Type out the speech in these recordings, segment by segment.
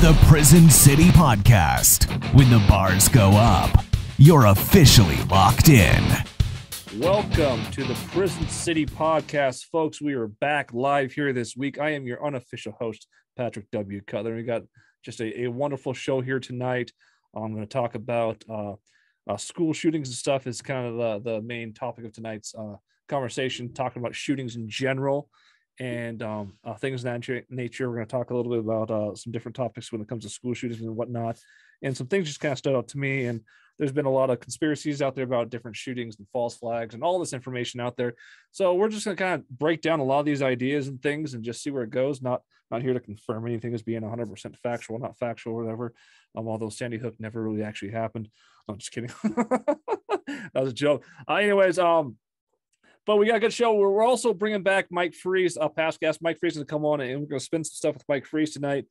the Prison City Podcast. When the bars go up, you're officially locked in. Welcome to the Prison City Podcast, folks. We are back live here this week. I am your unofficial host, Patrick W. Cutler. We got just a wonderful show here tonight. I'm going to talk about school shootings and stuff is kind of the main topic of tonight's conversation, talking about shootings in general and things of that nature. We're going to talk a little bit about some different topics when it comes to school shootings and whatnot. And some things just kind of stood out to me. And there's been a lot of conspiracies out there about different shootings and false flags and all this information out there. So we're just going to kind of break down a lot of these ideas and things and just see where it goes. Not here to confirm anything as being 100% factual, not factual, or whatever. Although Sandy Hook never really actually happened. I'm just kidding. That was a joke. Anyways, but we got a good show. We're also bringing back Mike Freeze, past guest. Mike Freeze is going to come on, and we're going to spin some stuff with Mike Freeze tonight.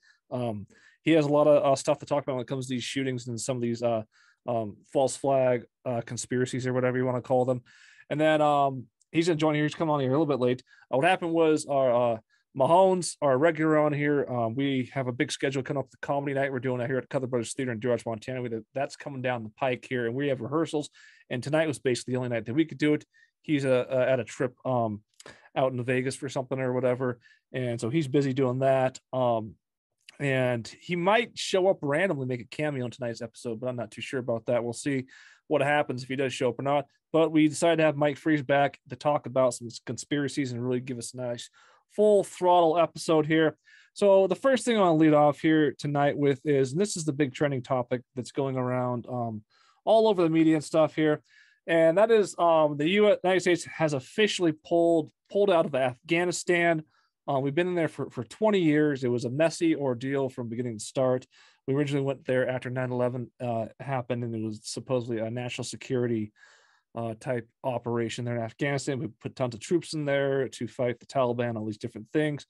He has a lot of stuff to talk about when it comes to these shootings and some of these false flag conspiracies or whatever you want to call them. And then he's going to join here. He's coming on here a little bit late. What happened was our Mahones, our regular on here, we have a big schedule coming up the comedy night. We're doing that here at Cutler Brothers Theater in George, Montana. That's coming down the pike here, and we have rehearsals. And tonight was basically the only night that we could do it. He's at a trip out in Vegas for something or whatever, and so he's busy doing that. And he might show up randomly, make a cameo in tonight's episode, but I'm not too sure about that. We'll see what happens if he does show up or not. But we decided to have Mike Freeze back to talk about some conspiracies and really give us a nice full throttle episode here. So the first thing I want to lead off here tonight with is, and this is the big trending topic that's going around all over the media and stuff here, and that is the United States has officially pulled out of Afghanistan. We've been in there for 20 years. It was a messy ordeal from beginning to start. We originally went there after 9/11 happened, and it was supposedly a national security type operation there in Afghanistan. We put tons of troops in there to fight the Taliban, all these different things.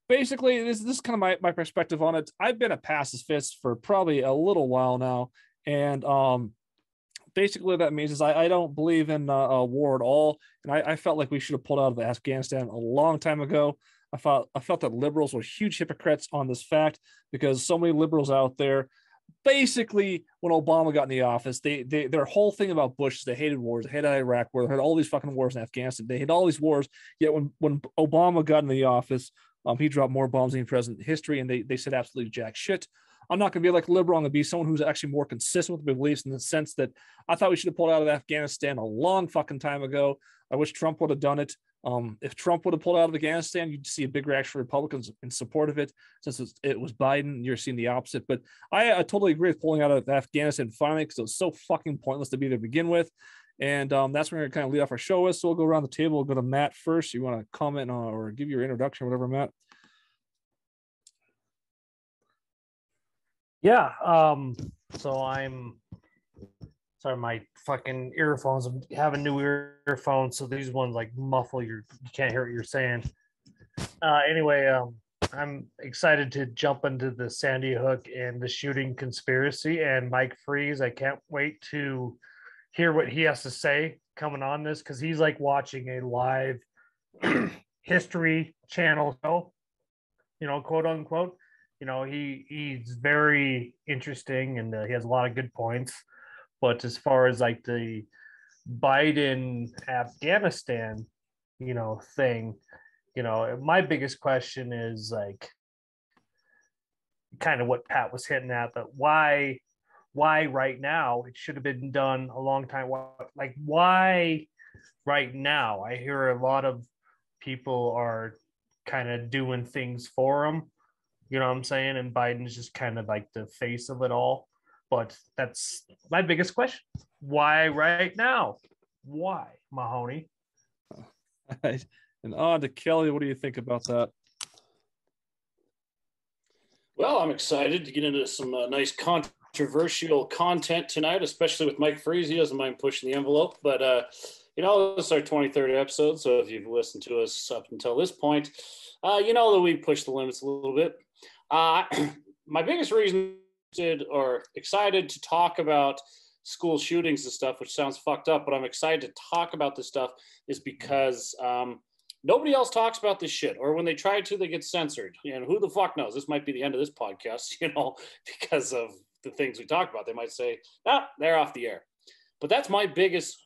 Basically, this is kind of my perspective on it. I've been a pacifist for probably a little while now, and basically what that means is I don't believe in a war at all, and I felt like we should have pulled out of Afghanistan a long time ago. I felt that liberals were huge hypocrites on this fact, because so many liberals out there, basically when Obama got in the office, their whole thing about Bush is they hated wars, they hated Iraq war, they had all these fucking wars in Afghanistan, they had all these wars. Yet when Obama got in the office, he dropped more bombs than any president in history, and they said absolutely jack shit. I'm not going to be like liberal. I'm going to be someone who's actually more consistent with my beliefs, in the sense that I thought we should have pulled out of Afghanistan a long fucking time ago. I wish Trump would have done it. If Trump would have pulled out of Afghanistan, you'd see a big reaction from Republicans in support of it. Since it was Biden, you're seeing the opposite. But I totally agree with pulling out of Afghanistan finally, because it was so fucking pointless to be there to begin with. And that's where we're going to kind of lead off our show with. So we'll go around the table. We'll go to Matt first. You want to comment on or give your introduction or whatever, Matt? Yeah. So I'm sorry, my fucking earphones. I'm having new earphones, so these ones like muffle you can't hear what you're saying. Anyway, I'm excited to jump into the Sandy Hook and the shooting conspiracy and Mike Freeze. I can't wait to hear what he has to say coming on this, because he's like watching a live history channel show, quote unquote. He's very interesting, and he has a lot of good points. But as far as like the Biden Afghanistan, thing, my biggest question is like kind of what Pat was hitting at, but why right now? It should have been done a long time. Like, why right now? I hear a lot of people are kind of doing things for them. You know what I'm saying? And Biden's just kind of like the face of it all. But that's my biggest question. Why right now? Why, Mahoney? And on to Kelly. What do you think about that? Well, I'm excited to get into some nice controversial content tonight, especially with Mike Freeze. He doesn't mind pushing the envelope. But, this is our 23rd episode. So if you've listened to us up until this point, you know that we push the limits a little bit. My biggest reason excited to talk about school shootings and stuff, which sounds fucked up, but I'm excited to talk about this stuff, is because Nobody else talks about this shit, or when they try to, they get censored. And who the fuck knows? This might be the end of this podcast, because of the things we talk about. They might say, they're off the air. But that's my biggest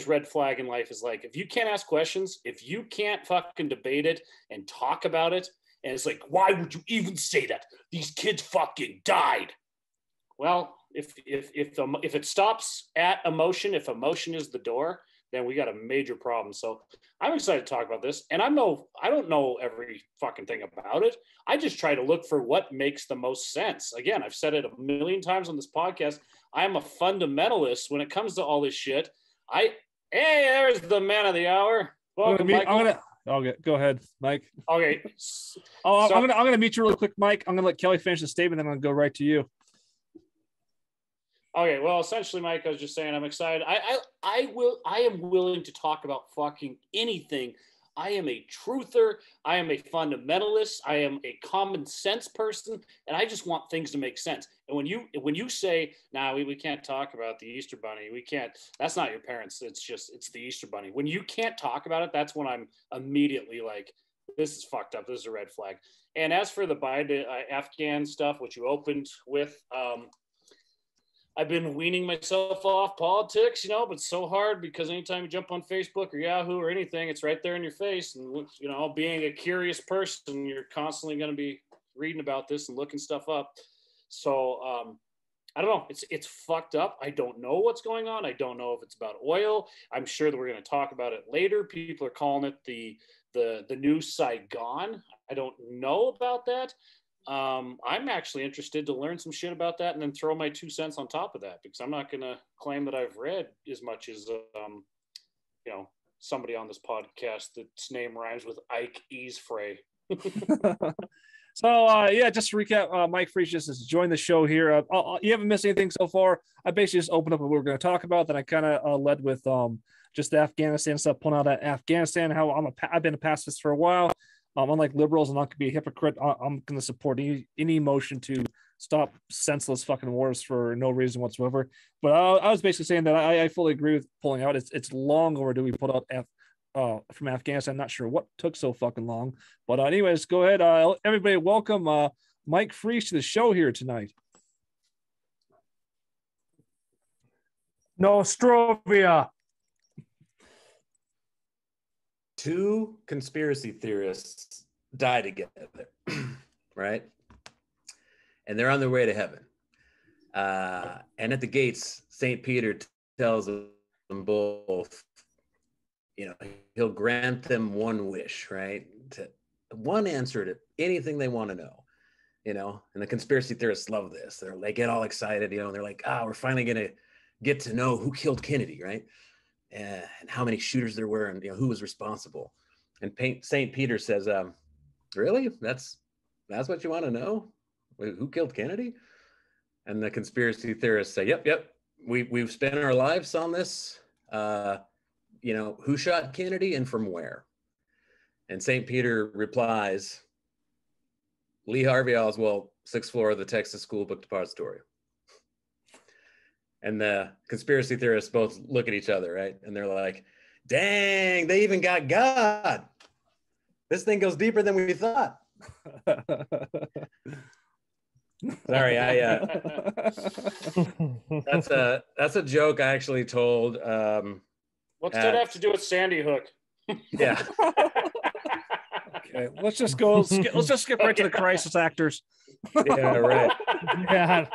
red flag in life is like, if you can't ask questions, if you can't fucking debate it and talk about it, and it's like, why would you even say that? These kids fucking died. Well, if it stops at emotion, if emotion is the door, then we got a major problem. So I'm excited to talk about this. And I don't know every fucking thing about it. I just try to look for what makes the most sense. Again, I've said it a million times on this podcast. I'm a fundamentalist when it comes to all this shit. Hey, there's the man of the hour. Welcome, Michael. Okay, go ahead, Mike. Okay. I'm gonna meet you really quick, Mike. I'm gonna let Kelly finish the statement, then I'm gonna go right to you. Okay, well, essentially, Mike, I was just saying I'm excited. I am willing to talk about fucking anything. I am a truther. I am a fundamentalist. I am a common sense person, and I just want things to make sense. And when you say, "Nah, we can't talk about the Easter Bunny. We can't." That's not your parents. It's the Easter Bunny. When you can't talk about it, that's when I'm immediately like, "This is fucked up. This is a red flag." And as for the Biden Afghan stuff, which you opened with, I've been weaning myself off politics, but it's so hard because anytime you jump on Facebook or Yahoo or anything, it's right there in your face. And, being a curious person, you're constantly going to be reading about this and looking stuff up. So I don't know. It's fucked up. I don't know what's going on. I don't know if it's about oil. I'm sure that we're going to talk about it later. People are calling it the new Saigon. I don't know about that. I'm actually interested to learn some shit about that and then throw my 2 cents on top of that, because I'm not going to claim that I've read as much as, somebody on this podcast that's name rhymes with Ike Easefrey. So, just to recap, Mike Freese just has joined the show here. You haven't missed anything so far. I basically just opened up what we were going to talk about. Then I kind of led with just the Afghanistan stuff, pulling out at Afghanistan, how I've been a pacifist for a while. Unlike liberals, I'm not going to be a hypocrite. I'm going to support any motion to stop senseless fucking wars for no reason whatsoever. But I was basically saying that I fully agree with pulling out. It's long overdue. We pulled out from Afghanistan. I'm not sure what took so fucking long. But anyways, go ahead. Everybody, welcome Mike Freese to the show here tonight. Nostrovia. Two conspiracy theorists die together, right? And they're on their way to heaven. And at the gates, St. Peter tells them both, he'll grant them one wish, right? One answer to anything they want to know, and the conspiracy theorists love this. They get all excited, they're like, we're finally going to get to know who killed Kennedy, right? And how many shooters there were, and who was responsible. And St. Peter says, really? That's what you want to know? Who killed Kennedy? And the conspiracy theorists say, yep. We've spent our lives on this. Who shot Kennedy and from where? And St. Peter replies, Lee Harvey Oswald, 6th floor of the Texas School Book Depository. And the conspiracy theorists both look at each other, right? And they're like, dang, they even got God. This thing goes deeper than we thought. Sorry, that's a joke I actually told. What's that have to do with Sandy Hook? Yeah. Okay, let's just skip right to the crisis actors. Yeah, right. Yeah.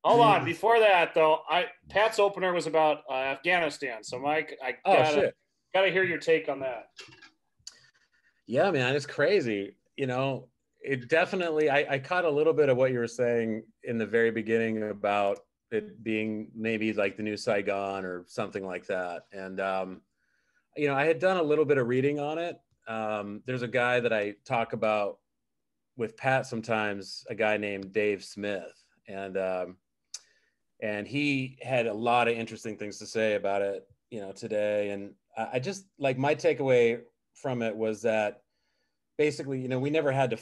Hold on. Before that, though, Pat's opener was about Afghanistan. So, Mike, I gotta hear your take on that. Yeah, man, it's crazy. It definitely. I caught a little bit of what you were saying in the very beginning about it being maybe like the new Saigon or something like that. And I had done a little bit of reading on it. There's a guy that I talk about with Pat sometimes, a guy named Dave Smith, and he had a lot of interesting things to say about it, today. And I just like my takeaway from it was that basically, we never had to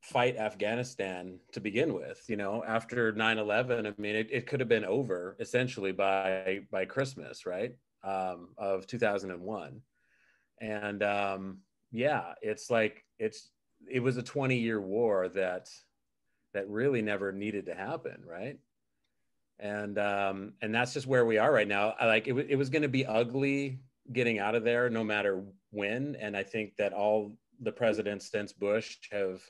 fight Afghanistan to begin with, after 9/11. I mean, it could have been over essentially by Christmas, right? Of 2001. And yeah, it's like it was a 20-year war that really never needed to happen, right? And that's just where we are right now. It was going to be ugly getting out of there no matter when, and I think that all the presidents since Bush have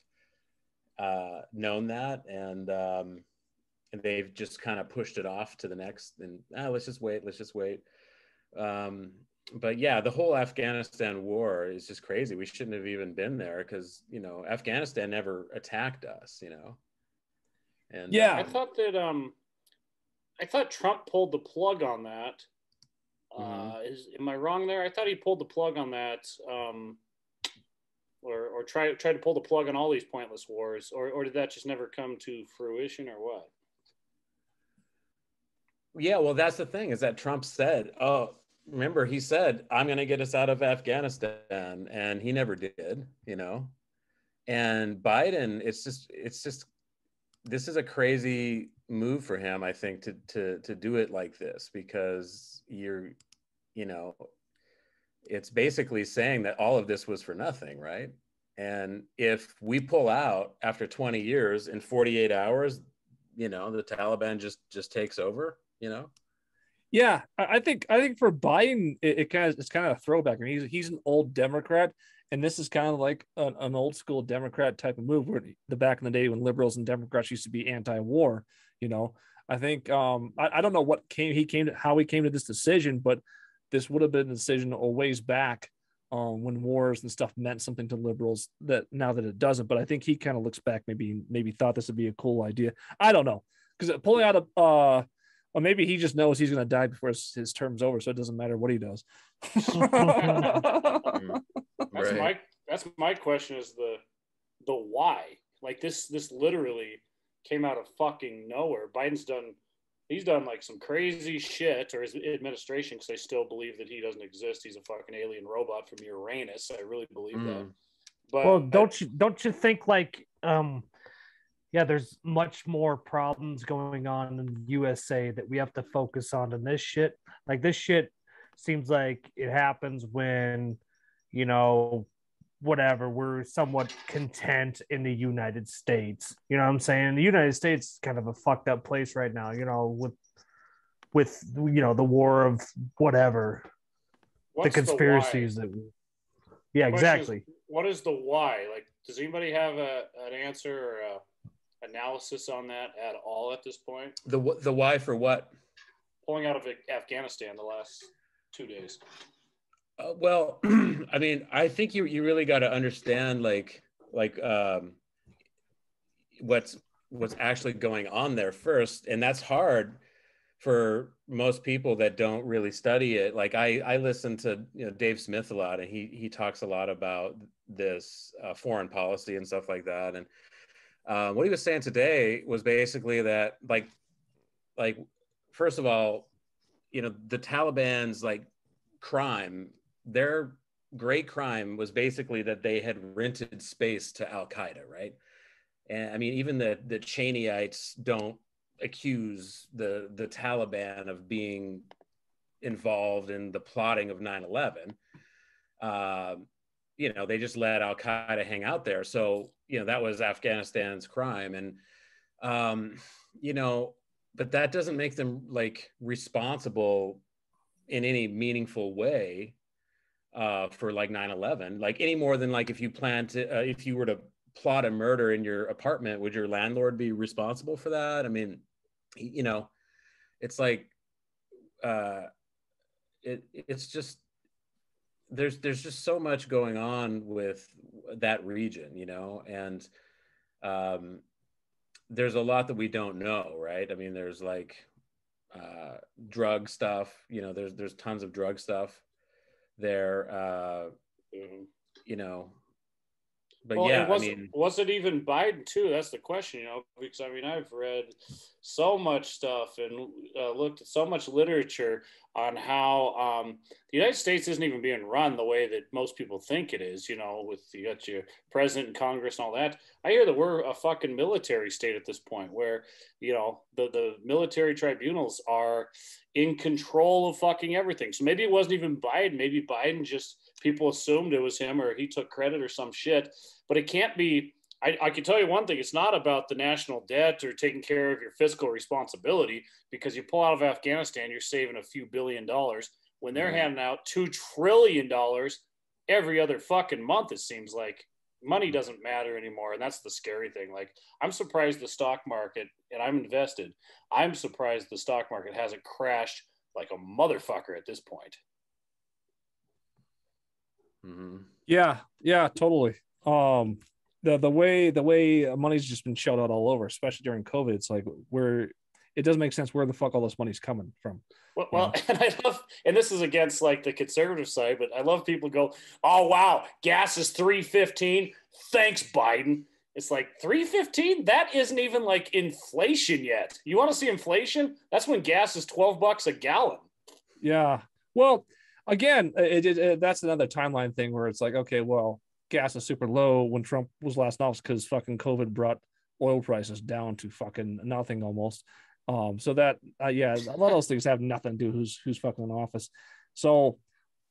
known that, and they've just kind of pushed it off to the next, and let's just wait. But yeah, the whole Afghanistan war is just crazy. We shouldn't have even been there because, you know, Afghanistan never attacked us, you know. And Yeah. I thought Trump pulled the plug on that. Am I wrong there? I thought he pulled the plug on that, or tried to pull the plug on all these pointless wars, or did that just never come to fruition, or what? Yeah, well, that's the thing, is that Trump said, remember, he said, I'm going to get us out of Afghanistan, and he never did, you know. And Biden, it's just this is a crazy move for him, I think, to do it like this, because it's basically saying that all of this was for nothing, right? And if we pull out after 20 years in 48 hours, you know, the Taliban just takes over, you know. Yeah, I think for Biden, it's kind of a throwback. I mean, he's an old Democrat, and this is kind of like an old school Democrat type of move, where the back in the day when liberals and Democrats used to be anti-war. You know, I think I don't know how he came to this decision, but this would have been a decision a ways back when wars and stuff meant something to liberals, that now that it doesn't. But I think he kind of looks back, maybe thought this would be a cool idea. I don't know, because pulling out of or maybe he just knows he's going to die before his term's over, so it doesn't matter what he does. That's my question, is the why. Like this literally came out of fucking nowhere. He's done like some crazy shit, or his administration, because they still believe that he doesn't exist. He's a fucking alien robot from Uranus. I really believe that. But well, don't you think, like, yeah, there's much more problems going on in the USA that we have to focus on than this shit. Like, this shit seems like it happens when, you know, whatever, we're somewhat content in the United States. You know what I'm saying? The United States is kind of a fucked up place right now, you know, with you know, the war of whatever. The conspiracies yeah, exactly. What is the why? Like, does anybody have an answer or a analysis on that at all at this point? The why for what? Pulling out of Afghanistan the last 2 days. Well, I mean, I think you really got to understand like what's actually going on there first, and that's hard for most people that don't really study it. Like I listen to, you know, Dave Smith a lot, and he talks a lot about this foreign policy and stuff like that. And what he was saying today was basically that like first of all, you know, the Taliban's like crime, their great crime was basically that they had rented space to Al Qaeda, right? And I mean, even the Cheneyites don't accuse the Taliban of being involved in the plotting of 9/11. You know, they just let Al Qaeda hang out there. So, you know, that was Afghanistan's crime. And, you know, but that doesn't make them like responsible in any meaningful way for like 9/11, like any more than like if you were to plot a murder in your apartment, would your landlord be responsible for that? I mean, you know, it's like it's just there's just so much going on with that region, you know, and there's a lot that we don't know, right? I mean, there's like drug stuff, you know, there's tons of drug stuff there, you know. But well, yeah, was it even Biden too? That's the question, you know, because I mean, I've read so much stuff and looked at so much literature on how the United States isn't even being run the way that most people think it is, you know, with you got your president and Congress and all that. I hear that we're a fucking military state at this point where, you know, the military tribunals are in control of fucking everything. So maybe it wasn't even Biden. Maybe Biden just people assumed it was him or he took credit or some shit. But it can't be. I can tell you one thing. It's not about the national debt or taking care of your fiscal responsibility, because you pull out of Afghanistan, you're saving a few $1 billion. When they're handing out $2 trillion every other fucking month, it seems like money doesn't matter anymore. And that's the scary thing. Like, I'm surprised the stock market, and I'm invested, I'm surprised the stock market hasn't crashed like a motherfucker at this point. Yeah, totally. The way money's just been shelled out all over, especially during COVID, it's like it doesn't make sense where the fuck all this money's coming from. Well, and I love, and this is against like the conservative side, but I love people go, "Oh wow, gas is $3.15. Thanks, Biden." It's like $3.15. That isn't even like inflation yet. You want to see inflation? That's when gas is $12 a gallon. Yeah. Well, again, that's another timeline thing where it's like, okay, well, gas is super low when Trump was last in office because fucking COVID brought oil prices down to fucking nothing almost. So that a lot of those things have nothing to do who's fucking in office. So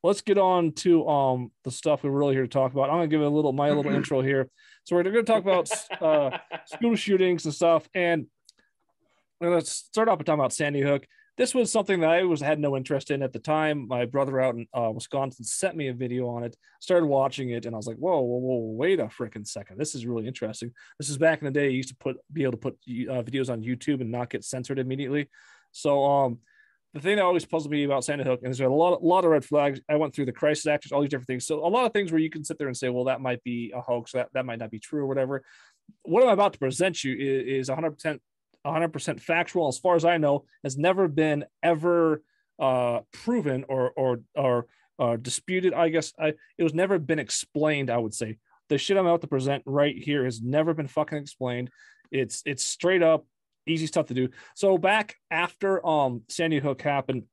let's get on to the stuff we're really here to talk about. I'm gonna give my little intro here. So we're gonna talk about school shootings and stuff, and let's start off by talking about Sandy Hook. This was something that I had no interest in at the time. My brother out in Wisconsin sent me a video on it, started watching it, and I was like, whoa, wait a freaking second. This is really interesting. This is back in the day. You used to be able to put videos on YouTube and not get censored immediately. So the thing that always puzzled me about Sandy Hook, and there's a lot of red flags. I went through the crisis actors, all these different things. So a lot of things where you can sit there and say, well, that might be a hoax, that might not be true or whatever. What I'm about to present you is 100% factual. As far as I know, has never been ever proven or disputed. I guess it was never been explained. I would say the shit I'm about to present right here has never been fucking explained. It's straight up easy stuff to do. So back after Sandy Hook happened,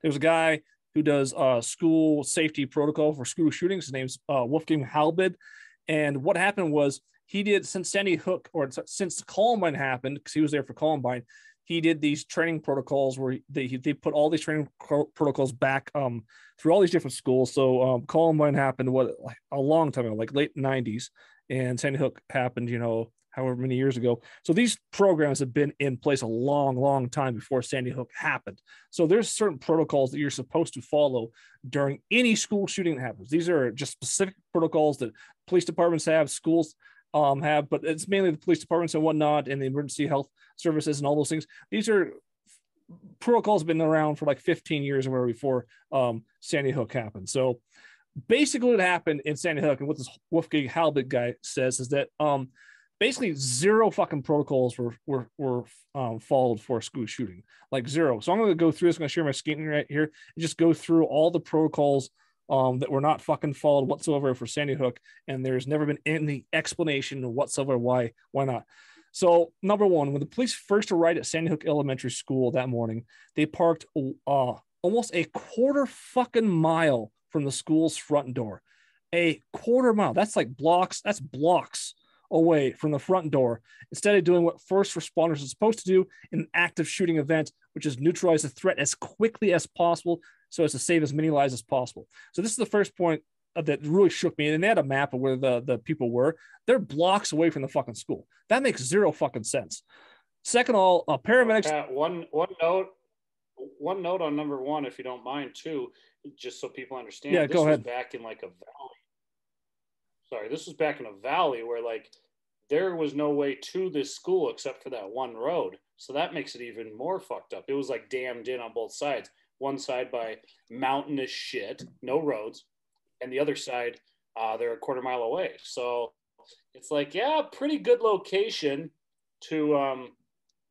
there's a guy who does school safety protocol for school shootings. His name's Wolfgang Halbig. And what happened was, he did, since Sandy Hook, or since Columbine happened, because he was there for Columbine, he did these training protocols where they put all these training protocols back through all these different schools. So Columbine happened a long time ago, like late 90s, and Sandy Hook happened, however many years ago. So these programs have been in place a long time before Sandy Hook happened. So there's certain protocols that you're supposed to follow during any school shooting that happens. These are just specific protocols that police departments have, schools have, but it's mainly the police departments and whatnot, and the emergency health services and all those things. These are protocols have been around for like 15 years or whatever before Sandy Hook happened. So basically what happened in Sandy Hook, and what this Wolfgang Halbig guy says, is that basically zero fucking protocols were followed for a school shooting, like zero. So I'm going to go through this. I'm going to share my screen right here and just go through all the protocols that were not fucking followed whatsoever for Sandy Hook, and there's never been any explanation whatsoever why not. So number one, when the police first arrived at Sandy Hook Elementary School that morning, they parked almost a quarter fucking mile from the school's front door. A quarter mile. That's like blocks. That's blocks away from the front door, instead of doing what first responders are supposed to do in an active shooting event, which is neutralize the threat as quickly as possible so as to save as many lives as possible. So this is the first point that really shook me. And they had a map of where the people were. They're blocks away from the fucking school. That makes zero fucking sense. Second of all, paramedics. One note on number one, if you don't mind, too, just so people understand. Yeah, go ahead. Back in like a valley. Sorry, this was back in a valley where like there was no way to this school except for that one road. So that makes it even more fucked up. It was like dammed in on both sides. One side by mountainous shit, no roads, and the other side, they're a quarter mile away. So it's like, yeah, pretty good location to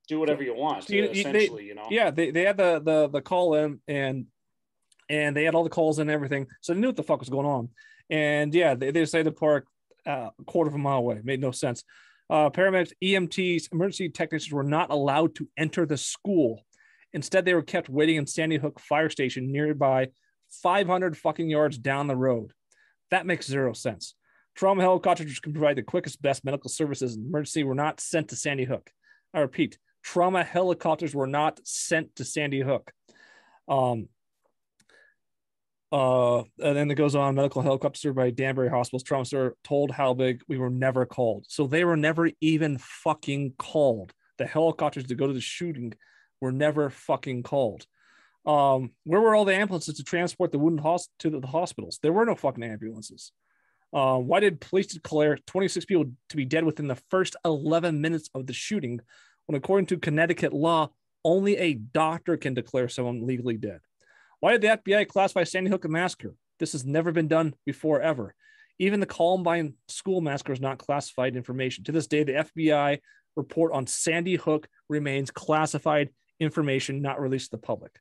do whatever you want, essentially. Yeah, they had the call in, and they had all the calls and everything, so they knew what the fuck was going on. And yeah, they decided to park a quarter of a mile away. Made no sense. Paramedics, EMTs, emergency technicians were not allowed to enter the school. Instead, they were kept waiting in Sandy Hook Fire Station nearby, 500 fucking yards down the road. That makes zero sense. Trauma helicopters, which can provide the quickest, best medical services in emergency, were not sent to Sandy Hook. I repeat, trauma helicopters were not sent to Sandy Hook. And then it goes on. Medical helicopter by Danbury Hospital's trauma center told Halbig we were never called. So they were never even fucking called. The helicopters to go to the shooting were never fucking called. Where were all the ambulances to transport the wounded to the hospitals? There were no fucking ambulances. Why did police declare 26 people to be dead within the first 11 minutes of the shooting, when according to Connecticut law, only a doctor can declare someone legally dead? Why did the FBI classify Sandy Hook a massacre? This has never been done before, ever. Even the Columbine school massacre is not classified information. To this day, the FBI report on Sandy Hook remains classified information not released to the public.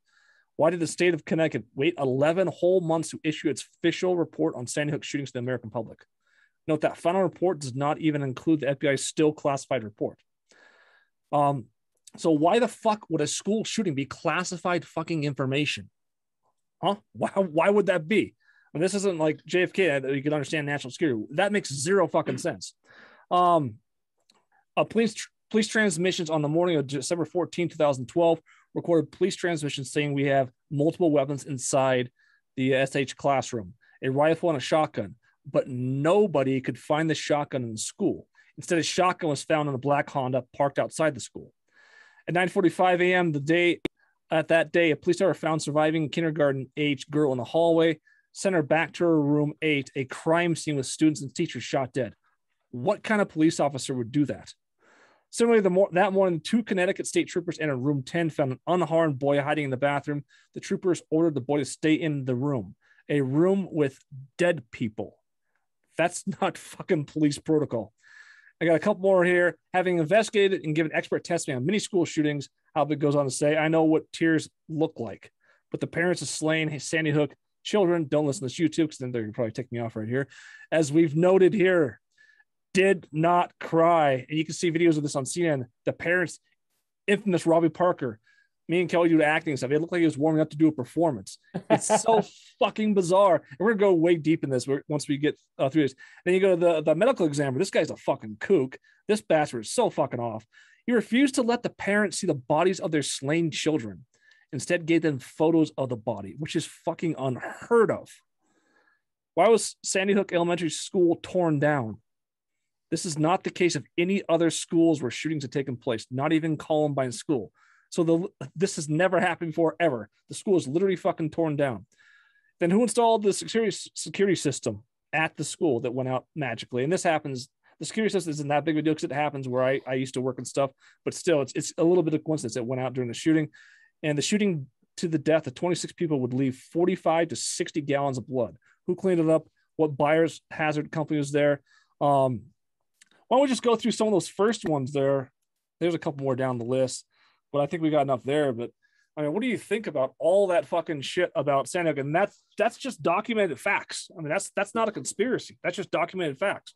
Why did the state of Connecticut wait 11 whole months to issue its official report on Sandy Hook shootings to the American public? Note that final report does not even include the FBI's still classified report. So why the fuck would a school shooting be classified fucking information? Huh? Why would that be? And this isn't like JFK that you can understand national security. That makes zero fucking sense. Police transmissions on the morning of December 14, 2012 recorded police transmissions saying we have multiple weapons inside the SH classroom, a rifle and a shotgun, but nobody could find the shotgun in the school. Instead, a shotgun was found in a black Honda parked outside the school. At 9:45 a.m. that day, a police officer found surviving kindergarten-age girl in the hallway, sent her back to her room 8, a crime scene with students and teachers shot dead. What kind of police officer would do that? Similarly, that morning, 2 Connecticut state troopers entered room 10, found an unharmed boy hiding in the bathroom. The troopers ordered the boy to stay in the room, a room with dead people. That's not fucking police protocol. I got a couple more here. Having investigated and given expert testimony on many school shootings, Halbig goes on to say, I know what tears look like, but the parents of slain Sandy Hook children, don't listen to this YouTube because then they're probably take me off right here. As we've noted here, did not cry. And you can see videos of this on CNN. The parents, infamous Robbie Parker, me and Kelly do acting and stuff. It looked like he was warming up to do a performance. It's so fucking bizarre. And we're going to go way deep in this once we get through this. Then you go to the medical examiner. This guy's a fucking kook. This bastard is so fucking off. He refused to let the parents see the bodies of their slain children. Instead, gave them photos of the body, which is fucking unheard of. Why was Sandy Hook Elementary School torn down? This is not the case of any other schools where shootings have taken place, not even Columbine School. So this has never happened before, ever. The school is literally fucking torn down. Then who installed the security system at the school that went out magically? And this happens, the security system isn't that big of a deal because it happens where I used to work and stuff, but still, it's a little bit of coincidence. It went out during the shooting. And the shooting to the death of 26 people would leave 45 to 60 gallons of blood. Who cleaned it up? What buyer's hazard company was there? Why don't we just go through some of those first ones there? There's a couple more down the list, but I think we got enough there. But I mean, what do you think about all that fucking shit about Sandy Hook? And that's just documented facts. I mean, that's not a conspiracy. That's just documented facts.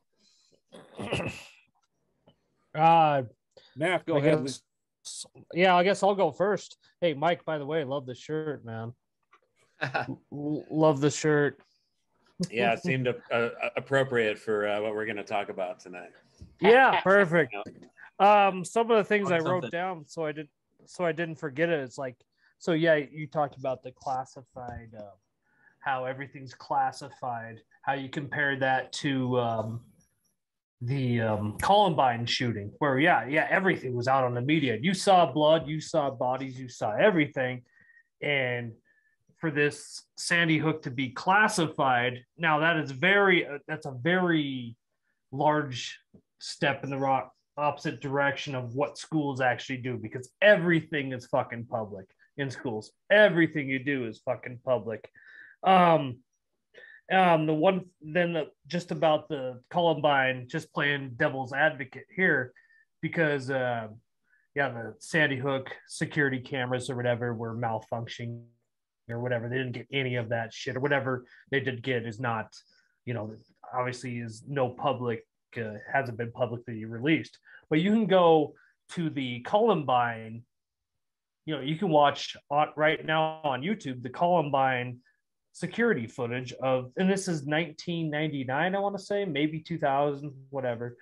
Matt, go ahead. Yeah, I guess I'll go first. Hey, Mike, by the way, love the shirt, man. Love the shirt. Yeah, it seemed appropriate for what we're going to talk about tonight. Yeah, perfect. Some of the things I wrote down so I didn't forget it. It's like, so yeah, you talked about the classified, how everything's classified, how you compare that to the Columbine shooting, where yeah, everything was out on the media. You saw blood, you saw bodies, you saw everything. And for this Sandy Hook to be classified, now that's a very large step in the opposite direction of what schools actually do, because everything is fucking public in schools. Everything you do is fucking public. Just about the Columbine, just playing devil's advocate here, because the Sandy Hook security cameras or whatever were malfunctioning or whatever. They didn't get any of that shit, or whatever they did get is not, obviously is no public, hasn't been publicly released. But you can go to the Columbine, you can watch right now on YouTube the Columbine security footage of, and this is 1999, I want to say, maybe 2000, whatever.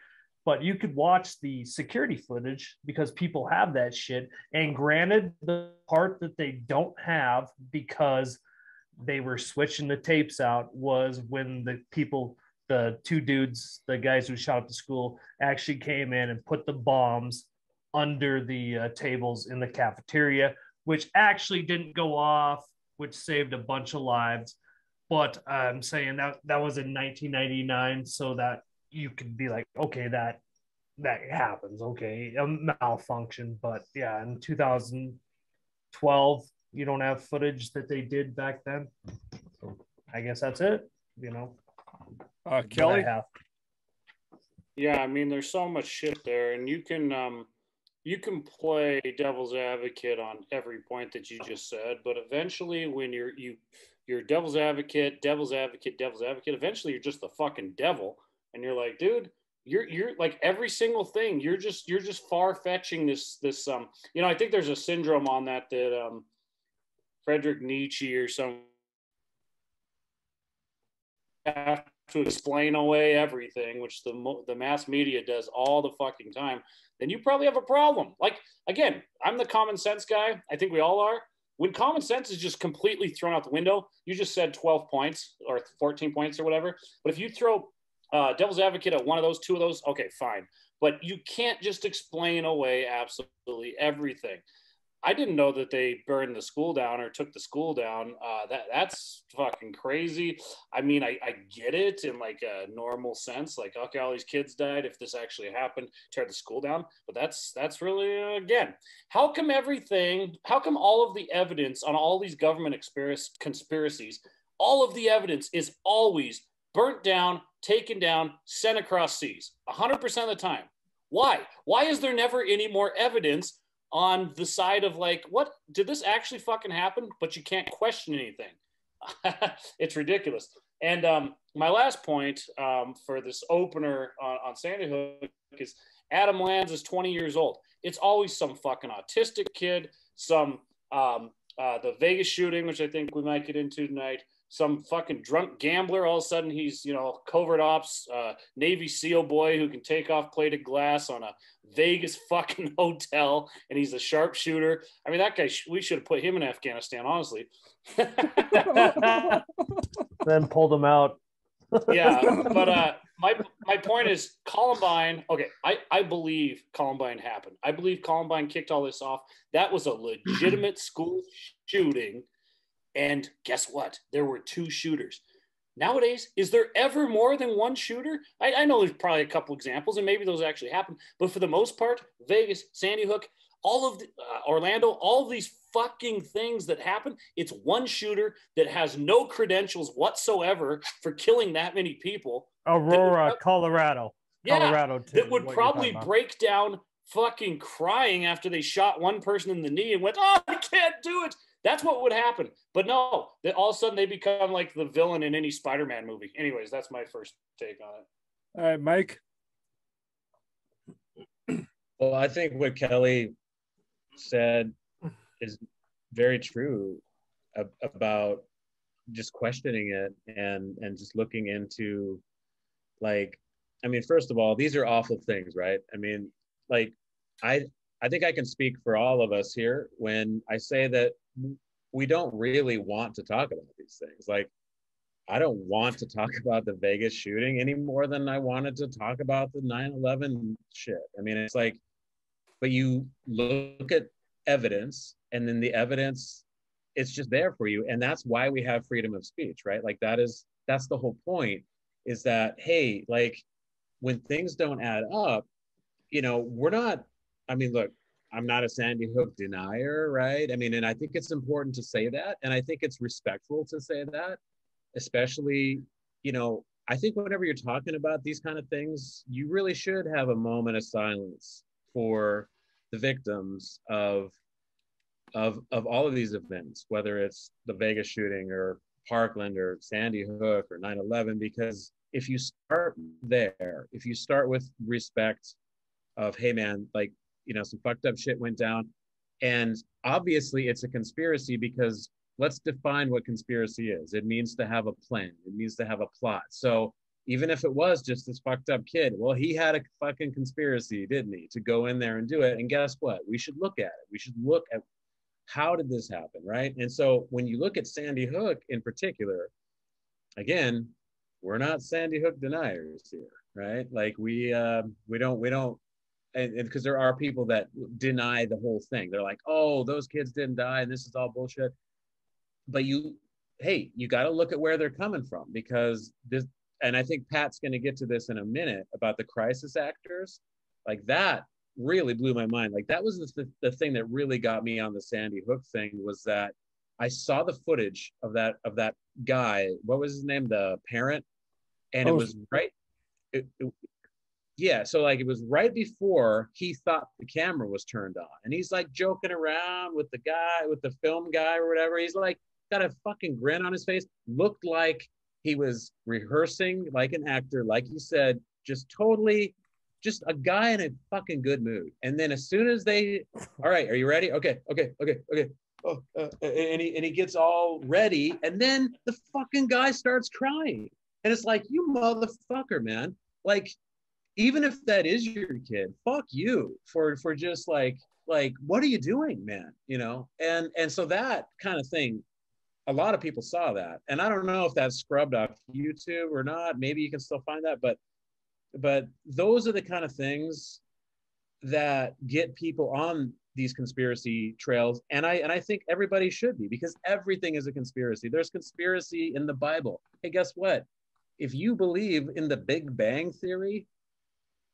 But you could watch the security footage because people have that shit. And granted, the part that they don't have, because they were switching the tapes out was when the two dudes, the guys who shot up the school, actually came in and put the bombs under the tables in the cafeteria, which actually didn't go off, which saved a bunch of lives. But I'm saying that was in 1999, so that you could be like, okay, that happens, okay, a malfunction. But yeah, in 2012, you don't have footage that they did back then. So I guess that's it. Kelly. Yeah, I mean, there's so much shit there, and you can play devil's advocate on every point that you just said, but eventually, when you're devil's advocate, eventually you're just the fucking devil, and you're like, dude, you're like every single thing. You're just far fetching this. I think there's a syndrome on that Friedrich Nietzsche or some have to explain away everything, which the mass media does all the fucking time, then you probably have a problem. Like, again, I'm the common sense guy. I think we all are. When common sense is just completely thrown out the window, you just said 12 points or 14 points or whatever. But if you throw devil's advocate at one of those, two of those, okay, fine. But you can't just explain away absolutely everything. I didn't know that they burned the school down or took the school down. That's fucking crazy. I mean, I get it in like a normal sense. Like, okay, all these kids died. If this actually happened, tear the school down. But that's really, again, how come all of the evidence on all these government conspiracies, all of the evidence is always burnt down, taken down, sent across seas 100% of the time? Why? Why is there never any more evidence on the side of like, what did this actually fucking happen? But you can't question anything. It's ridiculous. And my last point for this opener on Sandy Hook is Adam Lanza is 20 years old. It's always some fucking autistic kid, some the Vegas shooting, which I think we might get into tonight, some fucking drunk gambler. All of a sudden he's, covert ops, Navy SEAL boy who can take off plated glass on a Vegas fucking hotel, and he's a sharpshooter. I mean, that guy, we should have put him in Afghanistan, honestly. Then pulled him out. Yeah, but my point is Columbine. Okay, I believe Columbine happened. I believe Columbine kicked all this off. That was a legitimate school shooting. And guess what? There were two shooters. Nowadays, is there ever more than one shooter? I know there's probably a couple examples, and maybe those actually happen. But for the most part, Vegas, Sandy Hook, all of Orlando, all of these fucking things that happen, it's one shooter that has no credentials whatsoever for killing that many people. Aurora, Colorado. Yeah, Colorado too, that would probably break down fucking crying after they shot one person in the knee and went, oh, I can't do it. That's what would happen. But no, all of a sudden they become like the villain in any Spider-Man movie. Anyways, that's my first take on it. All right, Mike. Well, I think what Kelly said is very true about just questioning it and just looking into, like, I mean, first of all, these are awful things, right? I mean, like, I think I can speak for all of us here when I say that we don't really want to talk about these things. Like, I don't want to talk about the Vegas shooting any more than I wanted to talk about the 9/11 shit. I mean, it's like, but you look at evidence, and then the evidence, it's just there for you. And that's why we have freedom of speech, right? Like, that's the whole point, is that, hey, like, when things don't add up, we're not, I mean, look, I'm not a Sandy Hook denier, right? I mean, and I think it's important to say that. And I think it's respectful to say that, especially, I think whenever you're talking about these kind of things, you really should have a moment of silence for the victims of all of these events, whether it's the Vegas shooting or Parkland or Sandy Hook or 9/11, because if you start there, if you start with respect of, hey man, like, some fucked up shit went down. And obviously it's a conspiracy, because let's define what conspiracy is. It means to have a plan. It means to have a plot. So even if it was just this fucked up kid, well, he had a fucking conspiracy, didn't he, to go in there and do it. And guess what? We should look at it. We should look at how did this happen, right? And so when you look at Sandy Hook in particular, again, we're not Sandy Hook deniers here, right? Like we don't, and because there are people that deny the whole thing. They're like, oh, those kids didn't die and this is all bullshit. But you got to look at where they're coming from, because this, and I think Pat's going to get to this in a minute about the crisis actors. Like that really blew my mind. Like that was the thing that really got me on the Sandy Hook thing, was that I saw the footage of that guy. What was his name? The parent. And it was right. Yeah. So like it was right before he thought the camera was turned on, and he's like joking around with the guy, with the film guy or whatever. He's like got a fucking grin on his face. Looked like he was rehearsing like an actor, like you said, just totally, just a guy in a fucking good mood. And then as soon as they, all right, are you ready? Okay. Oh, and he gets all ready, and then the fucking guy starts crying, and it's like, you motherfucker, man. Like, even if that is your kid, fuck you for just like what are you doing, man? You know, and so that kind of thing, a lot of people saw that, and I don't know if that's scrubbed off YouTube or not. Maybe you can still find that, but those are the kind of things that get people on these conspiracy trails, and I think everybody should be, because everything is a conspiracy. There's conspiracy in the Bible. Hey, guess what? If you believe in the Big Bang Theory,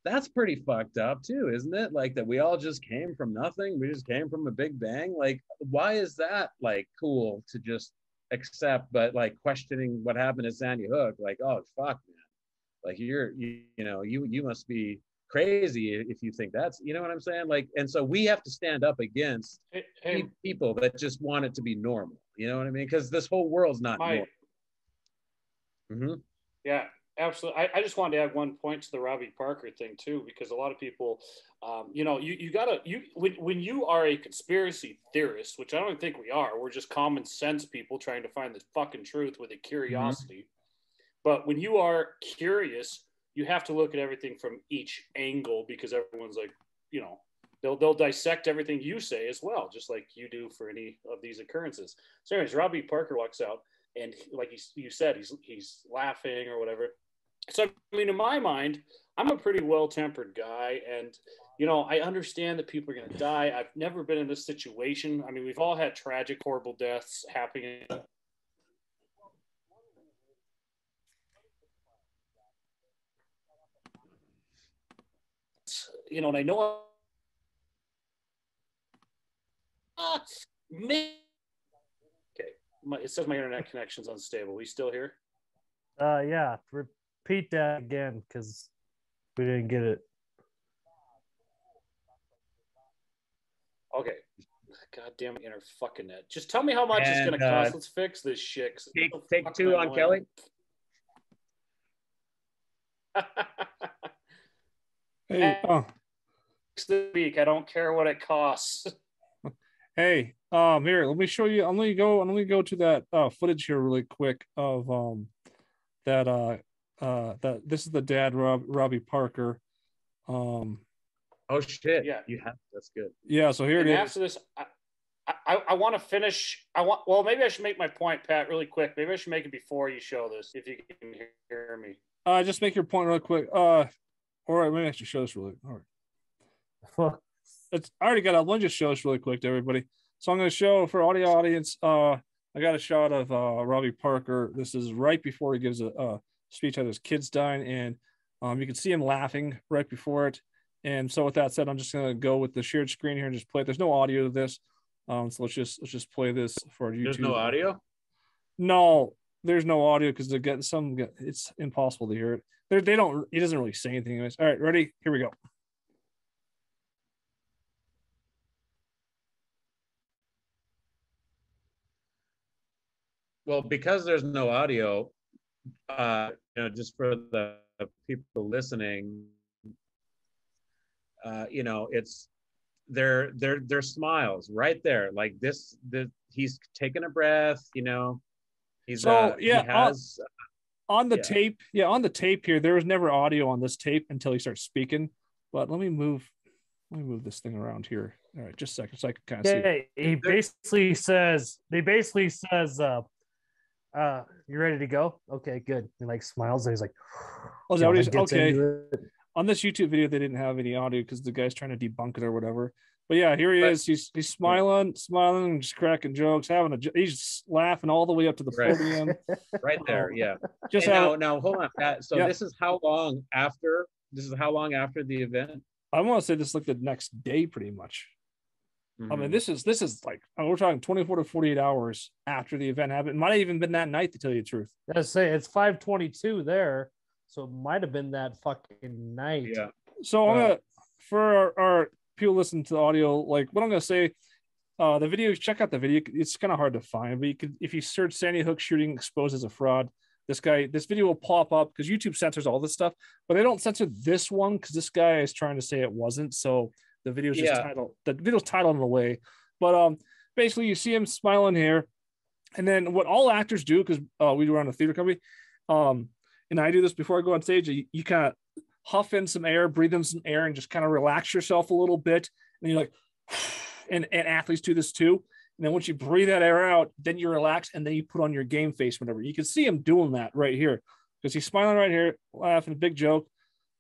that's pretty fucked up too, isn't it? Like that we all just came from nothing. We just came from a Big Bang. Like, why is that like cool to just accept, but like questioning what happened at Sandy Hook? Like, oh fuck, man. Like you must be crazy if you think that's, you know what I'm saying? Like, and so we have to stand up against people that just want it to be normal. You know what I mean? Because this whole world's not normal. Mm-hmm. Yeah, absolutely. I just wanted to add one point to the Robbie Parker thing too, because a lot of people, when you are a conspiracy theorist, which I don't think we are, we're just common sense people trying to find the fucking truth with a curiosity. Mm-hmm. But when you are curious, you have to look at everything from each angle, because everyone's like, you know, they'll dissect everything you say as well, just like you do for any of these occurrences. So anyways, Robbie Parker walks out, and like you said, he's laughing or whatever. So, I mean, in my mind, I'm a pretty well-tempered guy, and, you know, I understand that people are going to die. I've never been in this situation. I mean, we've all had tragic, horrible deaths happening. You know, and I know it says my internet connection's unstable. Are we still here? Yeah. Repeat that again, because we didn't get it. Okay. God damn it, inner fucking net. Just tell me how much it's going to cost. Let's fix this shit. Take two on Kelly. Hey, next week, I don't care what it costs. Hey, here, let me show you. I'm gonna go to that footage here really quick of that this is the dad, Robbie Parker. Oh shit. Yeah, you have, that's good. Yeah, so here it is. After this, I want to finish. Well, maybe I should make my point, Pat, really quick. Maybe I should make it before you show this, if you can hear me. Just make your point real quick. All right, maybe I should show this really. All right. I already got it. Let me just show this really quick to everybody. So I'm going to show for audio audience. I got a shot of Robbie Parker. This is right before he gives a speech at his kids dying, and you can see him laughing right before it. And so with that said, I'm just going to go with the shared screen here and just play it. There's no audio to this, so let's just play this for YouTube. There's no audio. No, there's no audio because they're getting some. It's impossible to hear it. They don't. He doesn't really say anything. Anyways. All right, ready? Here we go. Well, because there's no audio, just for the people listening, it's their smiles right there, like this. He's taking a breath, He's so he has on the tape. Yeah, on the tape here, there was never audio on this tape until he starts speaking. But let me move. Let me move this thing around here. All right, just a second, so I can kind of see. Yeah, he basically says, you ready to go? Okay, good. He like smiles and he's like, Oh, is that what he's gets okay? into it. On this YouTube video, they didn't have any audio because the guy's trying to debunk it or whatever. But yeah, here he is. He's smiling, and just cracking jokes, he's just laughing all the way up to the podium. Right there, yeah. Just now hold on, Pat. So Yeah. this is how long after the event? I want to say this is like the next day, pretty much. I mean, this is like, we're talking 24 to 48 hours after the event happened. It might have even been that night, to tell you the truth. Let's say it's 5:22 there, so it might have been that fucking night. Yeah. So I'm gonna, for our people listening to the audio, like what I'm gonna say, the video, check out the video. It's kind of hard to find, but you could, if you search Sandy Hook shooting exposed as a fraud, this video will pop up because YouTube censors all this stuff, but they don't censor this one because this guy is trying to say it wasn't. So the video's just titled, the video's titled in a way, but basically you see him smiling here, and then what all actors do, because we run a theater company, and I do this before I go on stage, you kind of huff in some air, breathe in some air, and just kind of relax yourself a little bit, and you're like, and athletes do this too. And then once you breathe that air out, then you relax, and then you put on your game face, whatever. You can see him doing that right here because he's smiling right here, laughing, a big joke.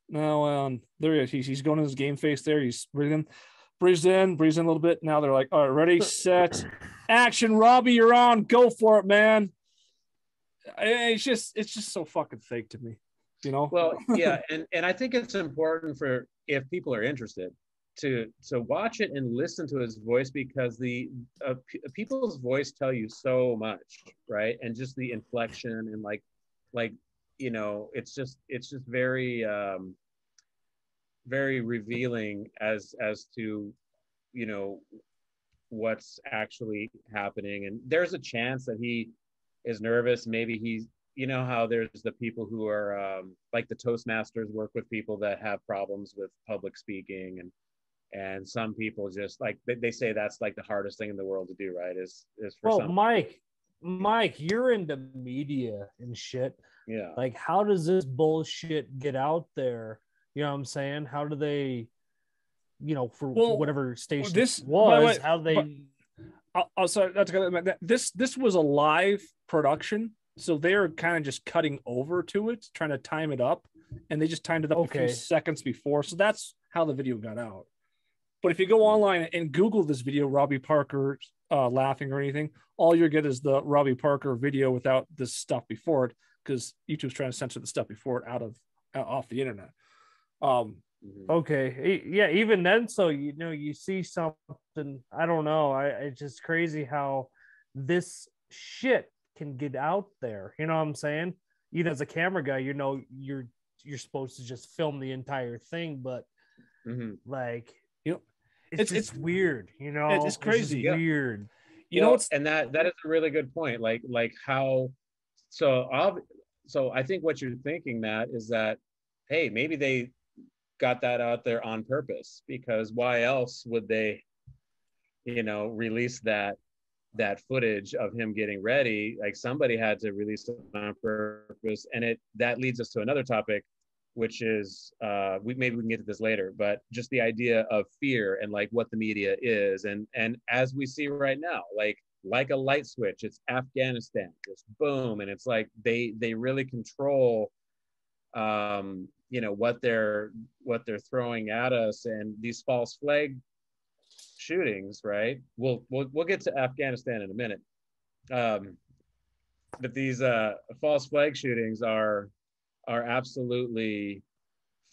Now, there he is. He's going in his game face there. He's breathing, breathes in a little bit. Now they're like, all right, ready, set, action. Robbie, you're on. Go for it, man. It's just so fucking fake to me, you know? Well, yeah, and I think it's important for, if people are interested, to watch it and listen to his voice, because the people's voice tell you so much, right? And just the inflection and like you know, it's just very very revealing as to, you know, what's actually happening. And there's a chance that he is nervous. Maybe he's, you know, how there's the people who are like the Toastmasters work with people that have problems with public speaking, and some people just like, they say that's like the hardest thing in the world to do, right? Is for well, some. Mike, you're into media and shit. Yeah. Like, how does this bullshit get out there? You know what I'm saying? How do they, you know, for whatever station this was, how they? Sorry, this was a live production, so they're kind of just cutting over to it, trying to time it up, and they just timed it up a few seconds before. So that's how the video got out. But if you go online and Google this video, Robbie Parker laughing or anything, all you get is the Robbie Parker video without this stuff before it, because YouTube's trying to censor the stuff before it off the internet. Okay, yeah, even then, so you know, you see something, I don't know, it's just crazy how this shit can get out there. You know what I'm saying? Even as a camera guy, you know, you're supposed to just film the entire thing, but like, you know, it's weird, you know, it's crazy, weird. You know, and that is a really good point. Like how, so I think what you're thinking, Matt, is that, hey, maybe they got that out there on purpose, because why else would they, you know, release that footage of him getting ready? Like, somebody had to release it on purpose. And that leads us to another topic, which is maybe we can get to this later, but just the idea of fear and like what the media is, and as we see right now, like a light switch, it's Afghanistan, just boom, and it's like they really control you know, what they're throwing at us. And these false flag shootings, right? We'll get to Afghanistan in a minute, but these false flag shootings are absolutely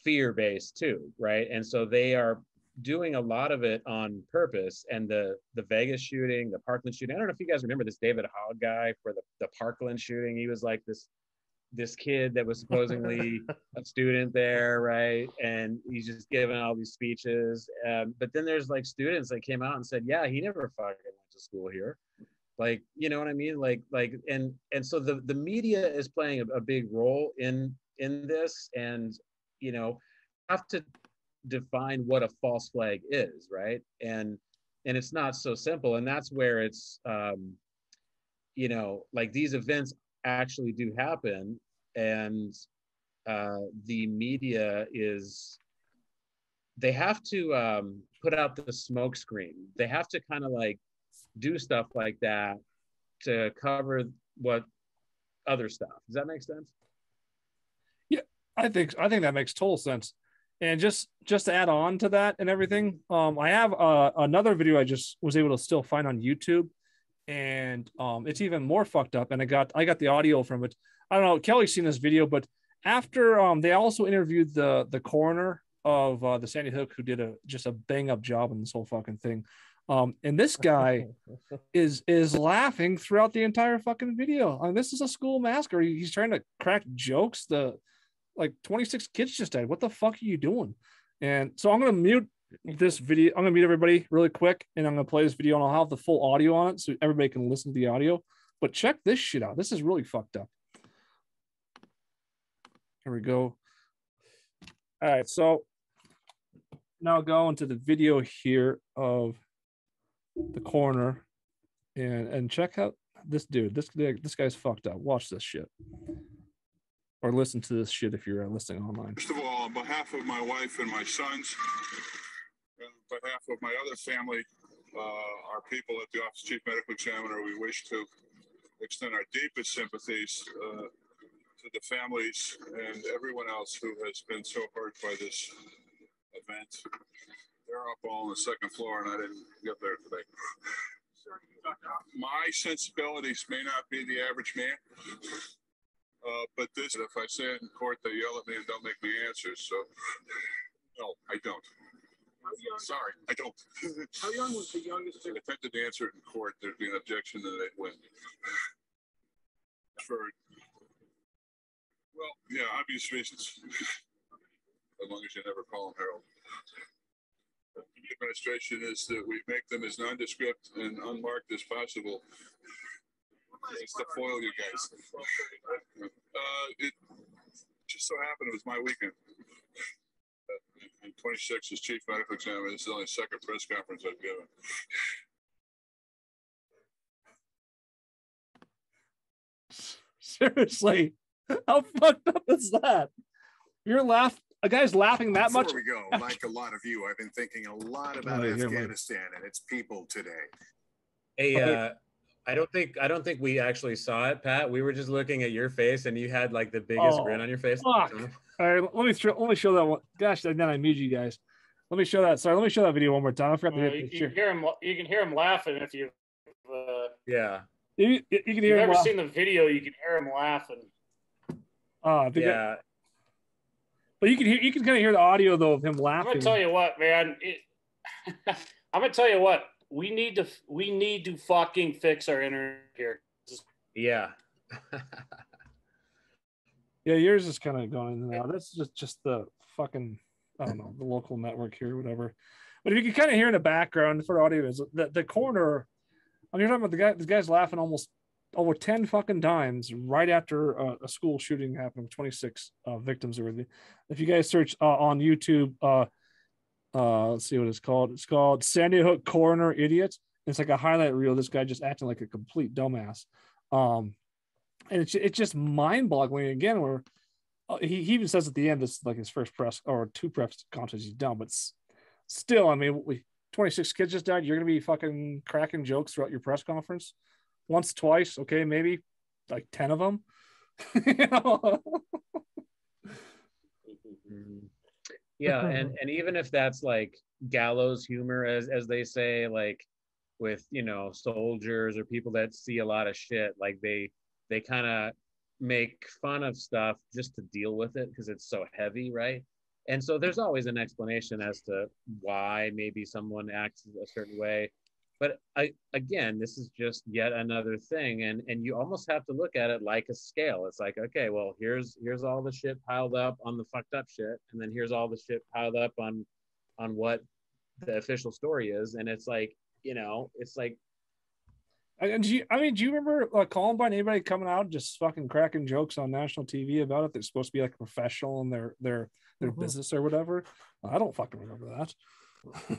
fear-based too, right? And so they are doing a lot of it on purpose. And the Vegas shooting, the Parkland shooting, I don't know if you guys remember this David Hogg guy for the Parkland shooting. He was like this kid that was supposedly a student there, right? And he's just giving all these speeches. But then there's like students that came out and said, yeah, he never fucking went to school here. Like, you know what I mean? Like, and so the media is playing a big role in this, and, you know, have to define what a false flag is, right? And it's not so simple. And that's where it's, you know, like, these events actually do happen, and the media is they have to put out the smoke screen. They have to kind of like do stuff like that to cover what other stuff. Does that make sense? Yeah, I think that makes total sense. And just to add on to that and everything, I have another video I just was able to still find on YouTube, and it's even more fucked up. And I got the audio from it. I don't know, Kelly's seen this video, but after they also interviewed the coroner of the Sandy Hook, who did just a bang up job in this whole fucking thing. And this guy is laughing throughout the entire fucking video. I mean, this is a school massacre. He's trying to crack jokes. Like 26 kids just died. What the fuck are you doing? And so I'm gonna mute this video. I'm gonna mute everybody really quick, and I'm gonna play this video, and I'll have the full audio on it so everybody can listen to the audio. But check this shit out. This is really fucked up. Here we go. All right, so now go into the video here of the coroner, and check out this dude. This guy's fucked up. Watch this shit, or listen to this shit if you're listening online. First of all, on behalf of my wife and my sons, and on behalf of my other family, our people at the Office of Chief Medical Examiner, we wish to extend our deepest sympathies to the families and everyone else who has been so hurt by this event. They're up all on the second floor, and I didn't get there today. My sensibilities may not be the average man, but this, if I say it in court, they yell at me and don't make me answer. So, no, I don't. Sorry, I don't. How young was the youngest? If I attempted to answer it in court, there'd be an objection and they'd win. For, well, yeah, obvious reasons. As long as you never call them Harold. The administration is that we make them as nondescript and unmarked as possible. It's to foil you guys. It just so happened it was my weekend. And 26 as chief medical examiner. This is the only second press conference I've given. Seriously, how fucked up is that? A guy's laughing that much. Before we go, like a lot of you, I've been thinking a lot about Afghanistan and its people today. Hey, I don't think we actually saw it, Pat. We were just looking at your face, and you had like the biggest grin on your face. Fuck. All right, let me show that one. Gosh, then I mute you guys. Let me show that. Sorry, let me show that video one more time. I forgot to hit you can hear him laughing if you. Yeah. You can hear. If you've never seen the video, you can hear him laughing. Yeah. But you can kind of hear the audio though of him laughing. I'm gonna tell you what, man. I'm gonna tell you what. We need to fucking fix our internet here. Yeah. Yeah, yours is kind of going in and out. That's just the fucking, I don't know, the local network here, whatever. But if you can kind of hear in the background for audio is the corner. I mean, you're talking about this guy's laughing almost over 10 fucking times right after a school shooting happened with 26 victims already. If you guys search on YouTube, let's see what it's called. It's called Sandy Hook Coroner Idiot. It's like a highlight reel. This guy just acting like a complete dumbass. And it's just mind-boggling again, where he even says at the end, this is like his first press or two press conferences he's done, but still, I mean, 26 kids just died. You're going to be fucking cracking jokes throughout your press conference once, twice. Okay. Maybe like 10 of them. You know? Yeah. And even if that's like gallows humor, as they say, like with, soldiers or people that see a lot of shit, like they kind of make fun of stuff just to deal with it because it's so heavy, right? And so there's always an explanation as to why maybe someone acts a certain way. But again, this is just yet another thing. And you almost have to look at it like a scale. It's like, okay, well, here's all the shit piled up on the fucked up shit. And then here's all the shit piled up on what the official story is. And it's like, it's like, do you remember Columbine? Anybody coming out just fucking cracking jokes on national TV about it? They're supposed to be like professional in their business or whatever. I don't fucking remember that.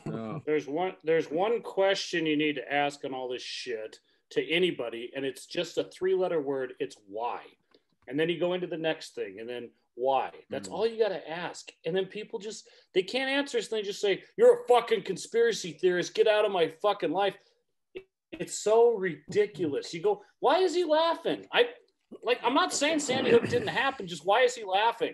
no. There's one question you need to ask on all this shit to anybody, and it's just a 3-letter word. It's why. And then you go into the next thing, and then Why? That's all you got to ask. And then people just, they can't answer us. And they just say, you're a fucking conspiracy theorist. Get out of my fucking life. It's so ridiculous. You go, why is he laughing? I'm not saying Sandy Hook didn't happen. Just why is he laughing?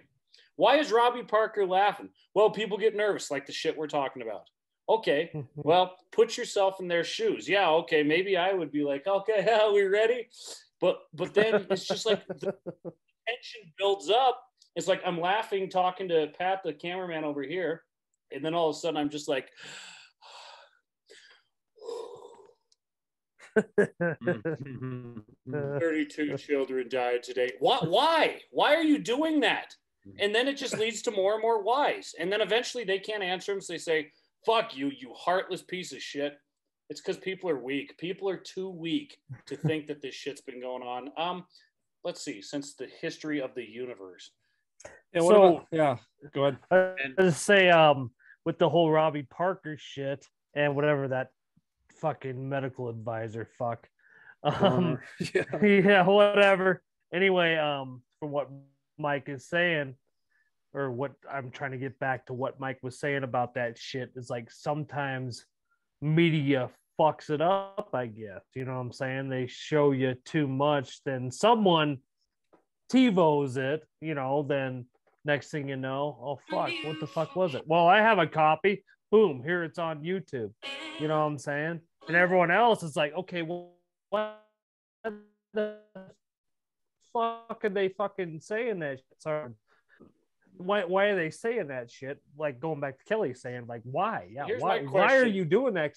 Why is Robbie Parker laughing? Well, people get nervous, like the shit we're talking about. Okay, well, put yourself in their shoes. Yeah, okay, maybe I would be like, okay, are we ready? But then it's just like the tension builds up. It's like I'm laughing, talking to Pat, the cameraman over here, and then all of a sudden I'm just like, 32 children died today. Why? Why are you doing that? And then it just leads to more and more whys. And then eventually they can't answer them. So they say, fuck you, you heartless piece of shit. It's because people are weak. People are too weak to think that this shit's been going on. Let's see, since the history of the universe. And what about, yeah, go ahead. I was say, with the whole Robbie Parker shit and whatever that fucking medical advisor yeah, whatever. Anyway, from what Mike is saying, or what I'm trying to get back to what Mike was saying about that shit, is like sometimes media fucks it up, I guess. You know what I'm saying? They show you too much, then someone TiVos it, then next thing you know, oh fuck, what the fuck was it? Well, I have a copy. Boom, here it's on YouTube. You know what I'm saying? And everyone else is like, okay, well, what the fuck are they fucking saying that shit? Sorry. Why are they saying that shit? Like going back to Kelly saying, like, why? Yeah, why are you doing that?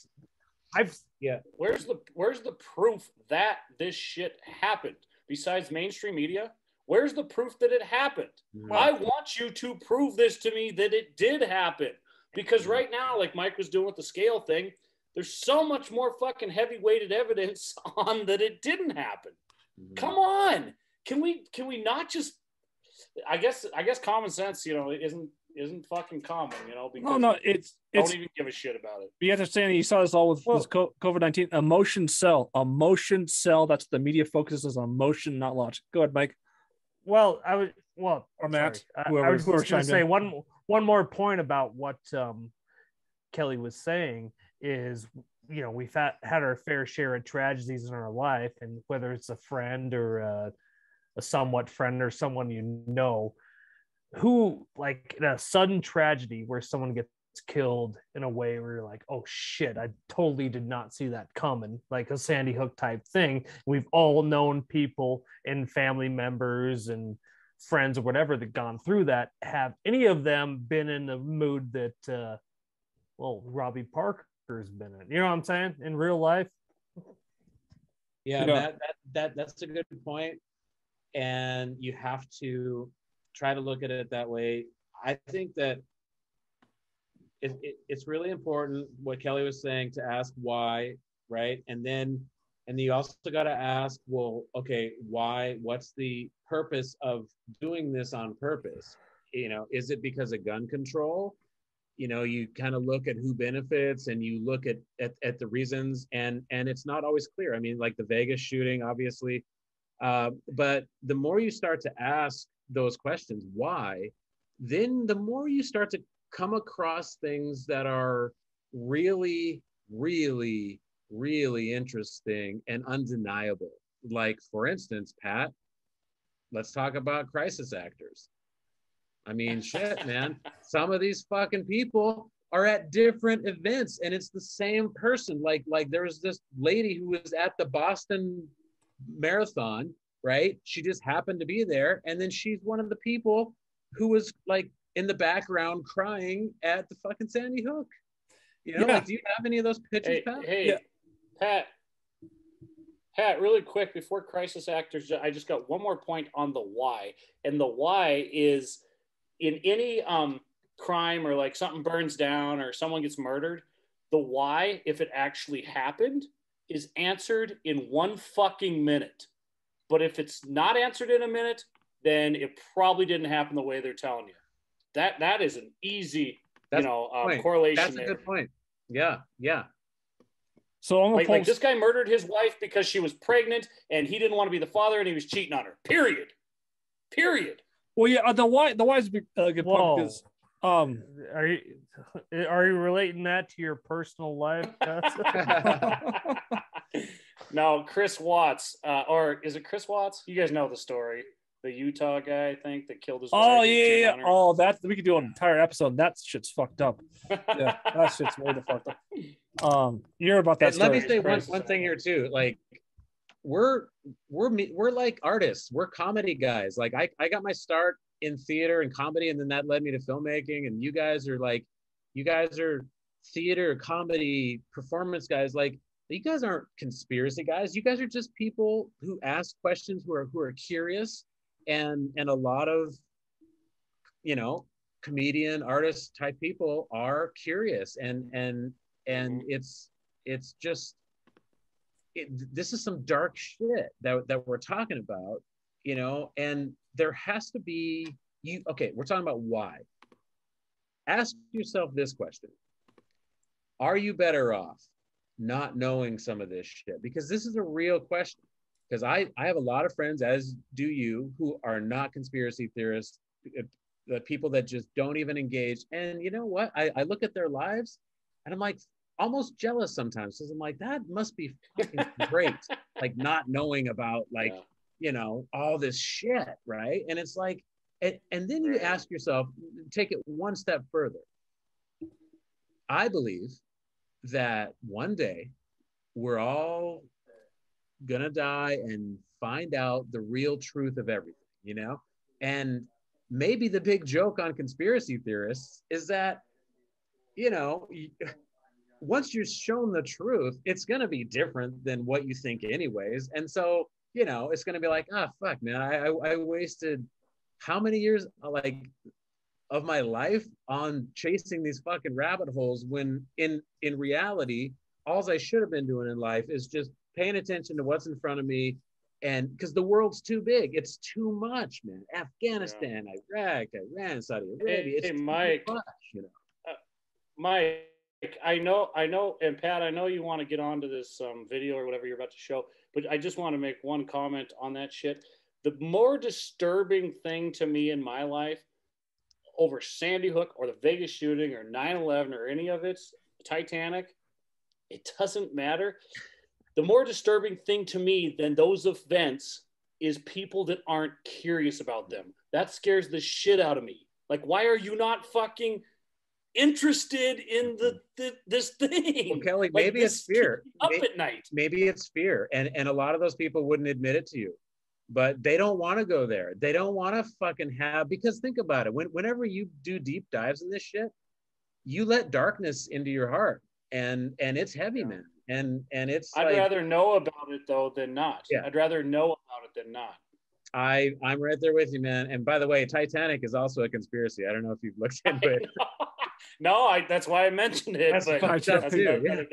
Where's the proof that this shit happened besides mainstream media? Where's the proof that it happened? I want you to prove this to me that it did happen. Because right now, like Mike was doing with the scale thing, there's so much more fucking heavy-weighted evidence on that it didn't happen. Come on. Can we not just, I guess common sense, isn't fucking common, because it's don't even give a shit about it. You have to understand, you saw this all with COVID-19. Emotion sell. That's the media focuses on emotion, not logic. Go ahead, Mike. Or Matt, I was going to say one more point about what Kelly was saying is, we've had our fair share of tragedies in our life, and whether it's a friend or a somewhat friend or someone who, like, in a sudden tragedy where someone gets killed in a way where you're like, oh shit, I totally did not see that coming, like a Sandy Hook type thing. We've all known people and family members and friends or whatever that gone through that. Have any of them been in the mood that Robbie Parker's been in? You know what I'm saying? In real life. Yeah, that's a good point. And you have to try to look at it that way. I think that it's really important what Kelly was saying, to ask why, right? And then you also got to ask, well, okay, why? What's the purpose of doing this on purpose? Is it because of gun control? You kind of look at who benefits, and you look at the reasons, and it's not always clear. I mean, like the Vegas shooting, obviously. But the more you start to ask those questions, why, then the more you start to come across things that are really, really, really interesting and undeniable. Like, for instance, Pat, let's talk about crisis actors. I mean, shit, man. Some of these fucking people are at different events, and it's the same person. Like there was this lady who was at the Boston Marathon, right? She just happened to be there, and then she's one of the people who was like in the background crying at the fucking Sandy Hook. Like, do you have any of those pictures, Pat? Hey, yeah. Pat, really quick before crisis actors, I just got one more point on the why. And the why is, in any crime, or like something burns down or someone gets murdered, the why, if it actually happened, is answered in 1 fucking minute. But if it's not answered in a minute, then it probably didn't happen the way they're telling you. That is an easy, correlation. That's a good point. Yeah. So I'm like this guy murdered his wife because she was pregnant and he didn't want to be the father and he was cheating on her. Period. Well, yeah, the why is a good point Whoa. because Are you relating that to your personal life? No, Chris Watts, or is it Chris Watts? You guys know the story. The Utah guy, I think, that killed his oh wife. yeah. Oh, that we could do an entire episode. That shit's fucked up. Yeah, that shit's way the fucked up. You hear about that And let me story? say one thing here too. Like we're like artists. We're comedy guys. Like I got my start in theater and comedy, and then that led me to filmmaking. And you guys are theater, comedy, performance guys. Like you guys aren't conspiracy guys. You guys are just people who ask questions, who are curious, and a lot of, you know, comedian artist type people are curious, and it's just this is some dark shit that we're talking about, you know, and there has to be we're talking about why. Ask yourself this question: are you better off not knowing some of this shit? Because this is a real question. Because I have a lot of friends, as do you, who are not conspiracy theorists, the people that just don't even engage. And you know what? I look at their lives and I'm like almost jealous sometimes, because I'm like, that must be fucking great. Like not knowing about you know, all this shit, right? And it's like, and then you ask yourself, take it one step further. I believe that one day we're all gonna die and find out the real truth of everything, you know? And maybe the big joke on conspiracy theorists is that, you know, once you're shown the truth, it's gonna be different than what you think anyways. And so, you know, it's gonna be like, fuck, man, I wasted how many years like of my life on chasing these fucking rabbit holes, when in reality, all I should have been doing in life is just paying attention to what's in front of me. And because the world's too big, it's too much, man. Afghanistan, Iraq, Iran, Saudi Arabia, it's too much, you know. Mike, I know, and Pat, I know you want to get onto this video or whatever you're about to show, but I just want to make one comment on that shit. The more disturbing thing to me in my life over Sandy Hook or the Vegas shooting or 9/11 or any of it's Titanic, it doesn't matter. The more disturbing thing to me than those events is people that aren't curious about them. That scares the shit out of me. Like, why are you not fucking interested in this thing? Well, Kelly, like, maybe it's fear. At night. Maybe it's fear. And a lot of those people wouldn't admit it to you. But they don't want to go there. They don't want to fucking have, because think about it. Whenever you do deep dives in this shit, you let darkness into your heart, and it's heavy, man. And it's. I'd rather know about it though than not. Yeah. I'd rather know about it than not. I'm right there with you, man. And by the way, Titanic is also a conspiracy. I don't know if you've looked into it. No, that's why I mentioned it. That's fucked up too.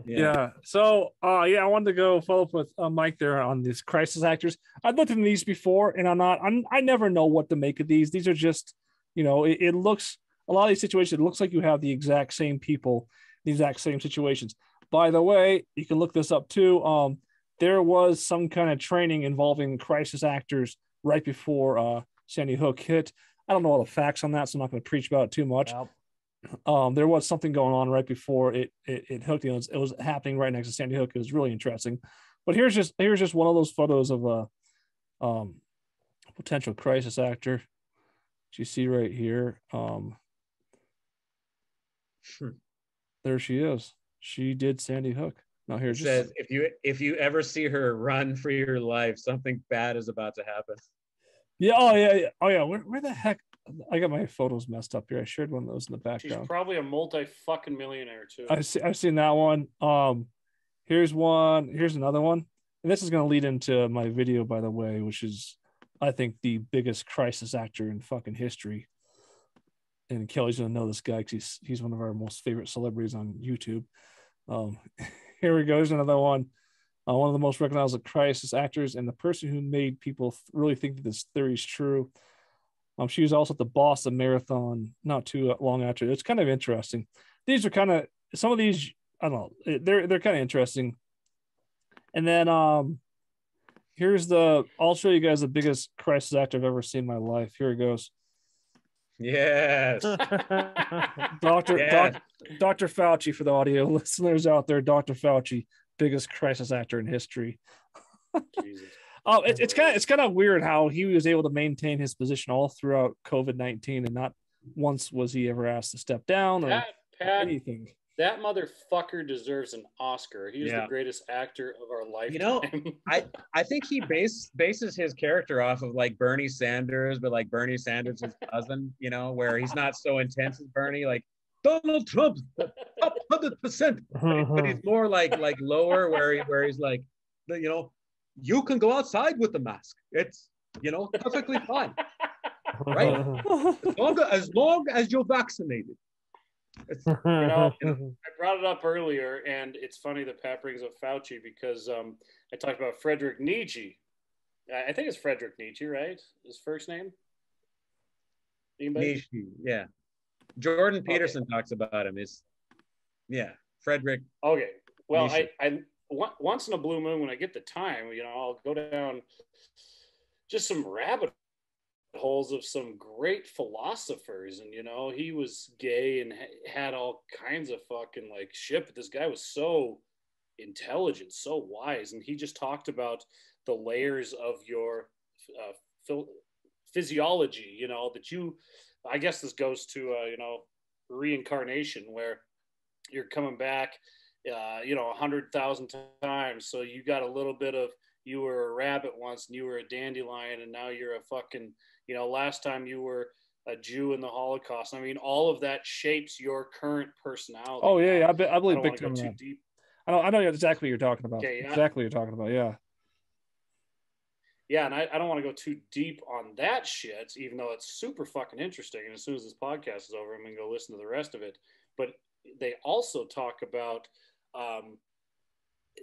Yeah. So, I wanted to go follow up with Mike there on these crisis actors. I've looked into these before, and I never know what to make of these. These are just, you know, it looks, a lot of these situations, it looks like you have the exact same people, the exact same situations. By the way, you can look this up too. There was some kind of training involving crisis actors right before Sandy Hook hit. I don't know all the facts on that, so I'm not going to preach about it too much. Yep. There was something going on right before it hooked. You know, it was happening right next to Sandy Hook. It was really interesting. But here's just one of those photos of a potential crisis actor that you see right here. There she is. She did Sandy Hook. Now here it says, if you ever see her, run for your life. Something bad is about to happen. Yeah. Oh yeah. Where the heck? I got my photos messed up here. I shared one of those in the background. She's probably a fucking millionaire too. I've seen that one. Here's one. Here's another one. And this is going to lead into my video, by the way, which is, I think, the biggest crisis actor in fucking history. And Kelly's going to know this guy because he's one of our most favorite celebrities on YouTube. Here we go. Here's another one. One of the most recognizable crisis actors and the person who made people really think that this theory is true. She was also at the Boston Marathon not too long after. It's kind of interesting. These are kind of, some of these, I don't know, they're kind of interesting. And then I'll show you guys the biggest crisis actor I've ever seen in my life. Here it goes. Yes. Dr. Yes. Dr. Fauci, for the audio listeners out there, Dr. Fauci, biggest crisis actor in history. Jesus. Oh, it's kind of weird how he was able to maintain his position all throughout COVID-19, and not once was he ever asked to step down or Pat, anything. that motherfucker deserves an Oscar. He is the greatest actor of our lifetime. You know, I think he bases his character off of like Bernie Sanders, but like Bernie Sanders' cousin, you know, where he's not so intense as Bernie, like Donald Trump, up 100%, but he's more like lower, where he's like, you know, you can go outside with the mask. It's, you know, perfectly fine, right? As long as you're vaccinated. You know, I brought it up earlier, and it's funny that Pat brings up Fauci because I talked about Friedrich Nietzsche. I think it's Friedrich Nietzsche, right? His first name? Anybody? Nietzsche, yeah. Jordan Peterson talks about him. Frederick. Okay. Well, Nietzsche. I once in a blue moon, when I get the time, you know, I'll go down just some rabbit holes of some great philosophers. And, you know, he was gay and had all kinds of fucking like shit, but this guy was so intelligent, so wise. And he just talked about the layers of your physiology, you know, that I guess this goes to, you know, reincarnation, where you're coming back, you know, 100,000 times. So you got a little bit of, you were a rabbit once and you were a dandelion, and now you're a fucking, you know, last time you were a Jew in the Holocaust. I mean, all of that shapes your current personality. Oh yeah, I believe big time. Too deep. I know exactly what you're talking about. Okay, yeah. Exactly what you're talking about. Yeah. Yeah, and I don't want to go too deep on that shit, even though it's super fucking interesting. And as soon as this podcast is over, I'm going to go listen to the rest of it. But they also talk about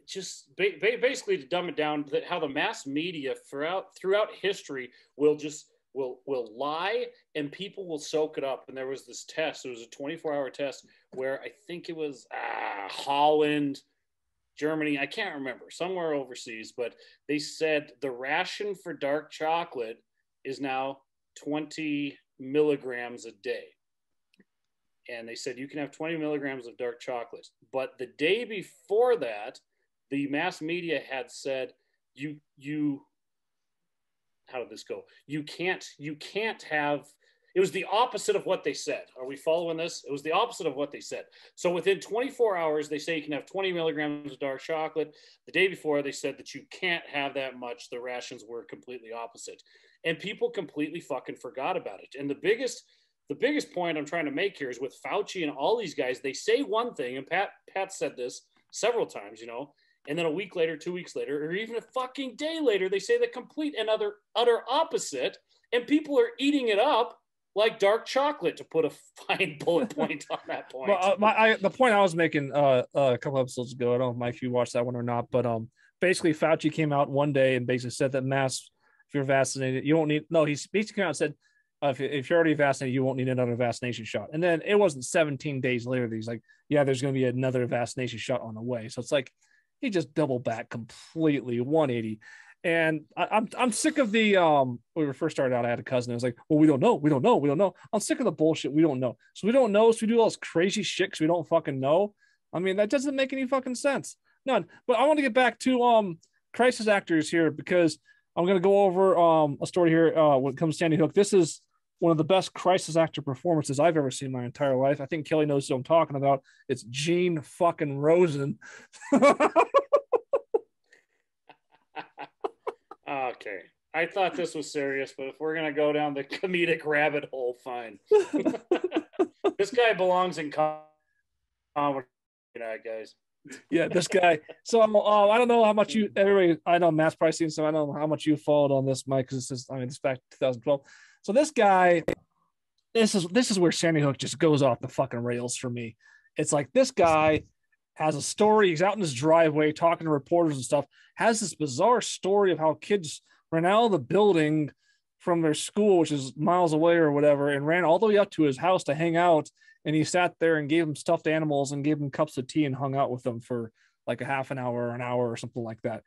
just basically, to dumb it down, how the mass media throughout history will lie, and people will soak it up. And there was this test. It was a 24-hour test where I think it was Holland, Germany, I can't remember, somewhere overseas, but they said the ration for dark chocolate is now 20 milligrams a day. And they said you can have 20 milligrams of dark chocolate. But the day before that, the mass media had said, how did this go? You can't have, it was the opposite of what they said. Are we following this? It was the opposite of what they said. So within 24 hours, they say you can have 20 milligrams of dark chocolate. The day before, they said that you can't have that much. The rations were completely opposite. And people completely fucking forgot about it. And the biggest point I'm trying to make here is with Fauci and all these guys, they say one thing, and Pat said this several times, you know, and then a week later, 2 weeks later, or even a fucking day later, they say the complete and utter opposite, and people are eating it up like dark chocolate, to put a fine bullet point on that point. Well, the point I was making a couple episodes ago, I don't know, Mike, if you watched that one or not, but basically Fauci came out one day and basically said that masks, if you're vaccinated, you won't need. No, he's basically came out and said, if you're already vaccinated, you won't need another vaccination shot. And then it wasn't 17 days later that he's like, yeah, there's going to be another vaccination shot on the way. So it's like he just doubled back completely, 180. And I'm sick of the when we first started out, I had a cousin. I was like, well, we don't know. I'm sick of the bullshit. We don't know. So we don't know. So we do all this crazy shit because we don't fucking know. I mean, that doesn't make any fucking sense. None. But I want to get back to crisis actors here, because I'm going to go over a story here when it comes to Sandy Hook. This is one of the best crisis actor performances I've ever seen in my entire life. I think Kelly knows who I'm talking about. It's Gene fucking Rosen. Okay. I thought this was serious, but if we're going to go down the comedic rabbit hole, fine. This guy belongs in comedy, guys. Yeah, this guy. So I don't know how much everybody, I know Matt's probably seen, so I don't know how much you followed on this, Mike, because this is back to 2012. So this guy, this is where Sandy Hook just goes off the fucking rails for me. It's like this guy has a story. He's out in his driveway talking to reporters and stuff, has this bizarre story of how kids ran out of the building from their school, which is miles away or whatever, and ran all the way up to his house to hang out. And he sat there and gave them stuffed animals and gave them cups of tea and hung out with them for like a half an hour or an hour or something like that.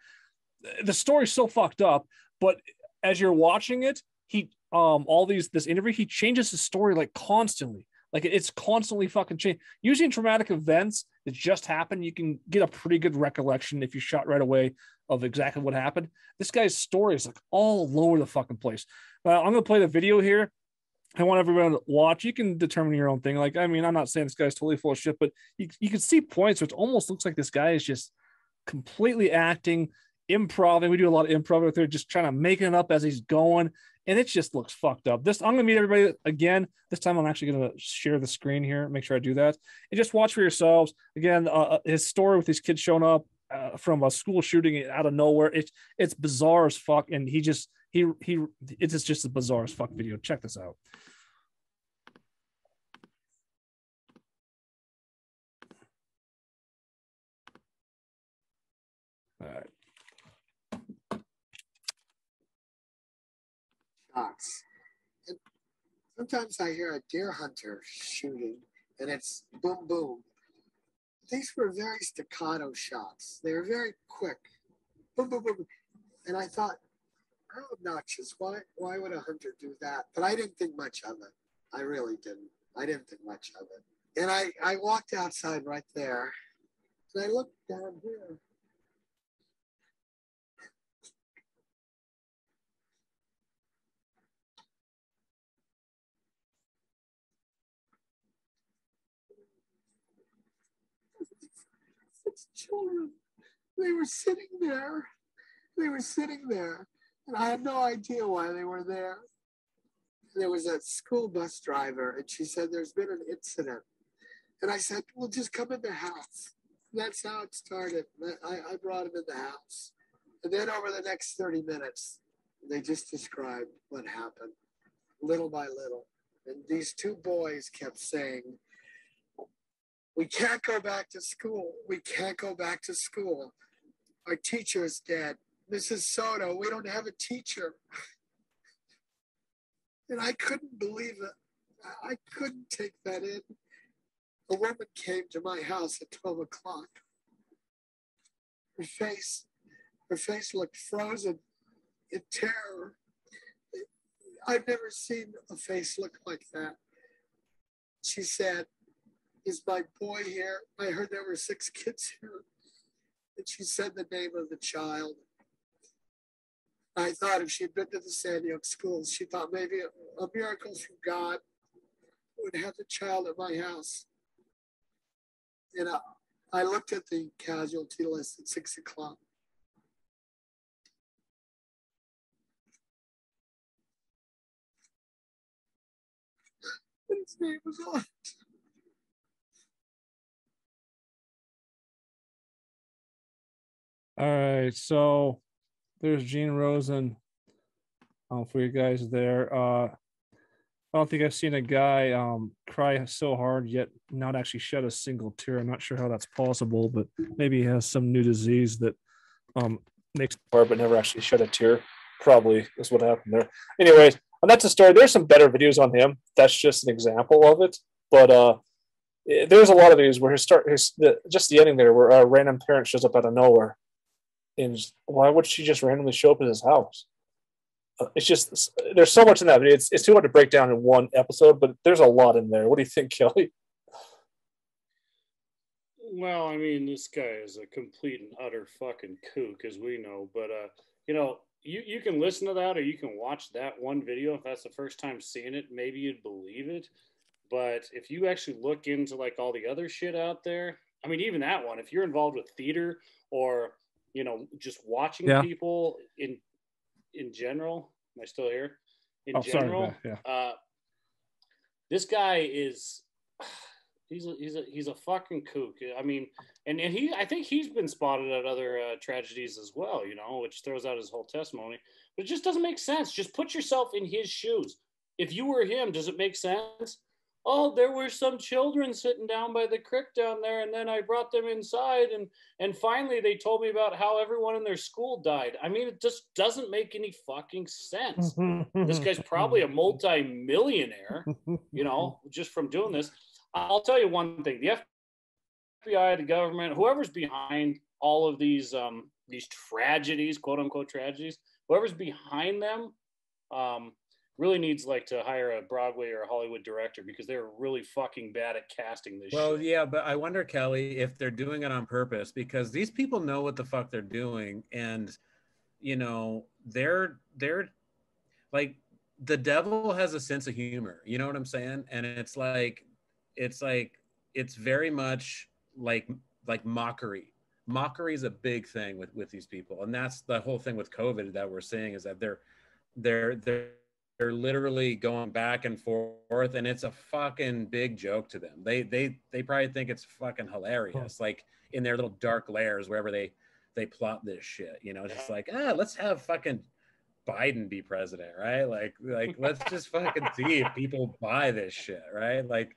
the story's so fucked up, but as you're watching it, he this interview, he changes his story like constantly. Like it's constantly fucking changing. Using traumatic events that just happened, you can get a pretty good recollection if you shot right away of exactly what happened. This guy's story is like all over the fucking place. I'm gonna play the video here. I want everyone to watch. You can determine your own thing. Like, I mean, I'm not saying this guy's totally full of shit, but you can see points which almost looks like this guy is just completely acting, improv. We do a lot of improv out there, just trying to make it up as he's going. And it just looks fucked up. I'm going to meet everybody again. This time I'm actually going to share the screen here. Make sure I do that. And just watch for yourselves. Again, his story with these kids showing up from a school shooting out of nowhere. It's bizarre as fuck. And it's just a bizarre as fuck video. Check this out. All right. Shots. And sometimes I hear a deer hunter shooting and it's boom, boom. These were very staccato shots. They were very quick. Boom, boom, boom. And I thought, how obnoxious. Why would a hunter do that? But I didn't think much of it. I really didn't. I didn't think much of it. And I walked outside right there and I looked down here. Children, they were sitting there. And I had no idea why they were there. There was a school bus driver, and she said, there's been an incident. And I said, well, just come in the house. And that's how it started. I brought him in the house. And then over the next 30 minutes, they just described what happened, little by little. And these two boys kept saying, we can't go back to school. We can't go back to school. Our teacher is dead. Mrs. Soto, we don't have a teacher. And I couldn't believe it. I couldn't take that in. A woman came to my house at 12 o'clock. Her face looked frozen in terror. I've never seen a face look like that. She said, is my boy here? I heard there were 6 kids here. And she said the name of the child. I thought if she'd been to the Sandy schools, she thought maybe a miracle from God would have the child at my house. And I looked at the casualty list at 6 o'clock. And his name was on it. All right, so there's Gene Rosen for you guys there. I don't think I've seen a guy cry so hard yet not actually shed a single tear. I'm not sure how that's possible, but maybe he has some new disease that makes it hard but never actually shed a tear. Probably is what happened there. Anyways, that's a story. There's some better videos on him. That's just an example of it. But there's a lot of videos where just the ending there where a random parent shows up out of nowhere. And why would she just randomly show up at his house? It's just, there's so much in that video. It's too hard to break down in one episode, but there's a lot in there. What do you think, Kelly? Well, I mean, this guy is a complete and utter fucking kook, as we know. But, you can listen to that or you can watch that one video. If that's the first time seeing it, maybe you'd believe it. But if you actually look into, like, all the other shit out there, I mean, even that one, if you're involved with theater or just watching people in general. Am I still here? In general, sorry, yeah. This guy is he's a fucking kook. I mean, and I think he's been spotted at other tragedies as well, which throws out his whole testimony. But it just doesn't make sense. Just put yourself in his shoes. If you were him, does it make sense? Oh, there were some children sitting down by the creek down there, and then I brought them inside, and finally they told me about how everyone in their school died. I mean, it just doesn't make any fucking sense. This guy's probably a multi-millionaire, just from doing this. I'll tell you one thing. The FBI, the government, whoever's behind all of these these tragedies, quote unquote tragedies, whoever's behind them really needs like to hire a Broadway or a Hollywood director, because they're really fucking bad at casting this Well, shit. yeah, but I wonder, Kelly, if they're doing it on purpose, because these people know what the fuck they're doing. And, you know, they're like, the devil has a sense of humor. You know what I'm saying? And it's very much like mockery. Mockery is a big thing with these people. And that's the whole thing with COVID that we're seeing, is that they're literally going back and forth, and it's a fucking big joke to them. They probably think it's fucking hilarious, like in their little dark lairs wherever they plot this shit. You know, it's just like, let's have fucking Biden be president, right? Like let's just fucking see if people buy this shit, right? Like,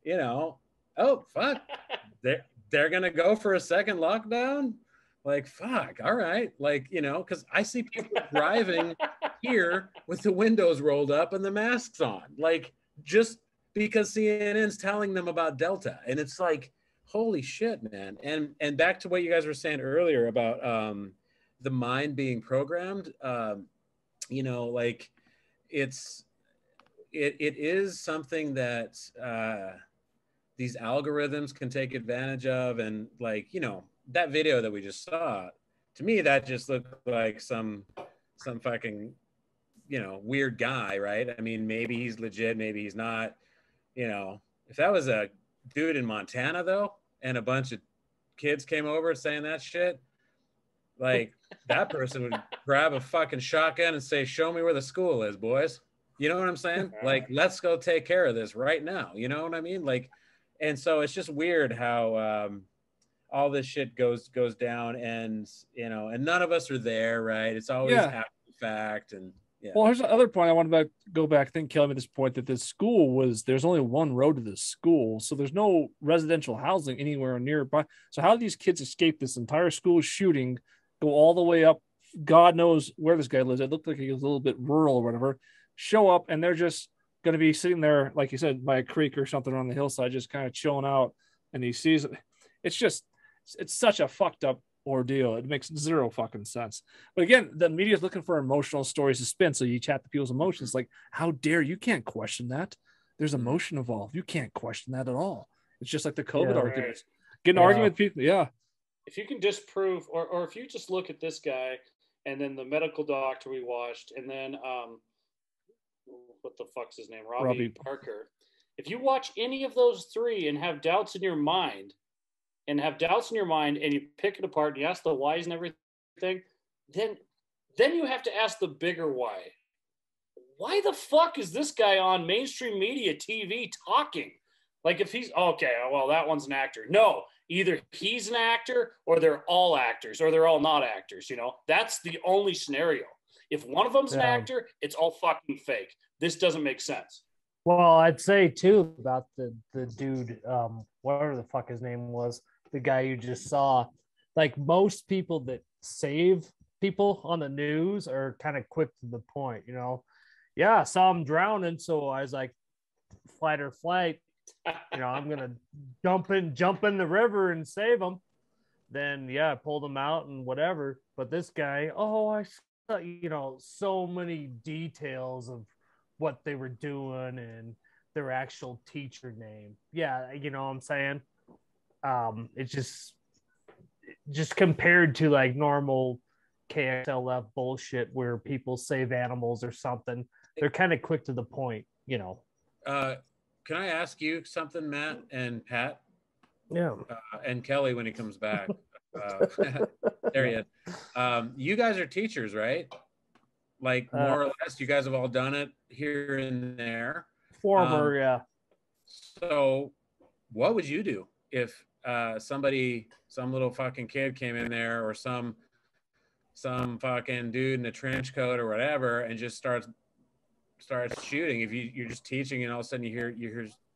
you know, oh fuck, they're gonna go for a second lockdown. Like, fuck, all right. Like, you know, because I see people driving here with the windows rolled up and the masks on, like, just because CNN's telling them about Delta. And it's like, holy shit, man. And back to what you guys were saying earlier about the mind being programmed, you know, like, it is something that these algorithms can take advantage of. And, like, you know, that video that we just saw, to me, that just looked like some fucking, you know, weird guy, right? I mean, maybe he's legit, maybe he's not. You know, if that was a dude in Montana, though, and a bunch of kids came over saying that shit, like, that person would grab a fucking shotgun and say, show me where the school is, boys. You know what I'm saying? Like, let's go take care of this right now. You know what I mean? Like, and so it's just weird how all this shit goes down, and, you know, and none of us are there, right? It's always after the fact. And yeah. Well, here's the other point I wanted to go back. I think Kelly made this point that this school there's only one road to this school. So there's no residential housing anywhere nearby. So how do these kids escape this entire school shooting, go all the way up? God knows where this guy lives. It looked like he was a little bit rural or whatever. Show up, and they're just going to be sitting there, like you said, by a creek or something on the hillside, just kind of chilling out. And he sees it. It's such a fucked up ordeal. It makes zero fucking sense. But again, the media is looking for emotional stories to spin, so you chat the people's emotions. Like, how dare you? Can't question that. There's emotion involved. You can't question that at all. It's just like the COVID arguments. Get an argument with people. Yeah. If you can disprove, or if you just look at this guy and then the medical doctor we watched, and then what the fuck's his name? Robbie Parker. If you watch any of those three and have doubts in your mind, and you pick it apart and you ask the whys and everything, then you have to ask the bigger why. Why the fuck is this guy on mainstream media TV talking? Like, if he's, okay, well, that one's an actor. No, either he's an actor, or they're all actors, or they're all not actors, you know? That's the only scenario. If one of them's an actor, it's all fucking fake. This doesn't make sense. Well, I'd say, too, about the dude, whatever the fuck his name was, the guy you just saw, like, most people that save people on the news are kind of quick to the point, you know? Yeah, I saw him drowning, so I was like, fight or flight, you know, I'm going to jump in the river and save him. Then, yeah, I pulled him out and whatever. But this guy, I saw, you know, so many details of what they were doing and their actual teacher name. Yeah, you know what I'm saying? It's just compared to like normal KXLF bullshit where people save animals or something, they're kind of quick to the point, you know. Can I ask you something, Matt and Pat? Yeah. And Kelly when he comes back. There he is. You guys are teachers, right? Like, more or less, you guys have all done it here and there. Former, yeah. So what would you do if some little fucking kid came in there, or some fucking dude in a trench coat or whatever, and just starts shooting? If you're just teaching and all of a sudden you hear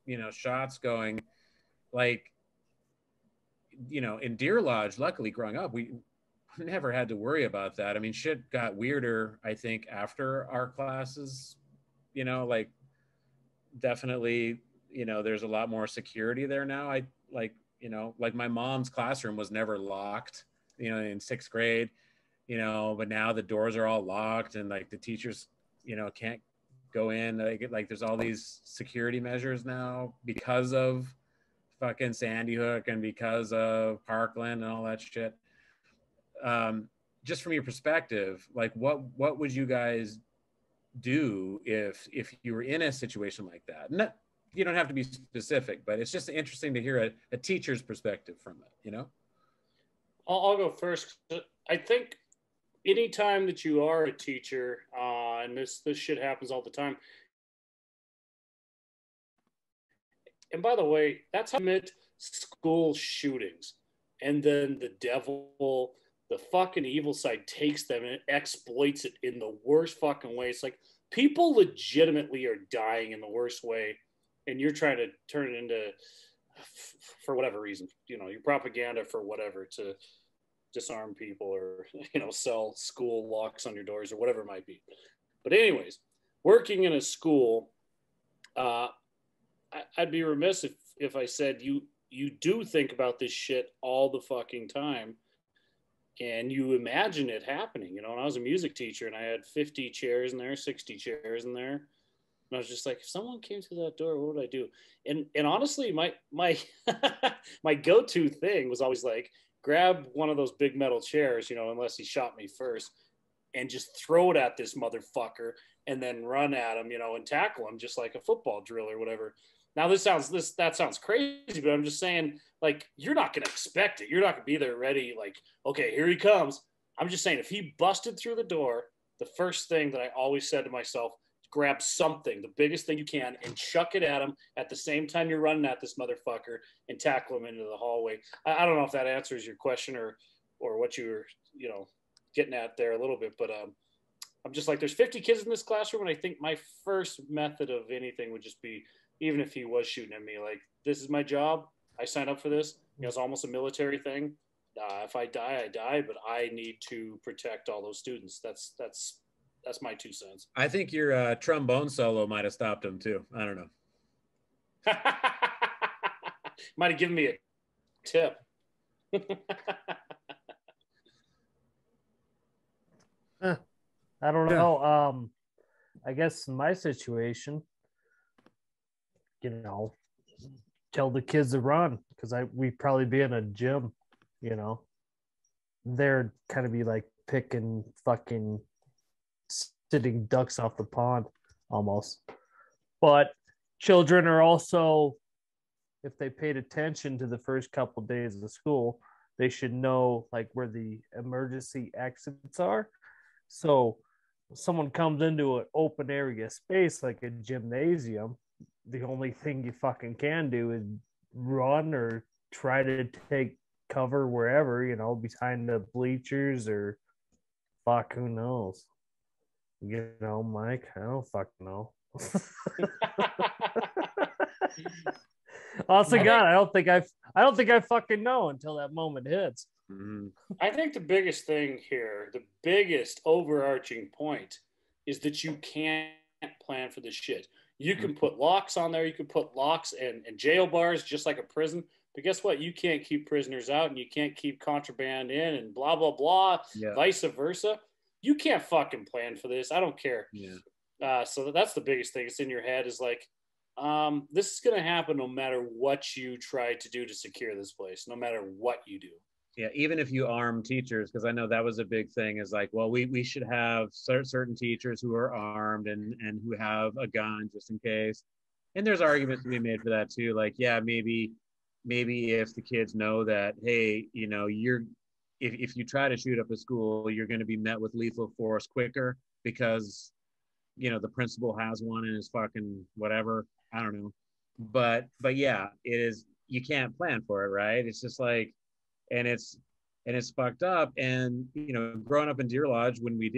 you know, shots going, like, you know, in Deer Lodge, luckily growing up, we never had to worry about that. I mean, shit got weirder, I think, after our classes, you know, like, definitely, you know, there's a lot more security there now. You know, like, my mom's classroom was never locked. in 6th grade, but now the doors are all locked and like the teachers, can't go in. Like there's all these security measures now because of fucking Sandy Hook and because of Parkland and all that shit. Just from your perspective, like what would you guys do if you were in a situation like that? Not, you don't have to be specific, but it's just interesting to hear a teacher's perspective from it, I'll go first. I think anytime that you are a teacher, and this shit happens all the time. And by the way, that's how I admit school shootings. And then the devil, the fucking evil side takes them and exploits it in the worst fucking way. It's like people legitimately are dying in the worst way. And you're trying to turn it into, for whatever reason, your propaganda for whatever, to disarm people or, sell school locks on your doors or whatever it might be. But anyways, working in a school, I'd be remiss if I said you do think about this shit all the fucking time and you imagine it happening. And I was a music teacher and I had 50 chairs in there, 60 chairs in there. And I was just like, if someone came through that door, what would I do? And honestly, my my go-to thing was always like, grab one of those big metal chairs, unless he shot me first, and just throw it at this motherfucker and then run at him, and tackle him just like a football drill or whatever. Now that sounds crazy, but I'm just saying, like, you're not going to expect it. You're not going to be there ready. Like, okay, here he comes. I'm just saying, if he busted through the door, the first thing that I always said to myself, grab something, the biggest thing you can, and chuck it at him at the same time you're running at this motherfucker and tackle him into the hallway. I don't know if that answers your question or what you were, getting at there a little bit, but I'm just like, there's 50 kids in this classroom, and I think my first method of anything would just be, even if he was shooting at me, like, this is my job. I signed up for this. It's almost a military thing. If I die, I die, but I need to protect all those students. That's my 2 cents. I think your trombone solo might have stopped him too. I don't know. Might have given me a tip. I don't know. I guess in my situation, tell the kids to run, because we'd probably be in a gym, They'd kind of be like picking fucking sitting ducks off the pond almost. But children are also, if they paid attention to the first couple of days of school, they should know like where the emergency exits are. So someone comes into an open area space like a gymnasium, the only thing you fucking can do is run or try to take cover wherever, behind the bleachers or fuck, who knows? Mike, I don't fucking know. Also, God, I don't think I fucking know until that moment hits. I think the biggest thing here, the biggest overarching point, is that you can't plan for this shit. You can put locks on there. You can put locks and jail bars just like a prison. But guess what? You can't keep prisoners out and you can't keep contraband in and blah, blah, blah, vice versa. You can't fucking plan for this. I don't care. Yeah. So that's the biggest thing. It's in your head is like, this is going to happen no matter what you try to do to secure this place, no matter what you do. Yeah, even if you arm teachers, because I know that was a big thing, is like, well, we should have certain teachers who are armed and who have a gun just in case. And there's arguments to be made for that too. Like, yeah, maybe if the kids know that, hey, if you try to shoot up a school, you're going to be met with lethal force quicker because, the principal has one in his fucking whatever. I don't know. But yeah, you can't plan for it, right? It's just like, and it's fucked up. And, growing up in Deer Lodge, when we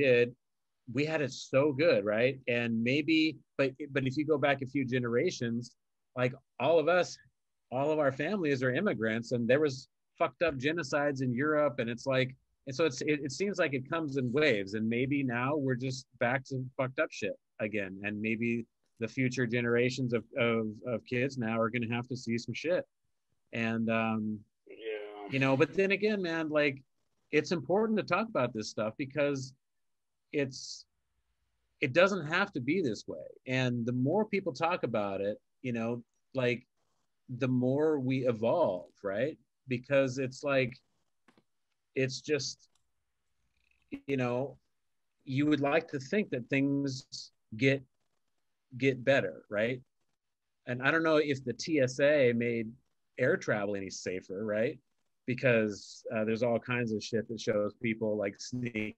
had it so good, right? And maybe, but if you go back a few generations, like all of our families are immigrants, and there was fucked up genocides in Europe, and it's like, and so it seems like it comes in waves, and maybe now we're just back to fucked up shit again, and maybe the future generations of kids now are going to have to see some shit. And but then again, man, like it's important to talk about this stuff because it doesn't have to be this way. And the more people talk about it, you know, like the more we evolve, right? Because it's like, it's just, you know, you would like to think that things get better, right? And I don't know if the TSA made air travel any safer, right? Because there's all kinds of shit that shows people like sneaking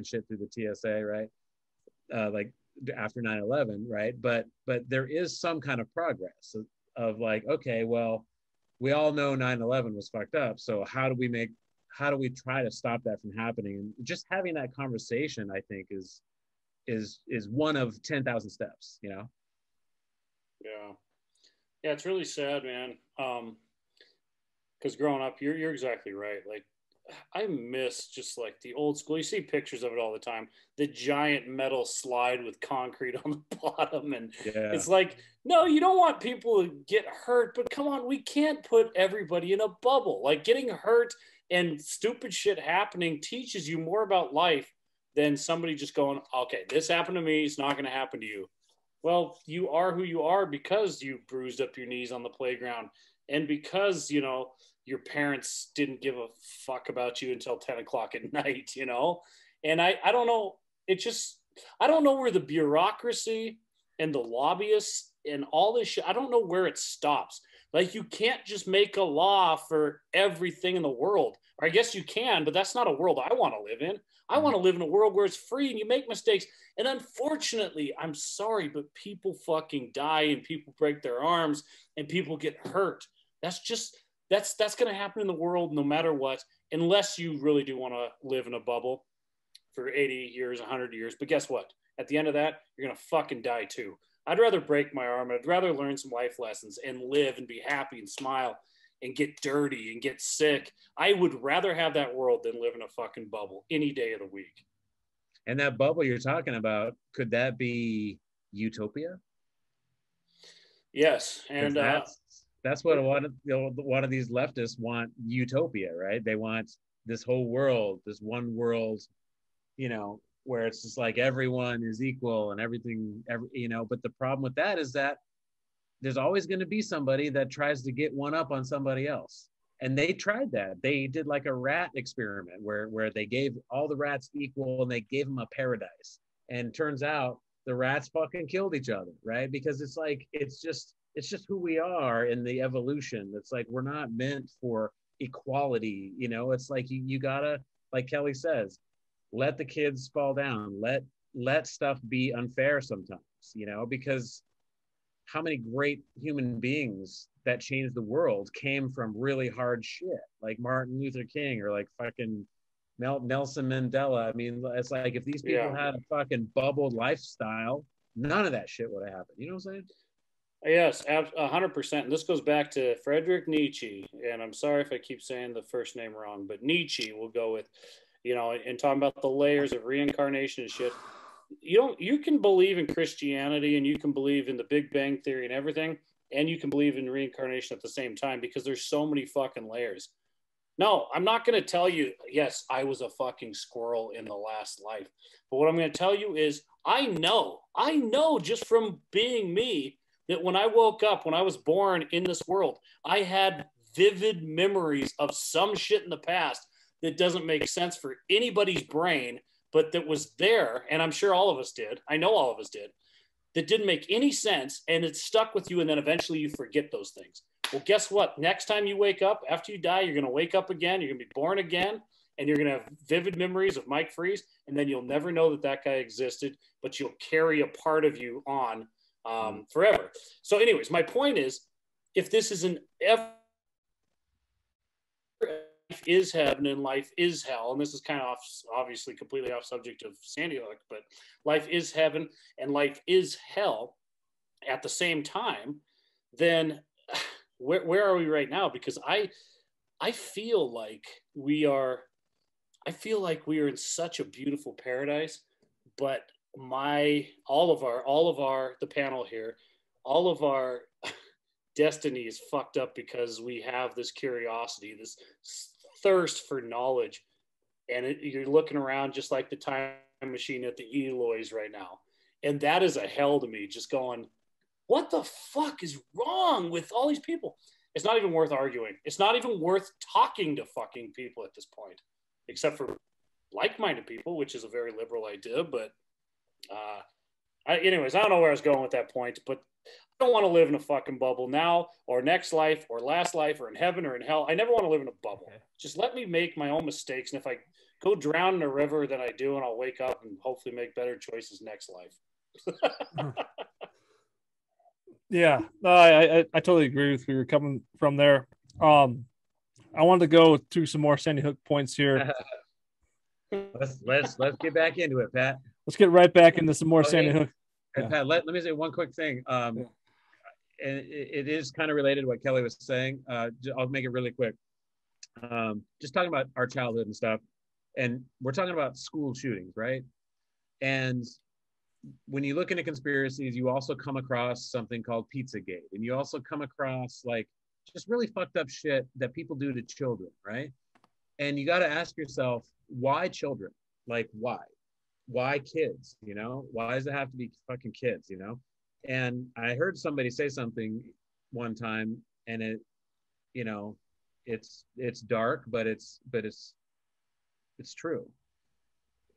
shit through the TSA, right? Like after 9/11, right? But there is some kind of progress of like, okay, well, we all know 9/11 was fucked up. So how do we try to stop that from happening? And just having that conversation, I think, is one of 10,000 steps, you know? Yeah, it's really sad, man. Because growing up, you're exactly right. Like, I miss just like the old school. You see pictures of it all the time. The giant metal slide with concrete on the bottom. And it's like, no, you don't want people to get hurt, but come on, we can't put everybody in a bubble. Like, getting hurt and stupid shit happening teaches you more about life than somebody just going, okay, this happened to me, it's not going to happen to you. Well, you are who you are because you bruised up your knees on the playground, and because, you know, your parents didn't give a fuck about you until 10 o'clock at night, you know? And I don't know. I don't know where the bureaucracy and the lobbyists and all this shit, I don't know where it stops. Like, you can't just make a law for everything in the world. Or I guess you can, but that's not a world I want to live in. I want to live in a world where it's free and you make mistakes. And unfortunately, I'm sorry, but people fucking die and people break their arms and people get hurt. That's going to happen in the world no matter what, unless you really do want to live in a bubble for 80 years, 100 years. But guess what? At the end of that, you're going to fucking die too. I'd rather break my arm. I'd rather learn some life lessons and live and be happy and smile and get dirty and get sick. I would rather have that world than live in a fucking bubble any day of the week. And that bubble you're talking about, could that be utopia? Yes. And that's what a lot of these leftists want, utopia, right? They want this whole world, this one world, you know, where it's just like everyone is equal and everything, you know. But the problem with that is that there's always going to be somebody that tries to get one up on somebody else. And they tried that. They did like a rat experiment where they gave all the rats equal and they gave them a paradise. And turns out the rats fucking killed each other, right? Because it's like, it's just who we are in the evolution. It's like, we're not meant for equality, you know. It's like you gotta, like Kelly says, let the kids fall down, let stuff be unfair sometimes, you know, because how many great human beings that changed the world came from really hard shit, like Martin Luther King or like fucking Nelson Mandela. I mean, it's like, if these people had a fucking bubbled lifestyle, none of that shit would have happened. You know what I'm saying? Yes, 100%. And this goes back to Friedrich Nietzsche. And I'm sorry if I keep saying the first name wrong, but Nietzsche will go with, you know, and talking about the layers of reincarnation and shit. You can believe in Christianity and you can believe in the Big Bang Theory and everything, and you can believe in reincarnation at the same time, because there's so many fucking layers. No, I'm not going to tell you, yes, I was a fucking squirrel in the last life. But what I'm going to tell you is I know just from being me that when I woke up, when I was born in this world, I had vivid memories of some shit in the past that doesn't make sense for anybody's brain, but that was there. And I'm sure all of us did. I know all of us did. That didn't make any sense. And it stuck with you. And then eventually you forget those things. Well, guess what? Next time you wake up, after you die, you're going to wake up again. You're going to be born again. And you're going to have vivid memories of Mike Freeze. And then you'll never know that that guy existed, but you'll carry a part of you on forever. So anyways, my point is, if this is an ever life is heaven and life is hell, and this is kind of obviously completely off subject of Sandy Hook, but life is heaven and life is hell at the same time, then where are we right now? Because I feel like we are in such a beautiful paradise, but all of our the panel here, all of our destiny is fucked up because we have this curiosity, this thirst for knowledge. And you're looking around just like the time machine at the Eloys right now. And that is a hell to me, just going, what the fuck is wrong with all these people? It's not even worth arguing. It's not even worth talking to fucking people at this point, except for like-minded people, which is a very liberal idea. But anyways, I don't know where I was going with that point, but I don't want to live in a fucking bubble now or next life or last life or in heaven or in hell. I never want to live in a bubble. Okay. Just let me make my own mistakes. And if I go drown in a river, then I do, and I'll wake up and hopefully make better choices next life. Yeah, I totally agree with where you're coming from there. I wanted to go through some more Sandy Hook points here. let's get back into it, Pat. Let's get right back into some more Sandy Hook. Hey, Pat, let me say one quick thing. And it is kind of related to what Kelly was saying. I'll make it really quick. Just talking about our childhood and stuff. And we're talking about school shootings, right? And when you look into conspiracies, you also come across something called Pizzagate. And you also come across like just really fucked up shit that people do to children, right? And you got to ask yourself, why children? Like, why? Why kids? You know, why does it have to be fucking kids? You know? And I heard somebody say something one time, and it, you know, it's dark, but it's true.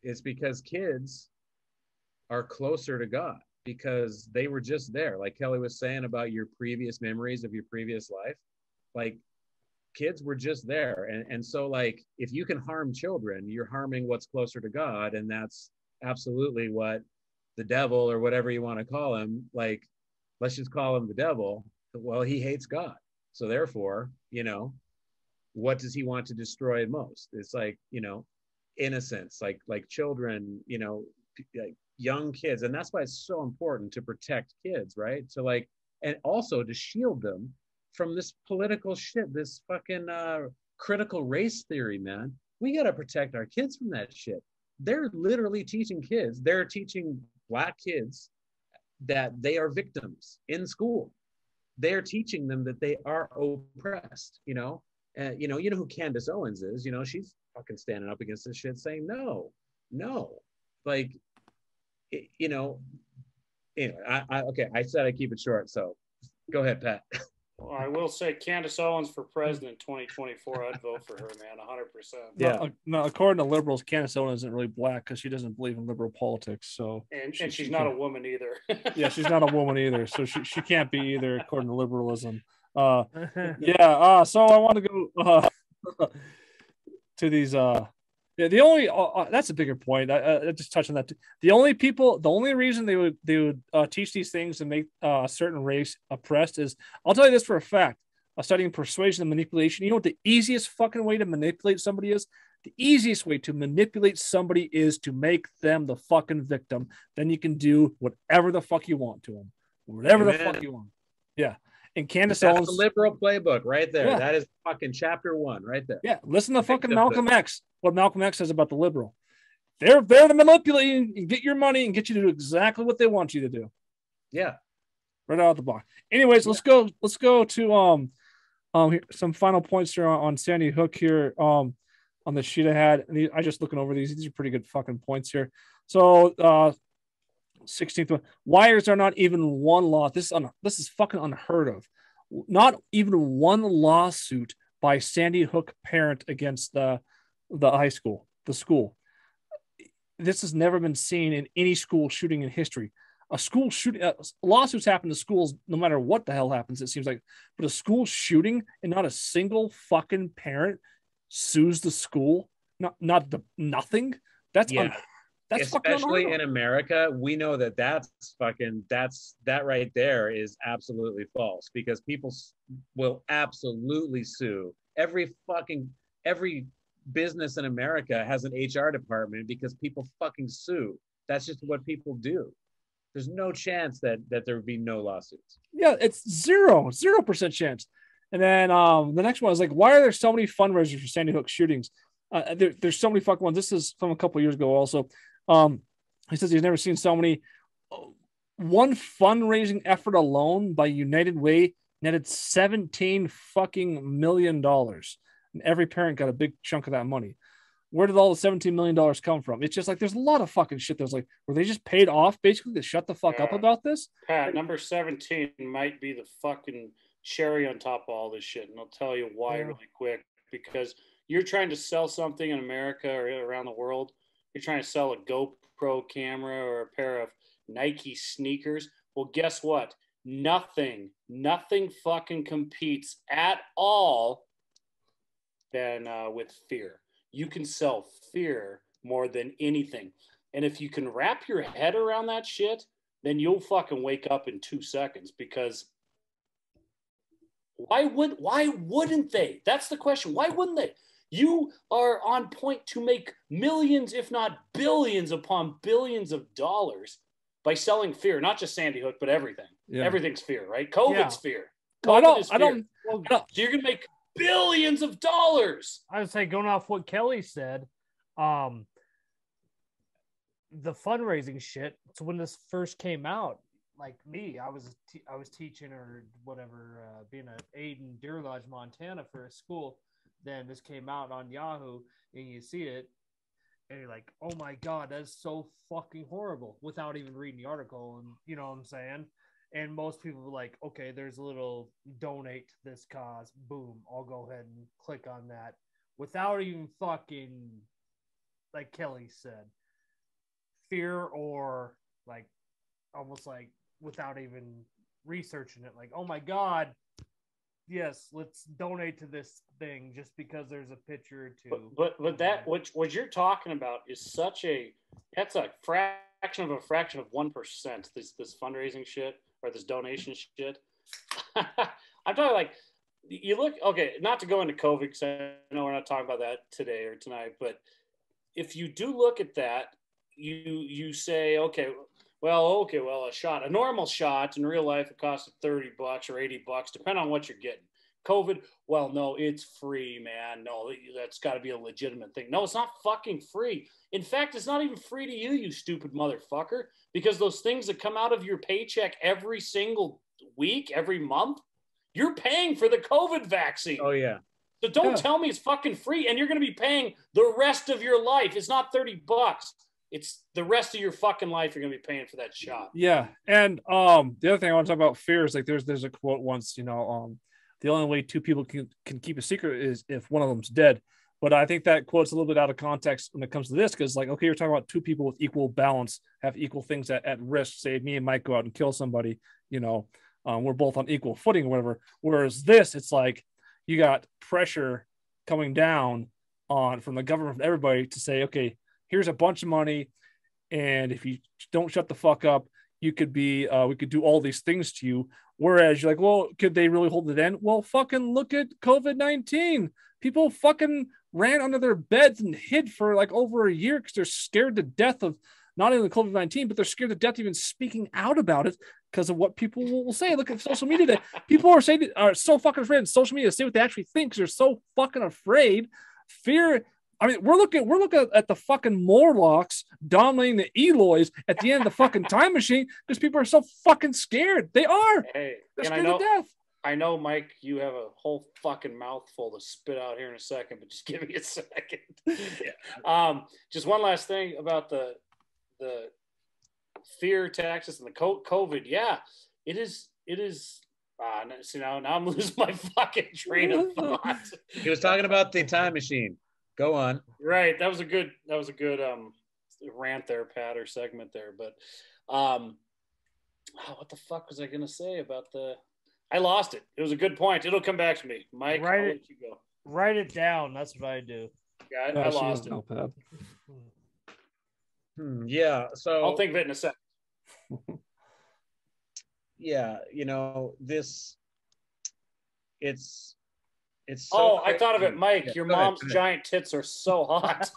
It's because kids are closer to God because they were just there. Like Kelly was saying about your previous memories of your previous life, like kids were just there. And so like, if you can harm children, you're harming what's closer to God. And that's absolutely what the devil, or whatever you want to call him, like, let's just call him the devil. Well, he hates God. So therefore, you know, what does he want to destroy most? It's like, you know, innocence, like children, you know, like young kids. And that's why it's so important to protect kids, right? So like, and also to shield them from this political shit, this fucking critical race theory, man. We got to protect our kids from that shit. They're literally teaching kids, they're teaching Black kids that they are victims in school. They're teaching them that they are oppressed, you know? You know who Candace Owens is, you know, she's fucking standing up against this shit saying, no, like, you know, anyway, I said I keep it short, so go ahead, Pat. Well, I will say Candace Owens for president 2024. I'd vote for her, man, 100%. Yeah. No, according to liberals, Candace Owens isn't really Black because she doesn't believe in liberal politics. So, and she's not a woman either. Yeah, she's not a woman either. So she can't be either according to liberalism. Yeah. So I want to go to these. Yeah, the only that's a bigger point. I just touched on that. The only reason they would teach these things and make a certain race oppressed is, I'll tell you this for a fact. Studying persuasion and manipulation. You know what the easiest fucking way to manipulate somebody is? The easiest way to manipulate somebody is to make them the fucking victim. Then you can do whatever the fuck you want to them, whatever the fuck you want. Yeah. And Candace Owens, that's the liberal playbook right there. Yeah. That is fucking chapter 1 right there. Yeah, listen to fucking Malcolm X. What Malcolm X says about the liberal. They're there to manipulate you and get your money and get you to do exactly what they want you to do. Yeah, right out of the box. Anyways, let's go to some final points here on Sandy Hook here on the sheet I had. And I just looking over these. These are pretty good fucking points here. So 16th one. Why is there not even one law? This is fucking unheard of. Not even one lawsuit by Sandy Hook parent against the high school, the school. This has never been seen in any school shooting in history. A school shooting, lawsuits happen to schools no matter what the hell happens, it seems like. But a school shooting and not a single fucking parent sues the school. Nothing. That's especially in America, we know that that right there is absolutely false, because people will absolutely sue. Every business in America has an HR department because people fucking sue. That's just what people do. There's no chance that there would be no lawsuits. Yeah, it's 0% chance. And then the next one is like, why are there so many fundraisers for Sandy Hook shootings? There's so many fucking ones. This is from a couple years ago also. He says he's never seen so many. One fundraising effort alone by United Way netted $17 fucking million. and every parent got a big chunk of that money. Where did all the $17 million come from? It's just like there's a lot of fucking shit that's like, were they just paid off basically to shut the fuck up about this? Pat, number 17 might be the fucking cherry on top of all this shit. And I'll tell you why really quick. Because you're trying to sell something in America or around the world. You're trying to sell a GoPro camera or a pair of Nike sneakers. Well, guess what? Nothing fucking competes at all than with fear. You can sell fear more than anything. And if you can wrap your head around that shit, then you'll fucking wake up in 2 seconds. Because why wouldn't they? That's the question. Why wouldn't they? You are on point to make millions, if not billions upon billions of dollars by selling fear. Not just Sandy Hook, but everything. Yeah. Everything's fear, right? COVID's fear. COVID is fear. So you're going to make billions of dollars. I would say, going off what Kelly said, the fundraising shit. So when this first came out, like me, I was teaching or whatever, being an aide in Deer Lodge, Montana for a school. Then this came out on Yahoo, and you see it, and you're like, "Oh my god, that's so fucking horrible!" Without even reading the article, and you know what I'm saying. And most people were like, "Okay, there's a little donate to this cause." Boom, I'll go ahead and click on that without even fucking, like Kelly said, fear or like almost like without even researching it. Like, oh my god. Yes, let's donate to this thing just because there's a picture or two. But that what you're talking about is that's a fraction of 1%. This fundraising shit or this donation shit. I'm talking like you look not to go into COVID because I know we're not talking about that today or tonight, but if you do look at that, you say a normal shot in real life, it costs $30 or $80, depending on what you're getting. COVID, well, no, it's free, man. No, that's got to be a legitimate thing. No, it's not fucking free. In fact, it's not even free to you, you stupid motherfucker, because those things that come out of your paycheck every single week, every month, you're paying for the COVID vaccine. Oh, yeah. So don't tell me it's fucking free and you're going to be paying the rest of your life. It's not $30. It's the rest of your fucking life you're going to be paying for that shot. Yeah. And the other thing I want to talk about fear is like there's a quote once, the only way two people can keep a secret is if one of them's dead. But I think that quote's a little bit out of context when it comes to this, because like, okay, you're talking about two people with equal balance, have equal things at risk. Say me and Mike go out and kill somebody, we're both on equal footing or whatever. Whereas this, it's like you got pressure coming down from the government, from everybody to say, okay, here's a bunch of money, and if you don't shut the fuck up, you could be, we could do all these things to you. Whereas you're like, well, could they really hold it in? Well, fucking look at COVID-19. People fucking ran under their beds and hid for like over a year because they're scared to death of not only COVID-19, but they're scared to death even speaking out about it because of what people will say. Look at social media today. People are so fucking afraid in social media to say what they actually think because they're so fucking afraid. Fear. I mean, we're looking at the fucking Morlocks dominating the Eloys at the end of the fucking time machine because people are so fucking scared. They are. Hey, they're scared to death. I know, Mike, you have a whole fucking mouthful to spit out here in a second, but just give me a second. Yeah. Just one last thing about the fear taxes and the COVID. Yeah, it is. See, now I'm losing my fucking train of thought. He was talking about the time machine. Go on. Right. That was a good rant there, Pat, or segment there. But what the fuck was I gonna say about I lost it. It was a good point. It'll come back to me. Mike, I'll let you go. Write it down. That's what I do. Yeah, I lost it. Yeah. So I'll think of it in a sec. Yeah, it's so I thought of it, Mike. Yeah, your mom's giant tits are so hot.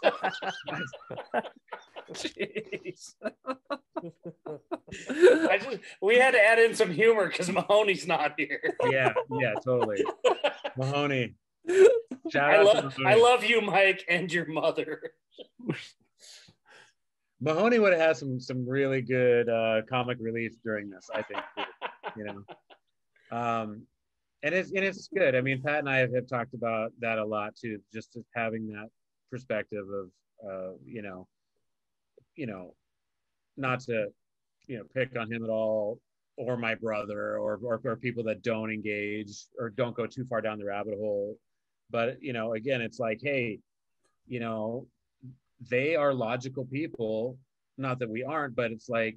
Jeez. We had to add in some humor because Mahoney's not here. Yeah, totally. Mahoney. I love you, Mike, and your mother. Mahoney would have had some really good comic relief during this, I think. And it's good. I mean, Pat and I have talked about that a lot too, just having that perspective of, not to, pick on him at all, or my brother, or people that don't engage or don't go too far down the rabbit hole. But, again, it's like, hey, they are logical people. Not that we aren't, but it's like,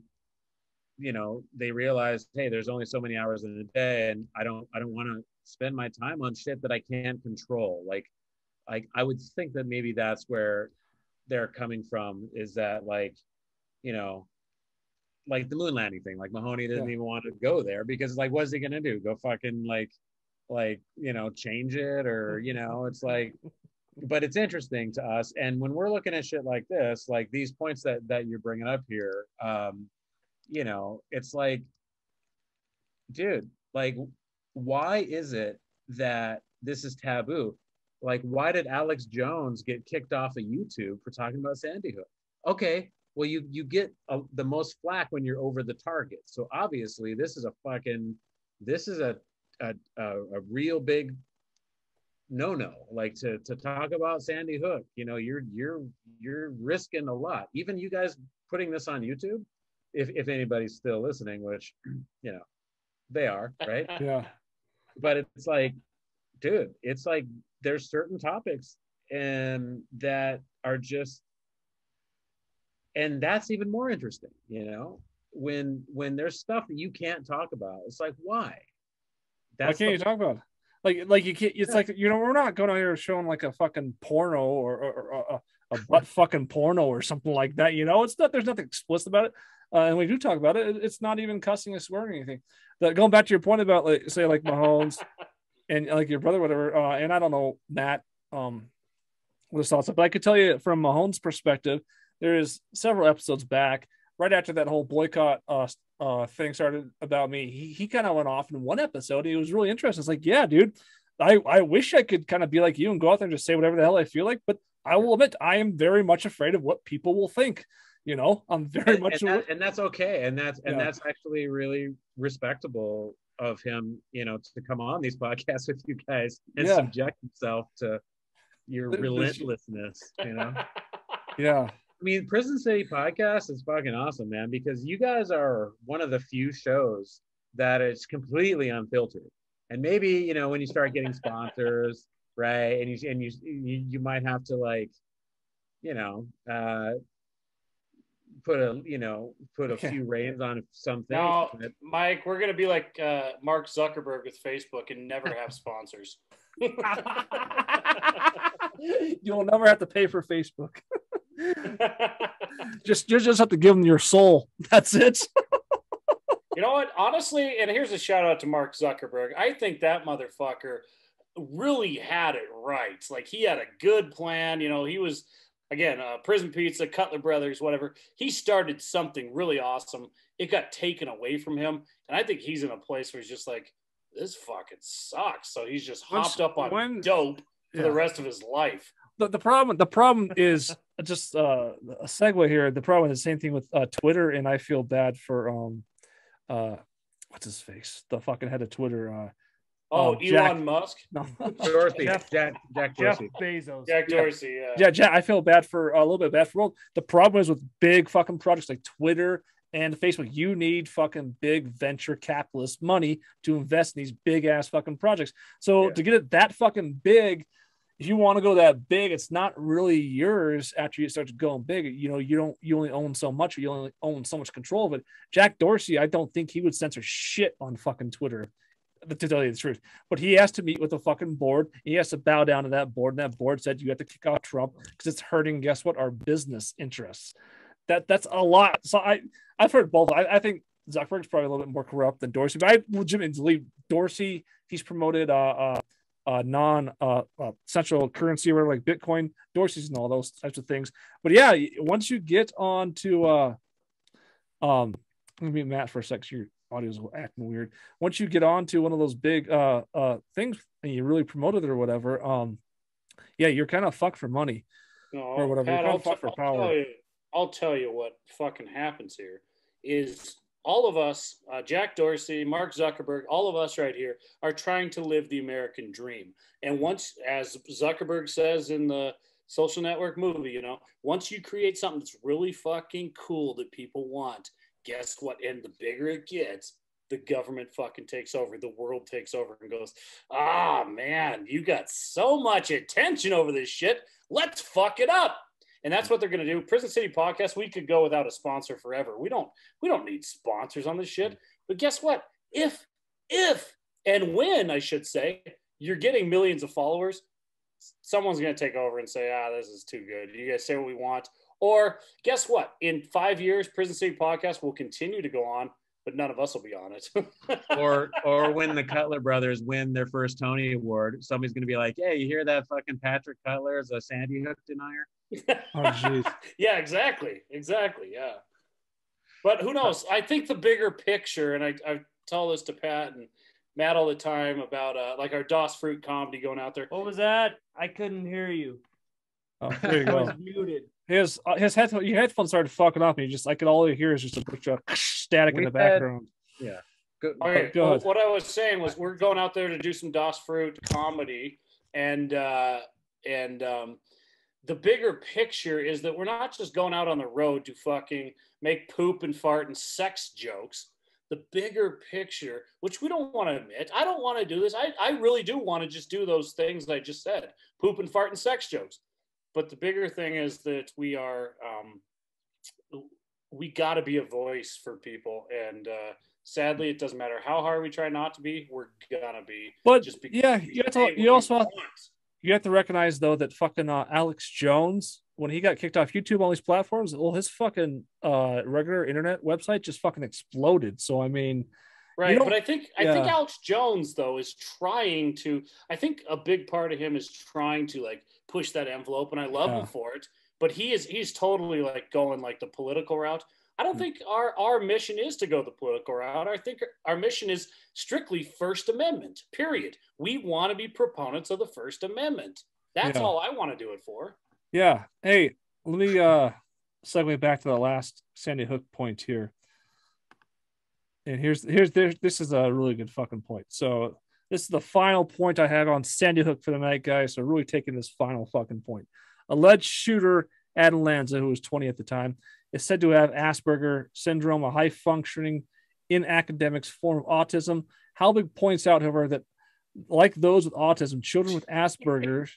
they realize, hey, there's only so many hours in a day, and I don't want to spend my time on shit that I can't control. Like I would think that maybe that's where they're coming from, is that like the moon landing thing. Like Mahoney didn't even want to go there because like, what's he gonna do? Go fucking change it, or it's like. But it's interesting to us, and when we're looking at shit like this, like these points that you're bringing up here, it's like, dude, like, why is it that this is taboo? Like, why did Alex Jones get kicked off of YouTube for talking about Sandy Hook? Okay, well, you get the most flack when you're over the target. So obviously, this is a real big no, like to talk about Sandy Hook. You're risking a lot. Even you guys putting this on YouTube, if anybody's still listening, which they are, right? Yeah. But it's like, dude, it's like there's certain topics and that are just, and that's even more interesting, when there's stuff that you can't talk about. It's like, why? Why can't you talk about it? Like you can't. It's like we're not going out here showing like a fucking porno or a butt fucking porno or something like that. It's not. There's nothing explicit about it. And we do talk about it. It's not even cussing or swearing or anything. Going back to your point about like Mahomes and like your brother, whatever. And I don't know, Matt, what his thoughts are, but I could tell you from Mahomes' perspective, there is several episodes back, right after that whole boycott thing started about me, he kind of went off in one episode. He was really interesting. It's like, yeah, dude, I wish I could kind of be like you and go out there and just say whatever the hell I feel like, but I will admit I am very much afraid of what people will think. I'm very much, and that's okay, and that's actually really respectable of him, to come on these podcasts with you guys and subject himself to your relentlessness. Yeah. I mean, Prison City Podcast is fucking awesome, man, because you guys are one of the few shows that is completely unfiltered. And maybe, when you start getting sponsors, right, and you might have to like, put a few reins on something. No, Mike, we're gonna be like Mark Zuckerberg with Facebook and never have sponsors. You'll never have to pay for Facebook. You just have to give them your soul. That's it. You know what? Honestly, and here's a shout out to Mark Zuckerberg. I think that motherfucker really had it right. Like, he had a good plan. He was, again, Prison Pizza, Cutler Brothers, whatever. He started something really awesome. It got taken away from him. And I think he's in a place where he's just like, this fucking sucks. So he's just hopped up on dope for the rest of his life. The problem is just a segue here. The problem is the same thing with Twitter, and I feel bad for what's his face, the fucking head of Twitter. Elon Musk. No, Dorsey. Jack Dorsey. Bezos. Jack Dorsey. Yeah, Jack. I feel bad for a little bit bad for world. The problem is with big fucking projects like Twitter and Facebook, you need fucking big venture capitalist money to invest in these big ass fucking projects. So to get it that fucking big, if you want to go that big, it's not really yours after you start going big. You only own so much, or you only own so much control of it. Jack Dorsey, I don't think he would censor shit on fucking Twitter, to tell you the truth. But he has to meet with the fucking board. He has to bow down to that board. And that board said, you have to kick out Trump because it's hurting, guess what, our business interests. That's a lot. So I've heard both. I think Zuckerberg's probably a little bit more corrupt than Dorsey, but I legitimately believe Dorsey, he's promoted non-central currency, or like Bitcoin. Dorsey's and all those types of things. But yeah, once you get on to let me mute Matt for a second. Your audio's acting weird. Once you get on to one of those big things and you really promote it or whatever, you're kind of fucked for money or whatever. Pat, you're kind of fucked for power. I'll tell you what fucking happens here is all of us, Jack Dorsey, Mark Zuckerberg, all of us right here are trying to live the American dream. And once, as Zuckerberg says in the Social Network movie, you know, once you create something that's really fucking cool that people want, guess what? And the bigger it gets, the government fucking takes over, the world takes over and goes, ah, man, you got so much attention over this shit. Let's fuck it up. And that's what they're going to do. Prison City Podcast, we could go without a sponsor forever. We don't need sponsors on this shit. But guess what? If and when, I should say, you're getting millions of followers, someone's going to take over and say, this is too good. You guys say what we want. Or guess what? In 5 years, Prison City Podcast will continue to go on, but none of us will be on it. or when the Cutler brothers win their first Tony Award, somebody's going to be like, hey, you hear that fucking Patrick Cutler is a Sandy Hook denier? Oh, jeez. Yeah, exactly. Yeah. But who knows? I think the bigger picture, and I tell this to Pat and Matt all the time about like our Das Fruit comedy going out there. What was that? I couldn't hear you. Oh, there you I go. was muted. His headphones started fucking up, and I could all hear is just a bunch of static in the background. Yeah. Okay. Go ahead. What I was saying was we're going out there to do some Das Fruit comedy, and the bigger picture is that we're not just going out on the road to fucking make poop and fart and sex jokes. The bigger picture, which we don't want to admit, I don't want to do this. I really do want to just do those things I just said, poop and fart and sex jokes. But the bigger thing is that we got to be a voice for people. And sadly, it doesn't matter how hard we try not to be, we're going to be. But just yeah, you have to recognize, though, that fucking Alex Jones, when he got kicked off YouTube, all these platforms, well, his fucking regular internet website just fucking exploded. So, I mean... Right, but I think Alex Jones, though, is trying to... I think a big part of him is trying to, like, push that envelope, and I love him for it. But he's totally, like, going, like, the political route. I don't think our mission is to go the political route. I think our mission is strictly First Amendment, period. We want to be proponents of the First Amendment. That's all I want to do it for. Yeah. Hey, let me segue back to the last Sandy Hook point here. And this is a really good fucking point. So this is the final point I have on Sandy Hook for the night, guys. So really taking this final fucking point. Alleged shooter Adam Lanza, who was 20 at the time, is said to have Asperger syndrome, a high-functioning in academics form of autism. Halbig points out, however, that like those with autism, children with Asperger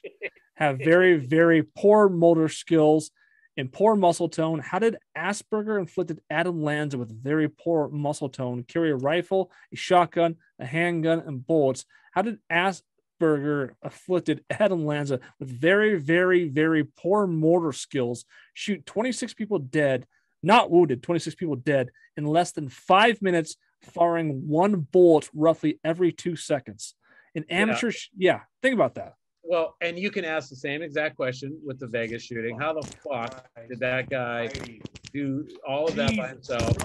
have very, very poor motor skills and poor muscle tone. How did Asperger inflicted Adam Lanza with very poor muscle tone carry a rifle, a shotgun, a handgun, and bullets? How did Asperger afflicted Adam Lanza with very, very, very poor motor skills shoot 26 people dead, not wounded, 26 people dead in less than 5 minutes, firing one bullet roughly every 2 seconds? An amateur, think about that. Well, and you can ask the same exact question with the Vegas shooting. How the fuck did that guy do all of that by himself?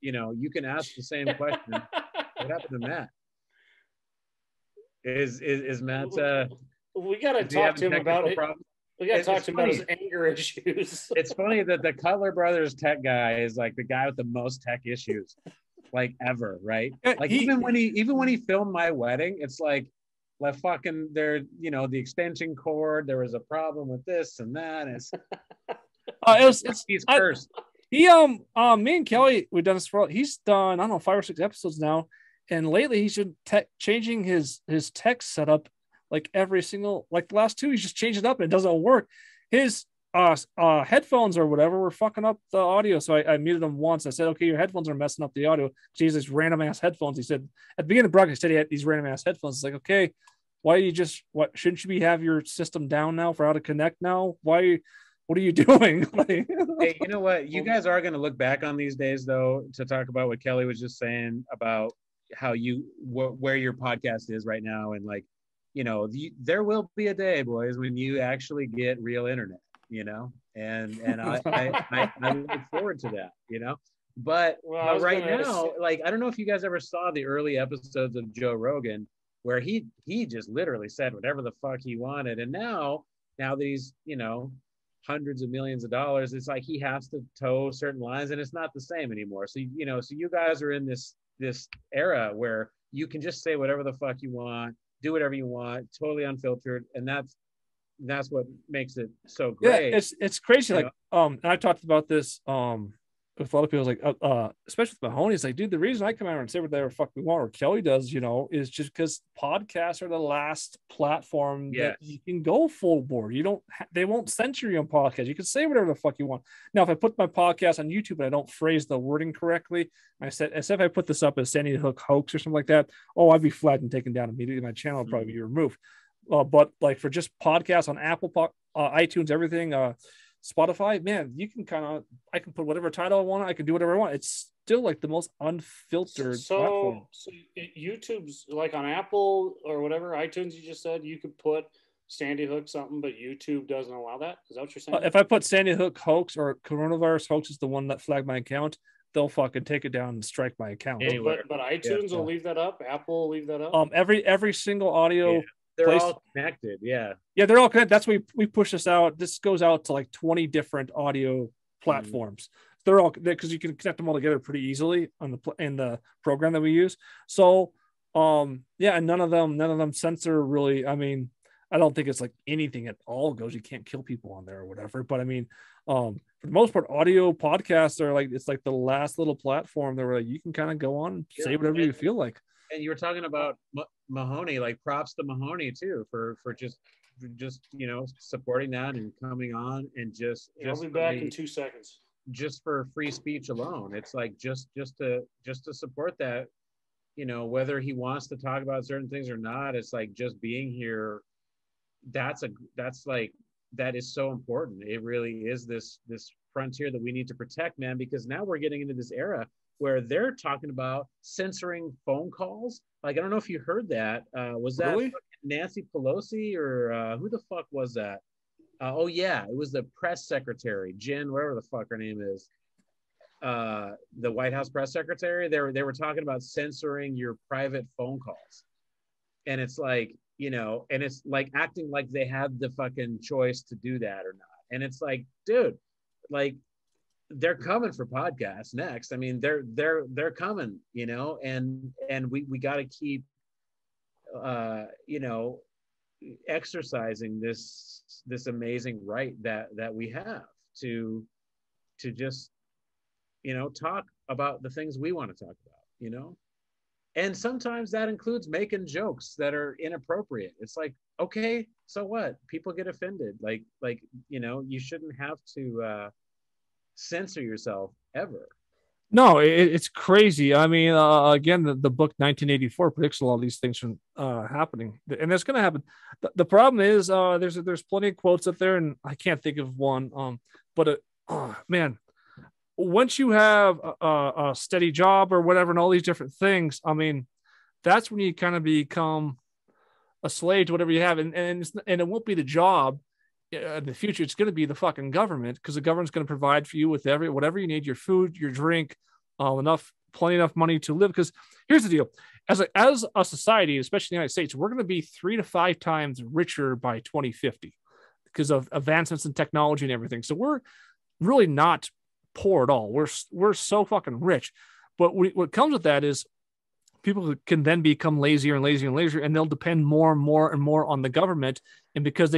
You can ask the same question. What happened to Matt? Is Matt? We got to talk to him about it. We got to talk to him about his anger issues. It's funny that the Cutler Brothers tech guy is like the guy with the most tech issues, like ever, right? Like even when he filmed my wedding, it's like fucking there, the extension cord. There was a problem with this and that. He's cursed. Me and Kelly, we've done this for. He's done 5 or 6 episodes now, and lately he's been changing his tech setup like every single the last 2. He's just changed it up and it doesn't work. His headphones or whatever were fucking up the audio, so I muted him once. I said, okay, your headphones are messing up the audio. He has these random ass headphones. He said at the beginning of the broadcast, he said he had these random ass headphones. It's like, okay, shouldn't you have your system down now for how to connect now? What are you doing? Hey, you know what? You guys are going to look back on these days, though, to talk about what Kelly was just saying about how where your podcast is right now. And there will be a day, boys, when you actually get real internet, and I look forward to that, but right now, I don't know if you guys ever saw the early episodes of Joe Rogan, where he just literally said whatever the fuck he wanted. And now that he's, hundreds of millions of dollars. It's like he has to toe certain lines, and it's not the same anymore. So so you guys are in this era where you can just say whatever the fuck you want, do whatever you want, totally unfiltered, and that's what makes it so great. Yeah, it's crazy. Like, and I talked about this with a lot of people, like especially with Mahoney. It's like, dude, the reason I come out and say whatever the fuck we want, or Kelly does, is just because podcasts are the last platform that you can go full board. They won't censor you on podcasts. You can say whatever the fuck you want. Now, if I put my podcast on YouTube and I don't phrase the wording correctly, as if I put this up as Sandy Hook hoax or something like that, I'd be flagged and taken down immediately. My channel would probably be removed. But like for just podcasts on Apple, iTunes, everything, Spotify, man, I can put whatever title I want. I can do whatever I want. It's still like the most unfiltered platform. So YouTube's like on Apple or whatever, iTunes, you just said you could put Sandy Hook something, but YouTube doesn't allow that. Is that what you're saying? If I put Sandy Hook hoax or coronavirus hoax is the one that flagged my account, they'll fucking take it down and strike my account. But iTunes will leave that up. Apple will leave that up. Every single audio. Yeah. They're all connected. Yeah, they're all connected. That's why we push this out. This goes out to like 20 different audio platforms. They're all, because you can connect them all together pretty easily in the program that we use. So, and none of them censor really. I mean, I don't think it's like anything at all goes. You can't kill people on there or whatever. But I mean, for the most part, audio podcasts are like, it's like the last little platform that where you can kind of go on and say whatever you feel like. And you were talking about Mahoney, like props to Mahoney too for just supporting that and coming on and just I'll be back in 2 seconds. Just for free speech alone, it's like just to support that, whether he wants to talk about certain things or not, it's like just being here. That is so important. It really is this frontier that we need to protect, man, because now we're getting into this era where they're talking about censoring phone calls. Like, I don't know if you heard that. Was that really? Nancy Pelosi or who the fuck was that? It was the press secretary, Jen, whatever the fuck her name is. The White House press secretary. They were talking about censoring your private phone calls. And it's like, and it's like acting like they have the fucking choice to do that or not. And it's like, dude, like, they're coming for podcasts next. I mean, they're coming, and we got to keep, exercising this amazing right that we have to just, talk about the things we want to talk about, and sometimes that includes making jokes that are inappropriate. It's like, okay, so what? People get offended. Like, you shouldn't have to, censor yourself ever. No, it's crazy. I mean, again, the book 1984 predicts a lot of these things from happening, and that's going to happen. The problem is there's plenty of quotes up there, and I can't think of one. But man, once you have a steady job or whatever, and all these different things, I mean, that's when you kind of become a slave to whatever you have, and it won't be the job. In the future, it's going to be the fucking government, because the government's going to provide for you with whatever you need, your food, your drink, plenty enough money to live. Because here's the deal: as a society, especially in the United States, we're going to be 3 to 5 times richer by 2050 because of advancements in technology and everything. So we're really not poor at all. We're so fucking rich. But what comes with that is people can then become lazier and lazier and lazier, and they'll depend more and more and more on the government. And because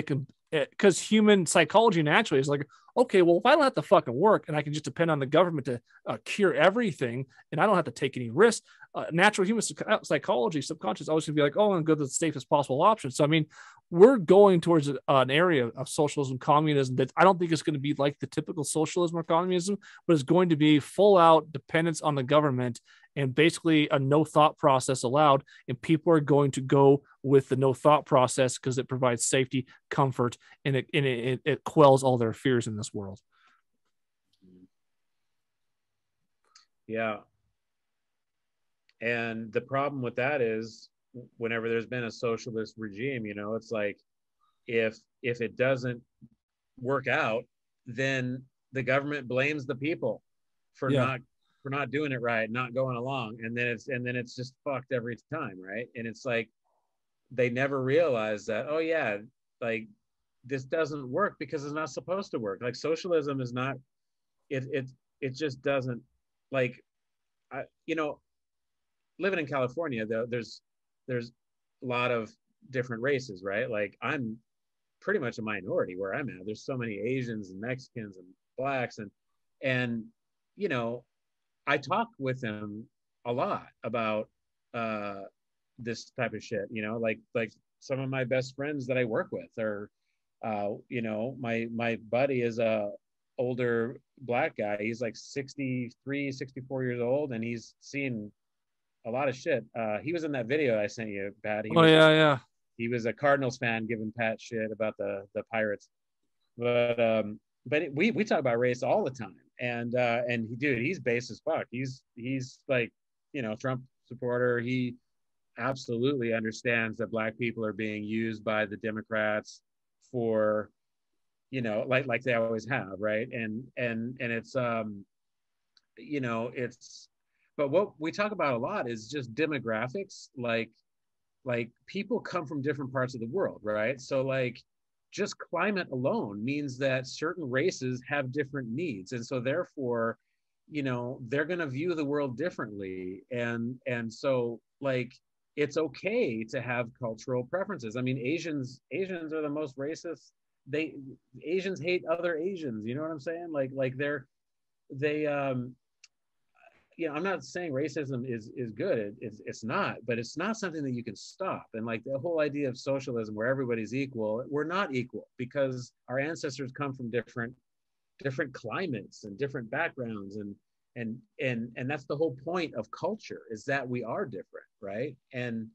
human psychology naturally is like, okay, well, if I don't have to fucking work and I can just depend on the government to cure everything, and I don't have to take any risks, natural human psychology, subconscious, always going to be like, oh, I'm going to go to the safest possible option. So, I mean, we're going towards an area of socialism, communism that I don't think is going to be like the typical socialism or communism, but it's going to be full out dependence on the government and basically a no thought process allowed. And people are going to go with the no thought process because it provides safety, comfort, and it quells all their fears in this world. Yeah. And the problem with that is whenever there's been a socialist regime, it's like, if it doesn't work out, then the government blames the people for not doing it right, not going along. And then it's just fucked every time. Right. And it's like, they never realize that, oh yeah, like this doesn't work because it's not supposed to work. Like socialism is not, it just doesn't, like, living in California, though, there's a lot of different races, right? Like I'm pretty much a minority where I'm at. There's so many Asians and Mexicans and blacks, and I talk with them a lot about this type of shit. Like some of my best friends that I work with are, my buddy is a older black guy. He's like 63, 64 years old, and he's seen a lot of shit. He was in that video I sent you, Pat. Yeah. He was a Cardinals fan giving Pat shit about the Pirates. But we talk about race all the time. And he's base as fuck. He's like, Trump supporter. He absolutely understands that black people are being used by the Democrats for, like they always have, right? And it's but what we talk about a lot is just demographics, like people come from different parts of the world, right? So like just climate alone means that certain races have different needs, and so therefore they're going to view the world differently, and so like it's okay to have cultural preferences. I mean, Asians are the most racist. Asians hate other Asians, you know what I'm saying? Like I'm not saying racism is good. It's not, but it's not something that you can stop. And like the whole idea of socialism where everybody's equal, we're not equal because our ancestors come from different climates and different backgrounds, and that's the whole point of culture, is that we are different, right? And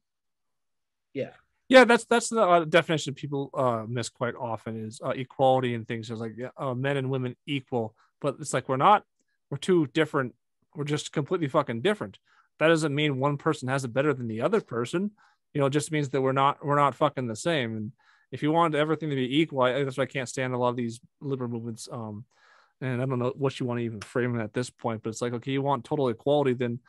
that's the definition people miss quite often is equality and things. It's like men and women equal, but it's like we're two different. We're just completely fucking different. That doesn't mean one person has it better than the other person. It just means that we're not fucking the same. And if you want everything to be equal, that's why I can't stand a lot of these liberal movements. And I don't know what you want to even frame it at this point, but it's like, okay, you want total equality, then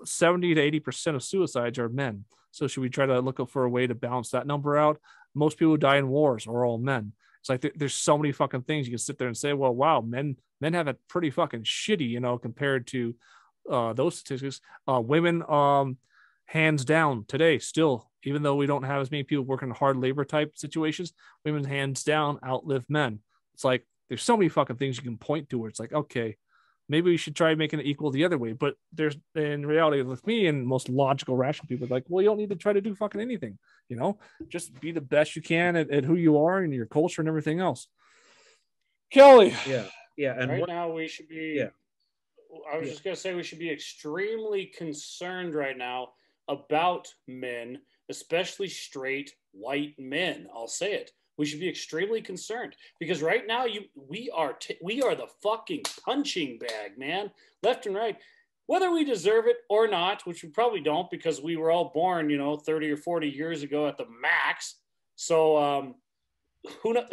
70 to 80% of suicides are men. So should we try to look for a way to balance that number out? Most people who die in wars are all men. It's like there's so many fucking things you can sit there and say, well, wow, men have it pretty fucking shitty, compared to those statistics. Women, hands down today, still, even though we don't have as many people working hard labor type situations, women hands down outlive men. It's like there's so many fucking things you can point to where it's like, okay, maybe we should try making it equal the other way. But there's, in reality, with me and most logical, rational people, like, well, you don't need to try to do fucking anything. Just be the best you can at who you are and your culture and everything else. Kelly. Yeah. And now we should be. Yeah. I was just gonna say we should be extremely concerned right now about men, especially straight white men. I'll say it. We should be extremely concerned because right now we are the fucking punching bag, man, left and right. Whether we deserve it or not, which we probably don't because we were all born, 30 or 40 years ago at the max. So who knows?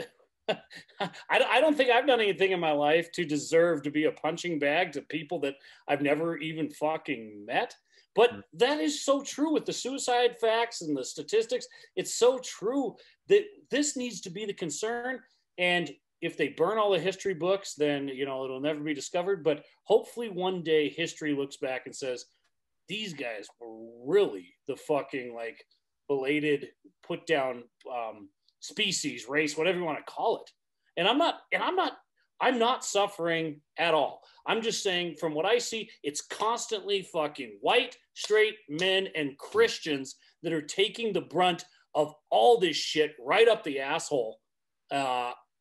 I don't think I've done anything in my life to deserve to be a punching bag to people that I've never even fucking met. But that is so true with the suicide facts and the statistics. It's so true that this needs to be the concern. And if they burn all the history books, then, it'll never be discovered. But hopefully one day history looks back and says, these guys were really the fucking like belated put down species, race, whatever you want to call it. And I'm not suffering at all. I'm just saying from what I see, it's constantly fucking white, straight men and Christians that are taking the brunt of all this shit right up the asshole.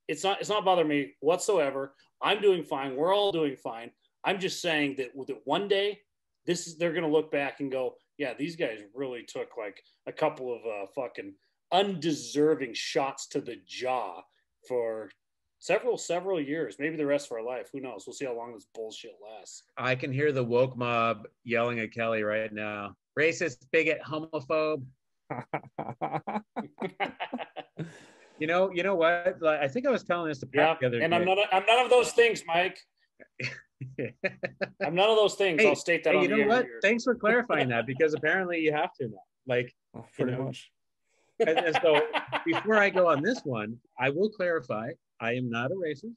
It's not bothering me whatsoever. I'm doing fine. We're all doing fine. I'm just saying that one day they're going to look back and go, yeah, these guys really took like a couple of fucking undeserving shots to the jaw for several years, maybe the rest of our life. Who knows? We'll see how long this bullshit lasts. I can hear the woke mob yelling at Kelly right now. Racist, bigot, homophobe. You know what? Like, I think I was telling this to Pat the other day. And I'm none of those things, Mike. I'm none of those things. I'll state that. You know what? Thanks for clarifying that, because apparently you have to now. Like, pretty much. And so before I go on this one, I will clarify, I am not a racist.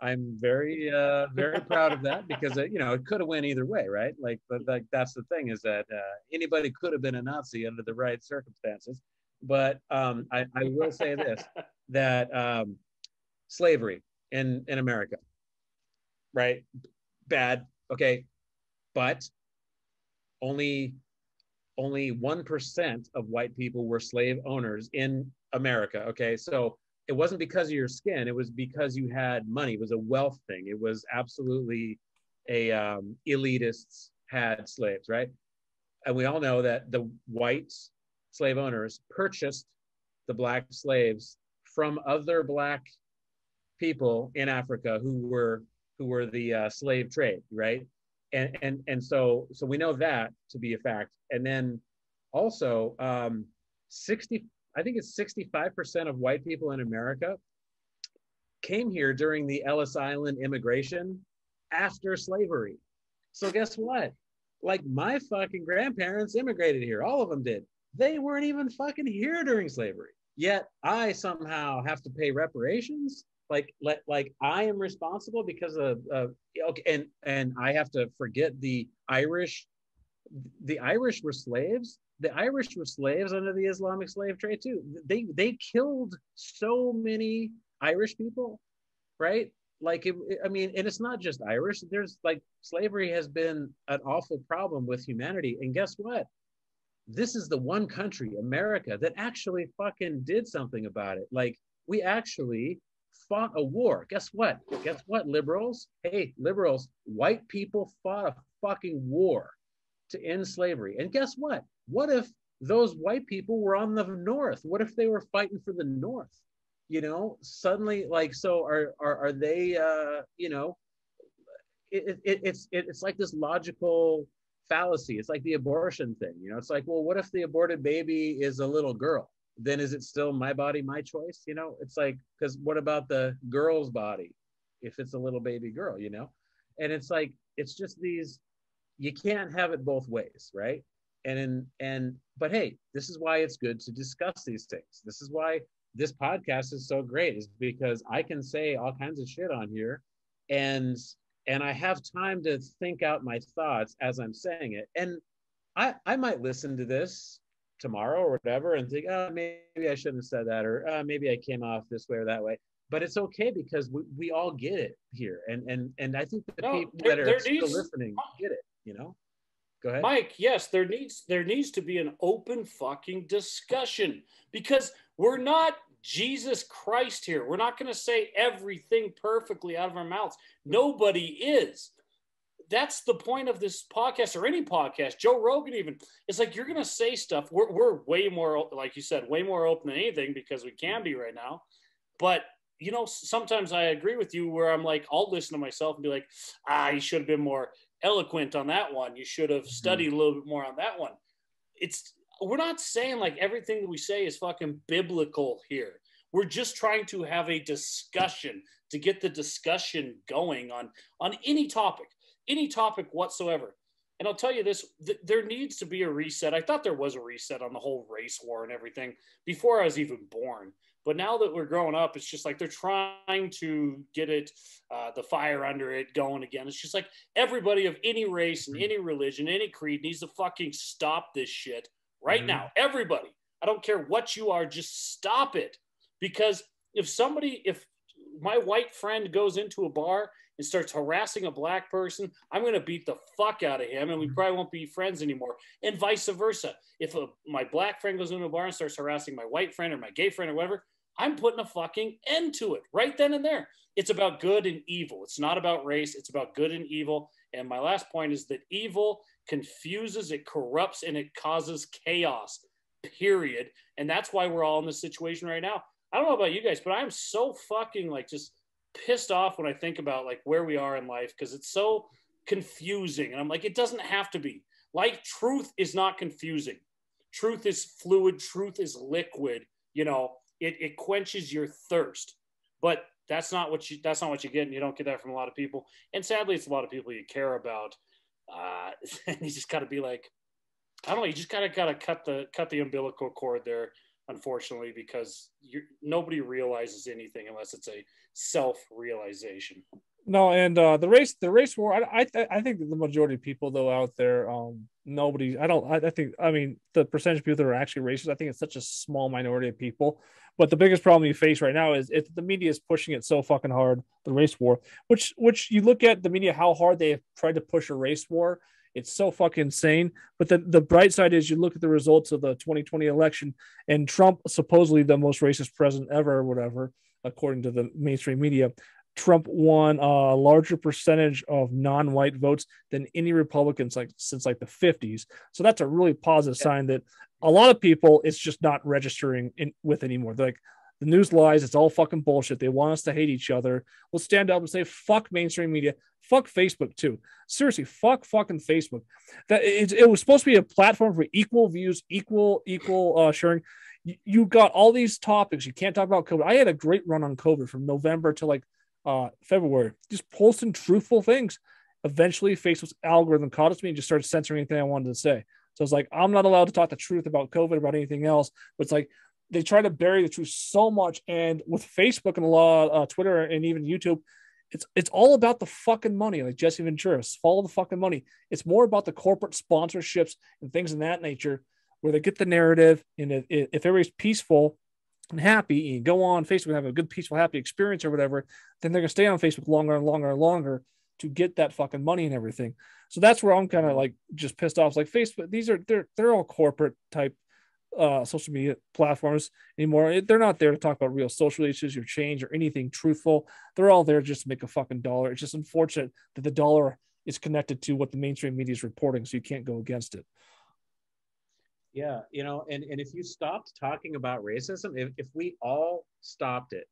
I'm very, very proud of that because, you know, it could have went either way, right? Like, but like that's the thing is that anybody could have been a Nazi under the right circumstances. But I will say this, that slavery in America, right? Bad, okay, but only 1% of white people were slave owners in America, okay? So it wasn't because of your skin, it was because you had money. It was a wealth thing. It was absolutely a elitists had slaves, right? And we all know that the white slave owners purchased the black slaves from other black people in Africa who were the slave trade, right? And so we know that to be a fact. And then also 65% of white people in America came here during the Ellis Island immigration after slavery. So guess what? Like my fucking grandparents immigrated here. All of them did. They weren't even fucking here during slavery. Yet I somehow have to pay reparations. Like I am responsible because of okay, and I have to forget the Irish. The Irish were slaves. The Irish were slaves under the Islamic slave trade too. They killed so many Irish people, right? Like I mean, and it's not just Irish. There's like slavery has been an awful problem with humanity. And guess what? This is the one country, America, that actually fucking did something about it. Like we actually fought a war. Guess what? Guess what, liberals? Hey, liberals, white people fought a fucking war to end slavery. And guess what? What if those white people were on the North? What if they were fighting for the North? You know, suddenly, like, so are they? You know, it's like this logical fallacy. It's like the abortion thing. You know, it's like, well, what if the aborted baby is a little girl? Then is it still my body, my choice? You know, it's like, because what about the girl's body if it's a little baby girl? You know, and it's like it's just these. You can't have it both ways, right? But hey, this is why it's good to discuss these things. This is why this podcast is so great, is because I can say all kinds of shit on here, and I have time to think out my thoughts as I'm saying it. And I might listen to this tomorrow or whatever and think, oh, maybe I shouldn't have said that, or maybe I came off this way or that way. But it's okay because we all get it here, and I think the people that are still listening get it. You know, go ahead, Mike. Yes, there needs to be an open fucking discussion, because we're not Jesus Christ here. We're not going to say everything perfectly out of our mouths. Nobody is. That's the point of this podcast, or any podcast. Joe Rogan even. It's like you're going to say stuff. We're way more, like you said, way more open than anything because we can be right now. But you know, sometimes I agree with you where I'm like, I'll listen to myself and be like, you should have been more eloquent on that one. You should have studied a little bit more on that one. We're not saying like everything that we say is fucking biblical here. We're just trying to have a discussion to get the discussion going on any topic whatsoever. And I'll tell you this, there needs to be a reset. I thought there was a reset on the whole race war and everything before I was even born. But now that we're growing up, it's just like they're trying to get it, the fire under it going again. It's just like everybody of any race and any religion, any creed needs to fucking stop this shit right now. Everybody. I don't care what you are, just stop it. Because if my white friend goes into a bar and starts harassing a black person, I'm going to beat the fuck out of him and we probably won't be friends anymore. And vice versa. If my black friend goes into a bar and starts harassing my white friend or my gay friend or whatever, I'm putting a fucking end to it right then and there. It's about good and evil. It's not about race. It's about good and evil. And my last point is that evil confuses, it corrupts, and it causes chaos, period. And that's why we're all in this situation right now. I don't know about you guys, but I'm so fucking like just pissed off when I think about like where we are in life, because it's so confusing. And I'm like, it doesn't have to be. Like, truth is not confusing. Truth is fluid. Truth is liquid. You know, it quenches your thirst. But that's not what you get, and you don't get that from a lot of people. And sadly, it's a lot of people you care about. And you just got to be like, I don't know. You just gotta cut the umbilical cord there. unfortunately, because nobody realizes anything unless it's a self-realization. No, and the race war. I think the majority of people though out there, nobody. I mean, the percentage of people that are actually racist, I think it's such a small minority of people. But the biggest problem you face right now is the media is pushing it so fucking hard, the race war. Which you look at the media, how hard they have tried to push a race war. It's so fucking insane. But the bright side is you look at the results of the 2020 election, and Trump, supposedly the most racist president ever, or whatever, according to the mainstream media. Trump won a larger percentage of non-white votes than any Republicans since the 50s. So that's a really positive sign that a lot of people it's just not registering with anymore. They're like, the news lies. It's all fucking bullshit. They want us to hate each other. We'll stand up and say, fuck mainstream media. Fuck Facebook too. Seriously, fuck fucking Facebook. That it was supposed to be a platform for equal views, equal sharing. You got all these topics. You can't talk about COVID. I had a great run on COVID from November to February, just posting truthful things. Eventually, Facebook's algorithm caught up to me and just started censoring anything I wanted to say. So it's like, I'm not allowed to talk the truth about COVID, about anything else. But it's like they try to bury the truth so much. And with Facebook and a lot, Twitter and even YouTube, it's all about the fucking money. Like Jesse Ventura, follow the fucking money. It's more about the corporate sponsorships and things of that nature, where they get the narrative. And if everybody's peaceful and happy, and go on Facebook and have a good, peaceful, happy experience or whatever, then they're gonna stay on Facebook longer and longer and longer to get that fucking money and everything. So that's where I'm kind of like just pissed off. It's like Facebook, they're all corporate type social media platforms anymore. They're not there to talk about real social issues or change or anything truthful. They're all there just to make a fucking dollar. It's just unfortunate that the dollar is connected to what the mainstream media is reporting, so you can't go against it. Yeah, and if you stopped talking about racism, if we all stopped it,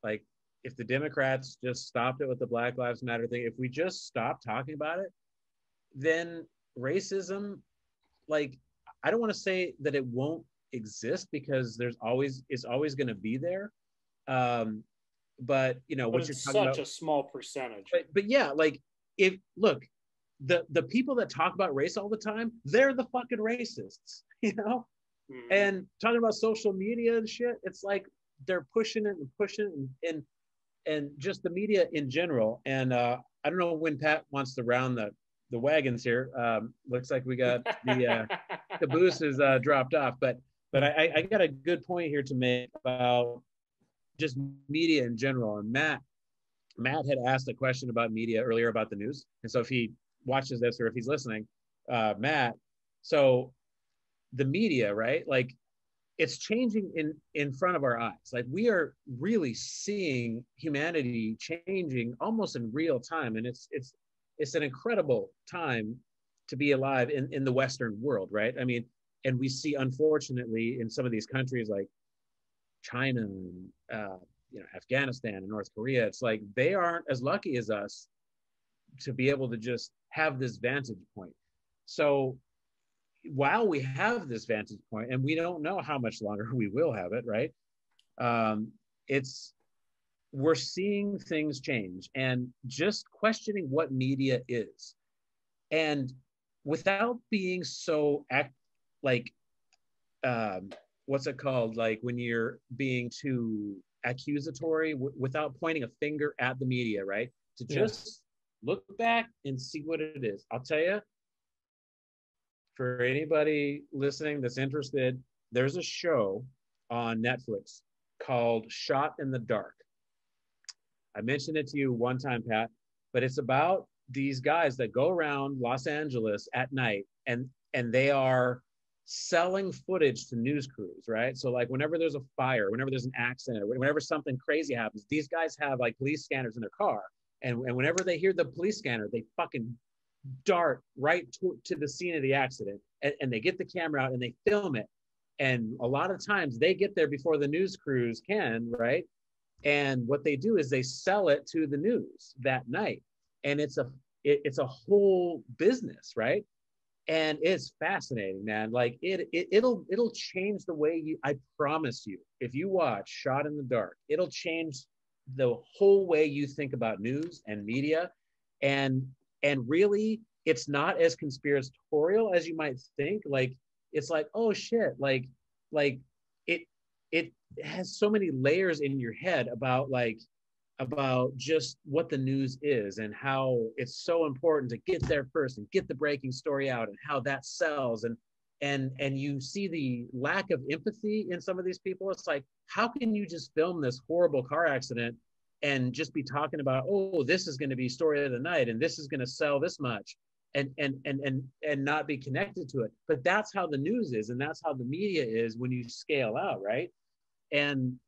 like if the Democrats just stopped it with the Black Lives Matter thing, if we just stopped talking about it, then racism, like, I don't want to say that it won't exist, because it's always going to be there. But what you're talking about, such a small percentage. But yeah, like the people that talk about race all the time, they're the fucking racists, And talking about social media and shit, it's like they're pushing it and just the media in general. And I don't know when Pat wants to round the wagons here. Looks like we got the caboose is dropped off, but I got a good point here to make about just media in general. And Matt had asked a question about media earlier about the news, and so if he watches this or if he's listening, Matt, so the media, right? Like, it's changing in front of our eyes. Like, we are really seeing humanity changing almost in real time, and it's an incredible time to be alive in the Western world, right? I mean, and we see, unfortunately, in some of these countries like China and Afghanistan and North Korea, it's like they aren't as lucky as us to be able to just have this vantage point. So while we have this vantage point, and we don't know how much longer we will have it, right? We're seeing things change, and just questioning what media is, and without being so what's it called? Like when you're being too accusatory, without pointing a finger at the media, right? To just look back and see what it is. I'll tell you, for anybody listening that's interested, there's a show on Netflix called Shot in the Dark. I mentioned it to you one time, Pat, but it's about these guys that go around Los Angeles at night and they are selling footage to news crews, right? So like whenever there's a fire, whenever there's an accident, whenever something crazy happens, these guys have like police scanners in their car. And whenever they hear the police scanner, they fucking dart right to the scene of the accident. And they get the camera out and they film it. And a lot of times they get there before the news crews can, right? And what they do is they sell it to the news that night. And it's a whole business, right? And it's fascinating, man. Like it'll change the way I promise you, if you watch Shot in the Dark, it'll change the whole way you think about news and media. And really, it's not as conspiratorial as you might think. Like, it's like, oh shit, like it has so many layers in your head about just what the news is and how it's so important to get there first and get the breaking story out and how that sells. And you see the lack of empathy in some of these people. It's like, how can you just film this horrible car accident and just be talking about, oh, this is going to be story of the night and this is going to sell this much, and not be connected to it? But that's how the news is, and that's how the media is when you scale out, right? And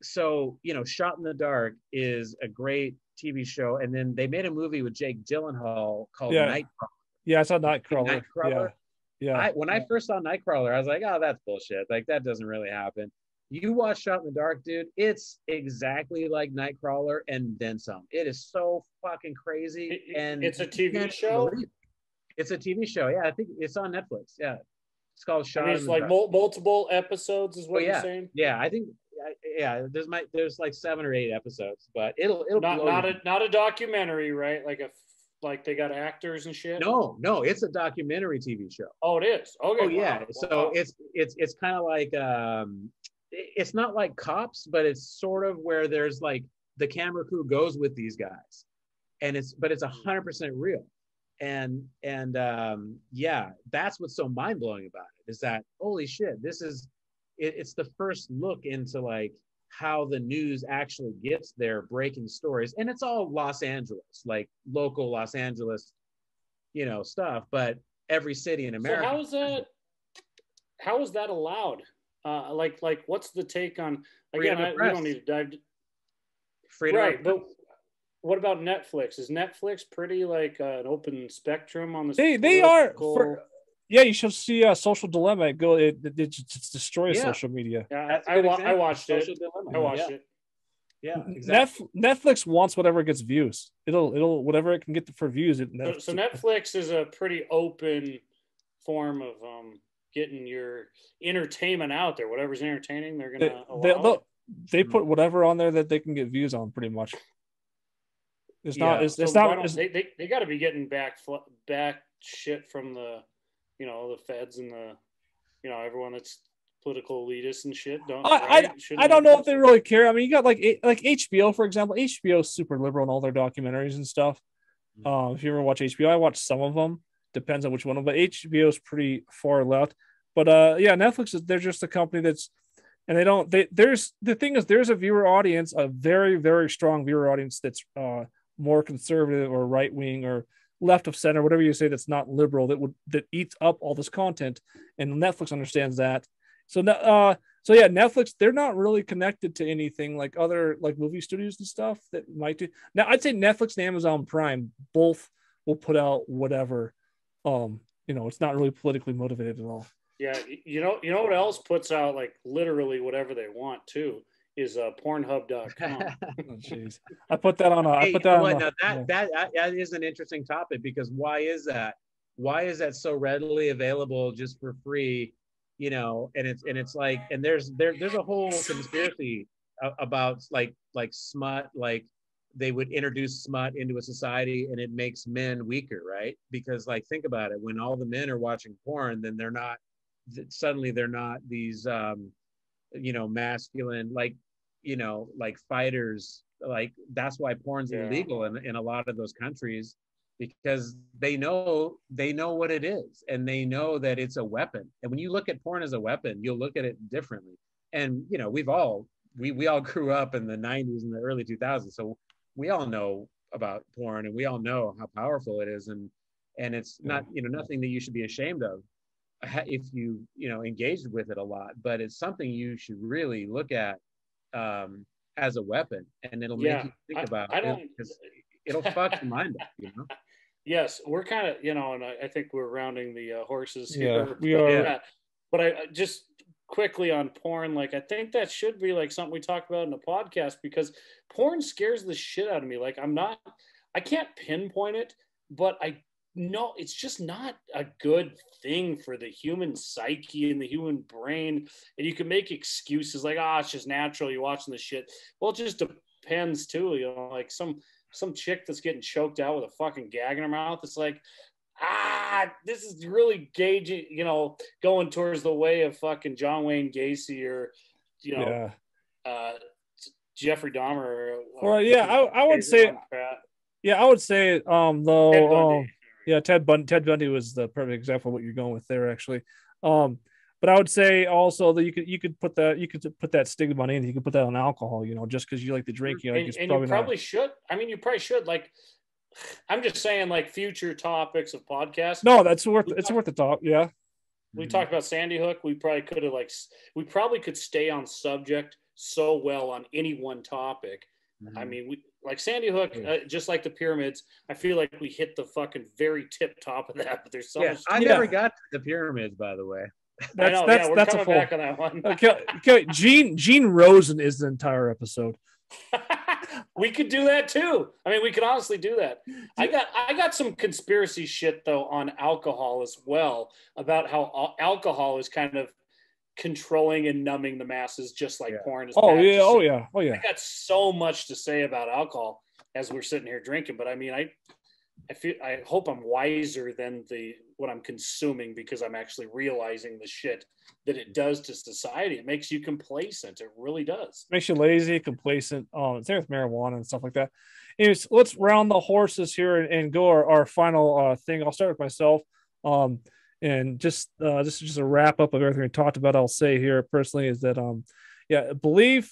so, you know, Shot in the Dark is a great TV show, and then they made a movie with Jake Gyllenhaal called Nightcrawler. Yeah, I saw Nightcrawler. Yeah. When I first saw Nightcrawler, I was like, oh, that's bullshit. Like, that doesn't really happen. You watch Shot in the Dark, dude, it's exactly like Nightcrawler and then some. It is so fucking crazy. And it's a TV show? It's a TV show. Yeah, I think it's on Netflix. Yeah. It's called Shot in the Dark. It's like multiple episodes is what you're saying? Yeah, I think there's like 7 or 8 episodes, but it'll not a documentary, right? Like they got actors and shit. No, it's a documentary TV show. Oh, it is. Okay. Oh yeah. Wow. So it's kind of like it's not like Cops, but it's sort of where there's like the camera crew goes with these guys, and it's 100% real, and yeah, that's what's so mind blowing about it, is that holy shit, it's the first look into like how the news actually gets their breaking stories. And it's all Los Angeles, like local Los Angeles, you know, stuff, but every city in America. So how is that allowed? Like what's the take on, again, we don't need to dive freedom, right? But what about Netflix? Is Netflix pretty like an open spectrum on the they are yeah, you should see Social Dilemma. It destroys social media. Yeah, I watched it. I watched it. Yeah, exactly. Netflix wants whatever gets views. It'll whatever it can get for views. So Netflix is a pretty open form of getting your entertainment out there. Whatever's entertaining, they're gonna allow. They put whatever on there that they can get views on, pretty much. They got to be getting back shit from the, you know, the feds and the, you know, everyone that's political elitists and shit. I don't know if they really care. I mean, you got like HBO, for example. HBO is super liberal in all their documentaries and stuff. If you ever watch HBO, I watch some of them. Depends on which one. But HBO is pretty far left. But yeah, Netflix they're just a company that's, and there's a viewer audience, a very, very strong viewer audience that's more conservative or right wing or left of center, whatever you say, that's not liberal, that eats up all this content, and Netflix understands that. So yeah, Netflix, they're not really connected to anything like other like movie studios and stuff that might do. Now I'd say Netflix and Amazon Prime both will put out whatever. You know, it's not really politically motivated at all. Yeah, you know what else puts out like literally whatever they want too is Pornhub.com. Oh, jeez, I put that on. That is an interesting topic, because why is that? Why is that so readily available just for free? You know, and it's like, and there's a whole conspiracy about like smut, like they would introduce smut into a society and it makes men weaker, right? Because like, think about it, when all the men are watching porn, then suddenly they're not these you know, masculine, like, you know, like fighters. Like that's why porn's illegal in a lot of those countries, because they know what it is, and they know that it's a weapon. And when you look at porn as a weapon, you'll look at it differently. And you know, we all grew up in the 90s and the early 2000s, so we all know about porn, and we all know how powerful it is, and it's not, you know, nothing that you should be ashamed of if you know, engaged with it a lot, but it's something you should really look at as a weapon, and it'll make you think about it, because it'll fuck your mind up, you know. Yes, we're kind of, you know, and I think we're rounding the horses here. Yeah, we are. Yeah. But I just quickly on porn, like I think that should be like something we talk about in the podcast, because porn scares the shit out of me. Like I can't pinpoint it, but I know it's just not a good thing for the human psyche and the human brain. And you can make excuses like, it's just natural, you're watching this shit. Well, it just depends too, you know, like some chick that's getting choked out with a fucking gag in her mouth. It's like, this is really gauging, going towards the way of fucking John Wayne Gacy or, Jeffrey Dahmer. Well, yeah, I would say, I would say, though, Ted Bundy. Ted Bundy was the perfect example of what you're going with there, actually. But I would say also that you could put that stigma on anything. You could put that on alcohol, just because you like to drink. And you probably should. I mean, you probably should. Like, I'm just saying, like, future topics of podcasts. No, it's worth the talk. Yeah. We talked about Sandy Hook. We probably could stay on subject so well on any one topic. I mean, like Sandy Hook, just like the pyramids, I feel like we hit the fucking very tip top of that. But there's so much. I never got to the pyramids, by the way. We're coming back on that one. Okay, Gene Rosen is the entire episode. We could do that too. I mean, we could honestly do that. I got some conspiracy shit though on alcohol as well, about how alcohol is kind of controlling and numbing the masses, just like porn is. Oh yeah. I got so much to say about alcohol as we're sitting here drinking, but I mean, I hope I'm wiser than what I'm consuming, because I'm actually realizing the shit that it does to society. It makes you complacent. It really does. Makes you lazy, complacent. Same with marijuana and stuff like that. Anyways, let's round the horses here and go our final thing. I'll start with myself. And just this is just a wrap up of everything we talked about. I'll say here personally is that believe.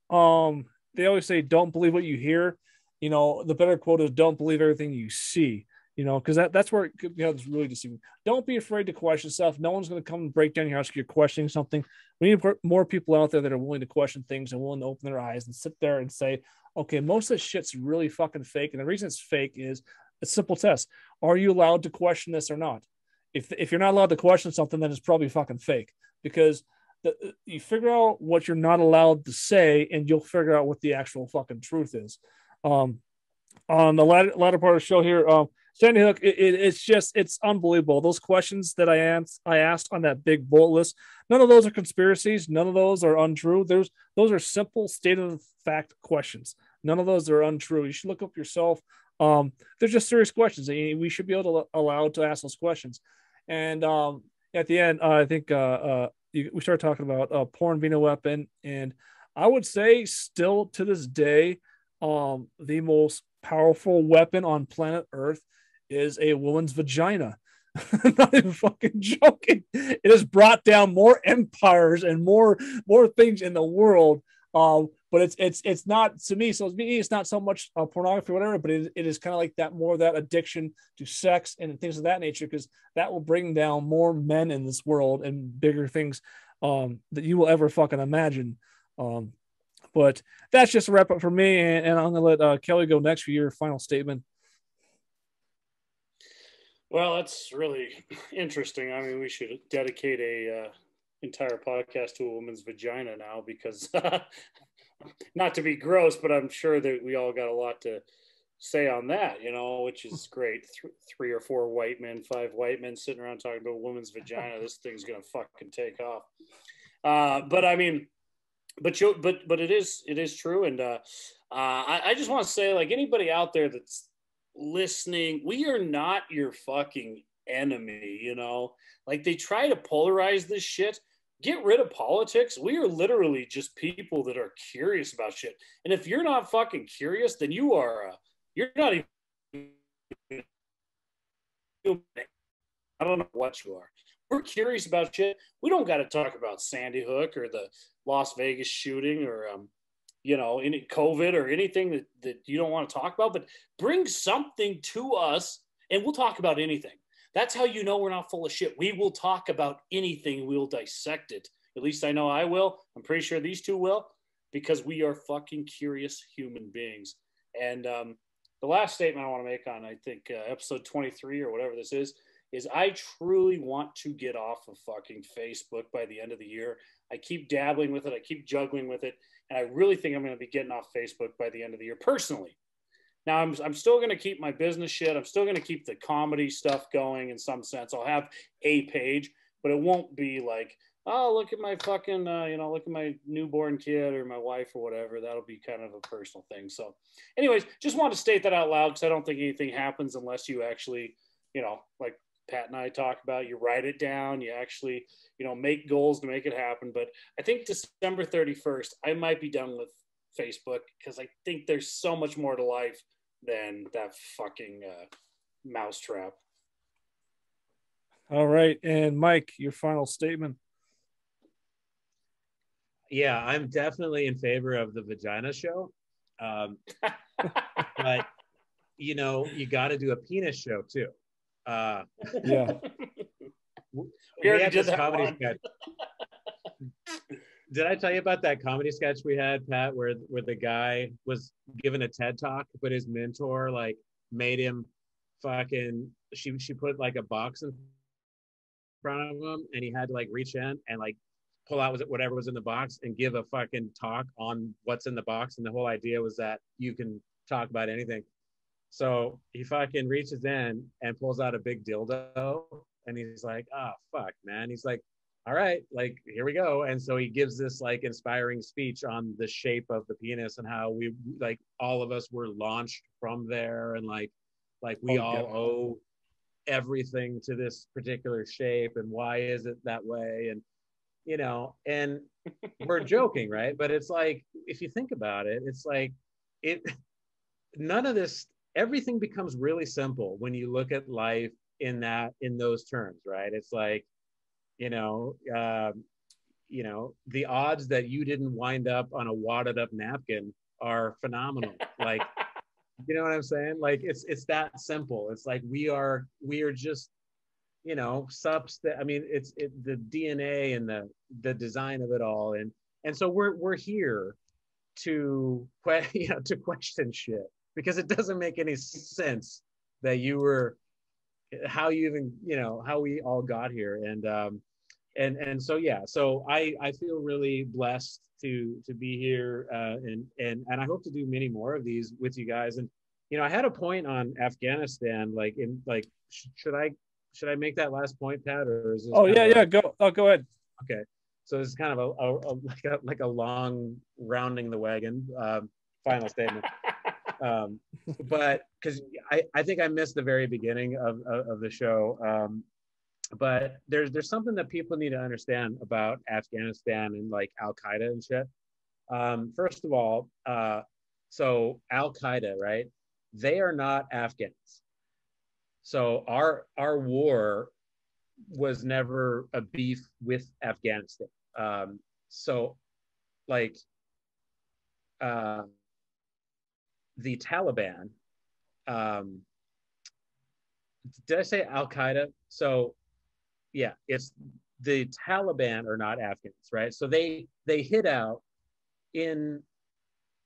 They always say don't believe what you hear. The better quote is don't believe everything you see. Because that's where it becomes really deceiving. Don't be afraid to question stuff. No one's going to come and break down your house if you're questioning something. We need more people out there that are willing to question things and willing to open their eyes and sit there and say, okay, most of this shit's really fucking fake. And the reason it's fake is a simple test. Are you allowed to question this or not? If you're not allowed to question something, then it's probably fucking fake, because you figure out what you're not allowed to say and you'll figure out what the actual fucking truth is. On the latter part of the show here, Sandy Hook, it's unbelievable. Those questions that I asked on that big bullet list, none of those are conspiracies. None of those are untrue. Those are simple state of fact questions. None of those are untrue. You should look up yourself. They're just serious questions. We should be allowed to ask those questions. And at the end, I think we started talking about porn being a weapon. And I would say still to this day, the most powerful weapon on planet Earth is a woman's vagina. I'm not even fucking joking. It has brought down more empires and more things in the world. But it's not, to me, so it's not so much pornography or whatever, but it is kind of like that addiction to sex and things of that nature, because that will bring down more men in this world and bigger things that you will ever fucking imagine. But that's just a wrap up for me, and I'm gonna let Kelly go next for your final statement. Well, that's really interesting. I mean, we should dedicate a entire podcast to a woman's vagina now, because not to be gross, but I'm sure that we all got a lot to say on that, which is great. 3 or 4 white men, 5 white men sitting around talking about a woman's vagina. This thing's gonna fucking take off. But I mean, but it is true, and I just want to say, like, anybody out there that's listening, we are not your fucking enemy. Like, they try to polarize this shit. Get rid of politics. We are literally just people that are curious about shit. And if you're not fucking curious, then you're not even. I don't know what you are. We're curious about shit. We don't got to talk about Sandy Hook or the Las Vegas shooting or any COVID or anything that you don't want to talk about. But bring something to us, and we'll talk about anything. That's how you know we're not full of shit. We will talk about anything. We'll dissect it. At least I know I will. I'm pretty sure these two will, because we are fucking curious human beings. And the last statement I want to make on, I think, episode 23 or whatever this is I truly want to get off of fucking Facebook by the end of the year. I keep dabbling with it. I keep juggling with it. And I really think I'm going to be getting off Facebook by the end of the year personally. Now, I'm still going to keep my business shit. I'm still going to keep the comedy stuff going in some sense. I'll have a page, but it won't be like, oh, look at my fucking, look at my newborn kid or my wife or whatever. That'll be kind of a personal thing. So anyways, just wanted to state that out loud, because I don't think anything happens unless you actually like Pat and I talk about, you write it down, you actually, make goals to make it happen. But I think December 31st, I might be done with Facebook because I think there's so much more to life than that fucking mousetrap. All right. And Mike, your final statement. Yeah, I'm definitely in favor of the vagina show. But, you got to do a penis show too. Yeah. We already did that comedy one. sketch. Did I tell you about that comedy sketch we had, Pat, where the guy was given a TED talk, but his mentor like made him fucking she put like a box in front of him, and he had to like reach in and like pull out whatever was in the box and give a fucking talk on what's in the box. And the whole idea was that you can talk about anything. So he fucking reaches in and pulls out a big dildo, and he's like, "Oh fuck, man." He's like, "All right, like here we go." And so he gives this like inspiring speech on the shape of the penis and how we like all of us were launched from there, and like we all owe everything to this particular shape, and why is it that way, and and we're joking, right? But it's like, if you think about it, it's like none of this, everything becomes really simple when you look at life in those terms, right? It's like, the odds that you didn't wind up on a wadded up napkin are phenomenal. Like, you know what I'm saying? Like, it's that simple. It's like we are just, I mean, it's the DNA and the design of it all, and so we're here to question shit, because it doesn't make any sense that how you even how we all got here, and so yeah, so I feel really blessed to be here, and I hope to do many more of these with you guys. And I had a point on Afghanistan, should I make that last point, Pat, or is this? Oh yeah, go ahead. Okay, so this is kind of like a long rounding the wagon final statement. But because I think I missed the very beginning of the show, but there's something that people need to understand about Afghanistan and like Al Qaeda and shit. First of all, so Al Qaeda, right? They are not Afghans. So our war was never a beef with Afghanistan. So like the Taliban, did I say Al Qaeda? So yeah, it's the Taliban are not Afghans, right? So they hid out in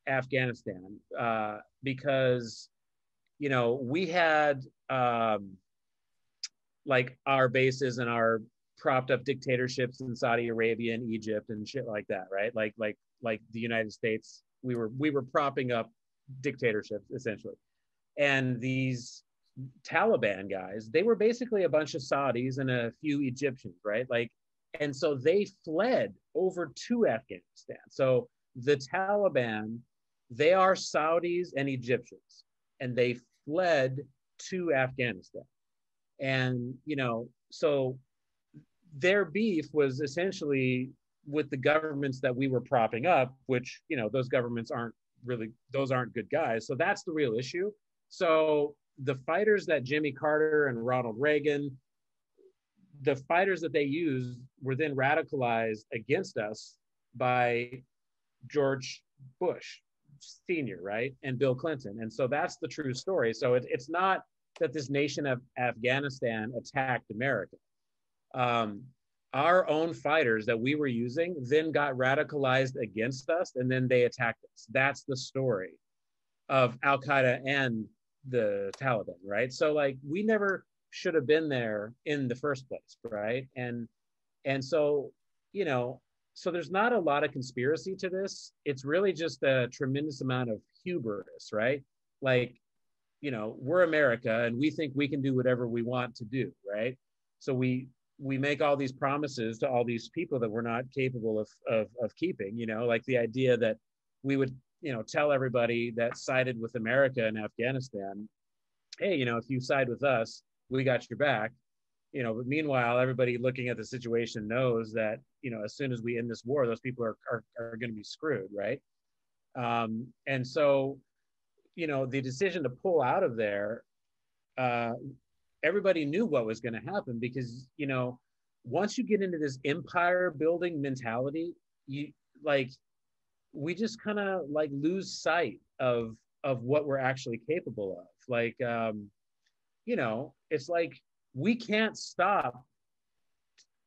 Afghanistan because we had like our bases and our propped up dictatorships in Saudi Arabia and Egypt and shit like that, right? Like the United States, we were propping up dictatorships essentially. And these Taliban guys, they were basically a bunch of Saudis and a few Egyptians, right? Like, and so they fled over to Afghanistan. So the Taliban, they are Saudis and Egyptians, and they fled to Afghanistan. And, so their beef was essentially with the governments that we were propping up, which, those governments aren't good guys. So that's the real issue. So the fighters that Jimmy Carter and Ronald Reagan, the fighters that they used were then radicalized against us by George Bush Sr., right? And Bill Clinton. And so that's the true story. So it's not that this nation of Afghanistan attacked America. Our own fighters that we were using then got radicalized against us, and then they attacked us. That's the story of Al Qaeda and the Taliban, right? So like we never should have been there in the first place, right? And so so there's not a lot of conspiracy to this. It's really just a tremendous amount of hubris, right? Like, we're America and we think we can do whatever we want to do, right? So we make all these promises to all these people that we're not capable of keeping, like the idea that we would, tell everybody that sided with America in Afghanistan, hey, if you side with us, we got your back. You know, but meanwhile, everybody looking at the situation knows that, you know, as soon as we end this war, those people are going to be screwed, right? And so, you know, the decision to pull out of there, everybody knew what was going to happen because, you know, once you get into this empire building mentality, we just kind of like lose sight of what we're actually capable of. Like, you know, it's like, we can't stop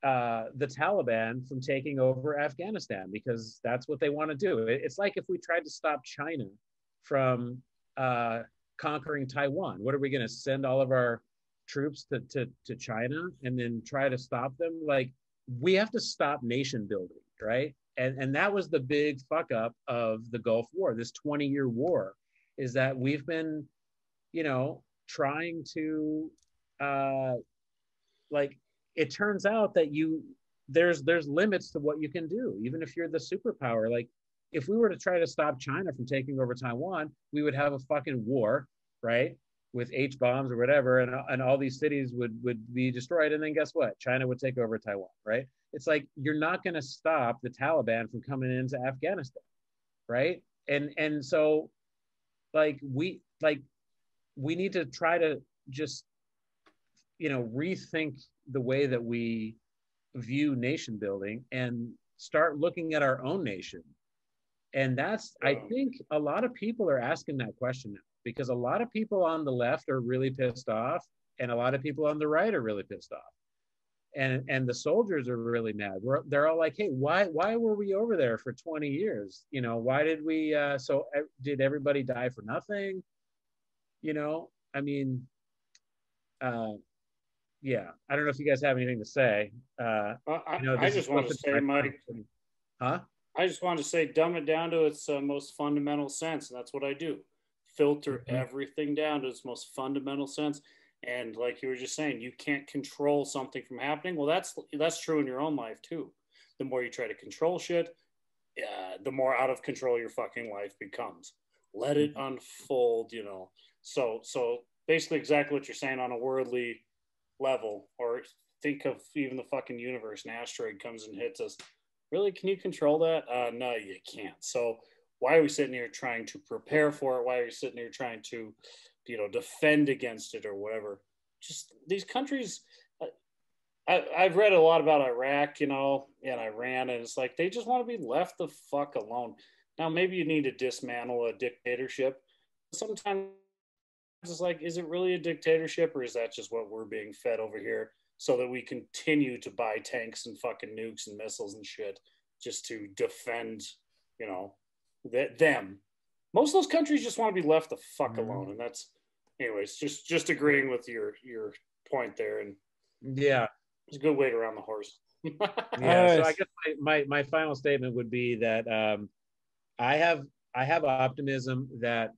the Taliban from taking over Afghanistan because that's what they want to do. It's like if we tried to stop China from conquering Taiwan. What are we going to send all of our troops to China and then try to stop them? Like, we have to stop nation building, right? And that was the big fuck up of the Gulf War, this 20-year war, is that we've been, you know, trying to like, it turns out that there's limits to what you can do, even if you're the superpower. Like, if we were to try to stop China from taking over Taiwan, we would have a fucking war, right? With H bombs or whatever, and all these cities would be destroyed. And then guess what? China would take over Taiwan, right? It's like, you're not going to stop the Taliban from coming into Afghanistan, right? And so, like, we need to try to just, you know, rethink the way that we view nation building and start looking at our own nation. And that's, I think a lot of people are asking that question now, because a lot of people on the left are really pissed off and a lot of people on the right are really pissed off. And the soldiers are really mad. They're all like, hey, why were we over there for 20 years? You know, why did we, did everybody die for nothing? You know, I mean, yeah, I don't know if you guys have anything to say. I just want to say, Mike, I just want to say, dumb it down to its most fundamental sense. And that's what I do. Filter everything down to its most fundamental sense. And like you were just saying, you can't control something from happening. Well, that's true in your own life too. The more you try to control shit, the more out of control your fucking life becomes. Let it unfold, you know. So basically exactly what you're saying on a worldly level, or think of even the fucking universe. An asteroid comes and hits us. Really, can you control that? No, you can't. So why are we sitting here trying to prepare for it? Why are we sitting here trying to, you know, defend against it or whatever? Just these countries. I've read a lot about Iraq, you know, and Iran, and it's like they just want to be left the fuck alone. Now, maybe you need to dismantle a dictatorship. Sometimes it's like, is it really a dictatorship, or is that just what we're being fed over here so that we continue to buy tanks and fucking nukes and missiles and shit just to defend, you know, them? Most of those countries just want to be left the fuck alone. And that's, anyways, just agreeing with your point there. And yeah, it's a good way to round the horse. Yeah. So I guess my final statement would be that I have optimism that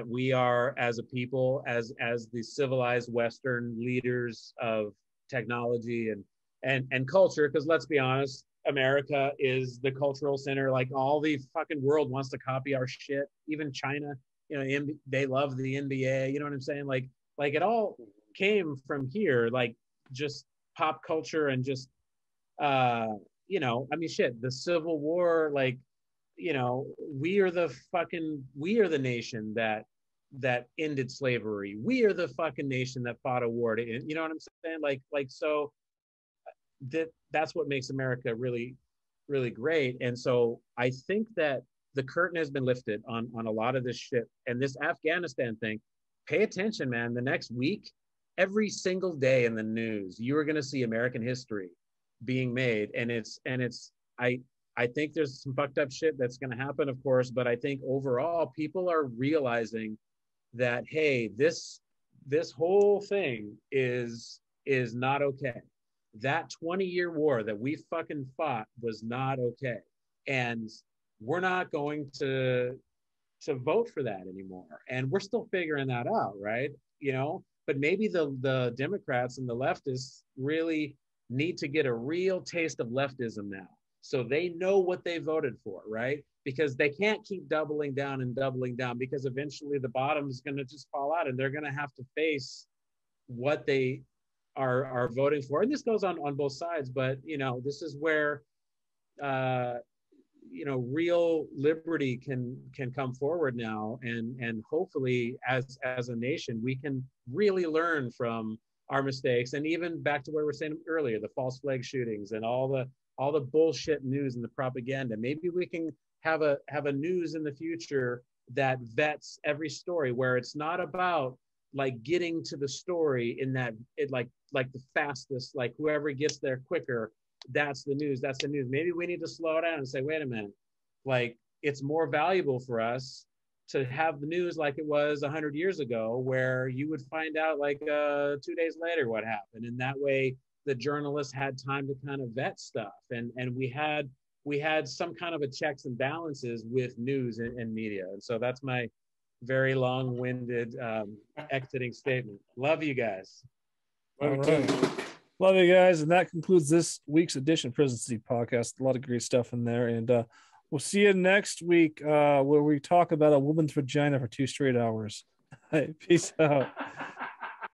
we are, as a people, as the civilized Western leaders of technology and culture, because let's be honest, America is the cultural center. Like, all the fucking world wants to copy our shit. Even China, you know, they love the NBA. You know what I'm saying? Like it all came from here. Like, just pop culture and just, you know, I mean, shit, the Civil War, like, you know, we are the nation that ended slavery. We are the fucking nation that fought a war to end, you know what I'm saying? Like, so that's what makes America really, really great. And so I think that the curtain has been lifted on a lot of this shit. And this Afghanistan thing, pay attention, man. The next week, every single day in the news, you are going to see American history being made. And I think there's some fucked up shit that's going to happen, of course, but I think overall people are realizing that, hey, this whole thing is not okay. That 20-year war that we fucking fought was not okay. And we're not going to vote for that anymore. And we're still figuring that out, right? You know, but maybe the Democrats and the leftists really need to get a real taste of leftism now, so they know what they voted for, right? Because they can't keep doubling down, because eventually the bottom is going to just fall out and they're going to have to face what they are voting for. And this goes on both sides, but this is where real liberty can come forward now, and hopefully as a nation we can really learn from our mistakes. And even back to what we were saying earlier, the false flag shootings and all the bullshit news and the propaganda, maybe we can have a news in the future that vets every story, where it's not about like getting to the story in that it like the fastest, like whoever gets there quicker, that's the news. Maybe we need to slow down and say, wait a minute, like it's more valuable for us to have the news like it was 100 years ago, where you would find out like 2 days later what happened. And that way the journalists had time to kind of vet stuff. And we had some kind of a checks and balances with news and media. And so that's my very long-winded exiting statement. Love you guys. All right. Love you guys. And that concludes this week's edition of Prison City Podcast. A lot of great stuff in there. And we'll see you next week where we talk about a woman's vagina for 2 straight hours. Peace out.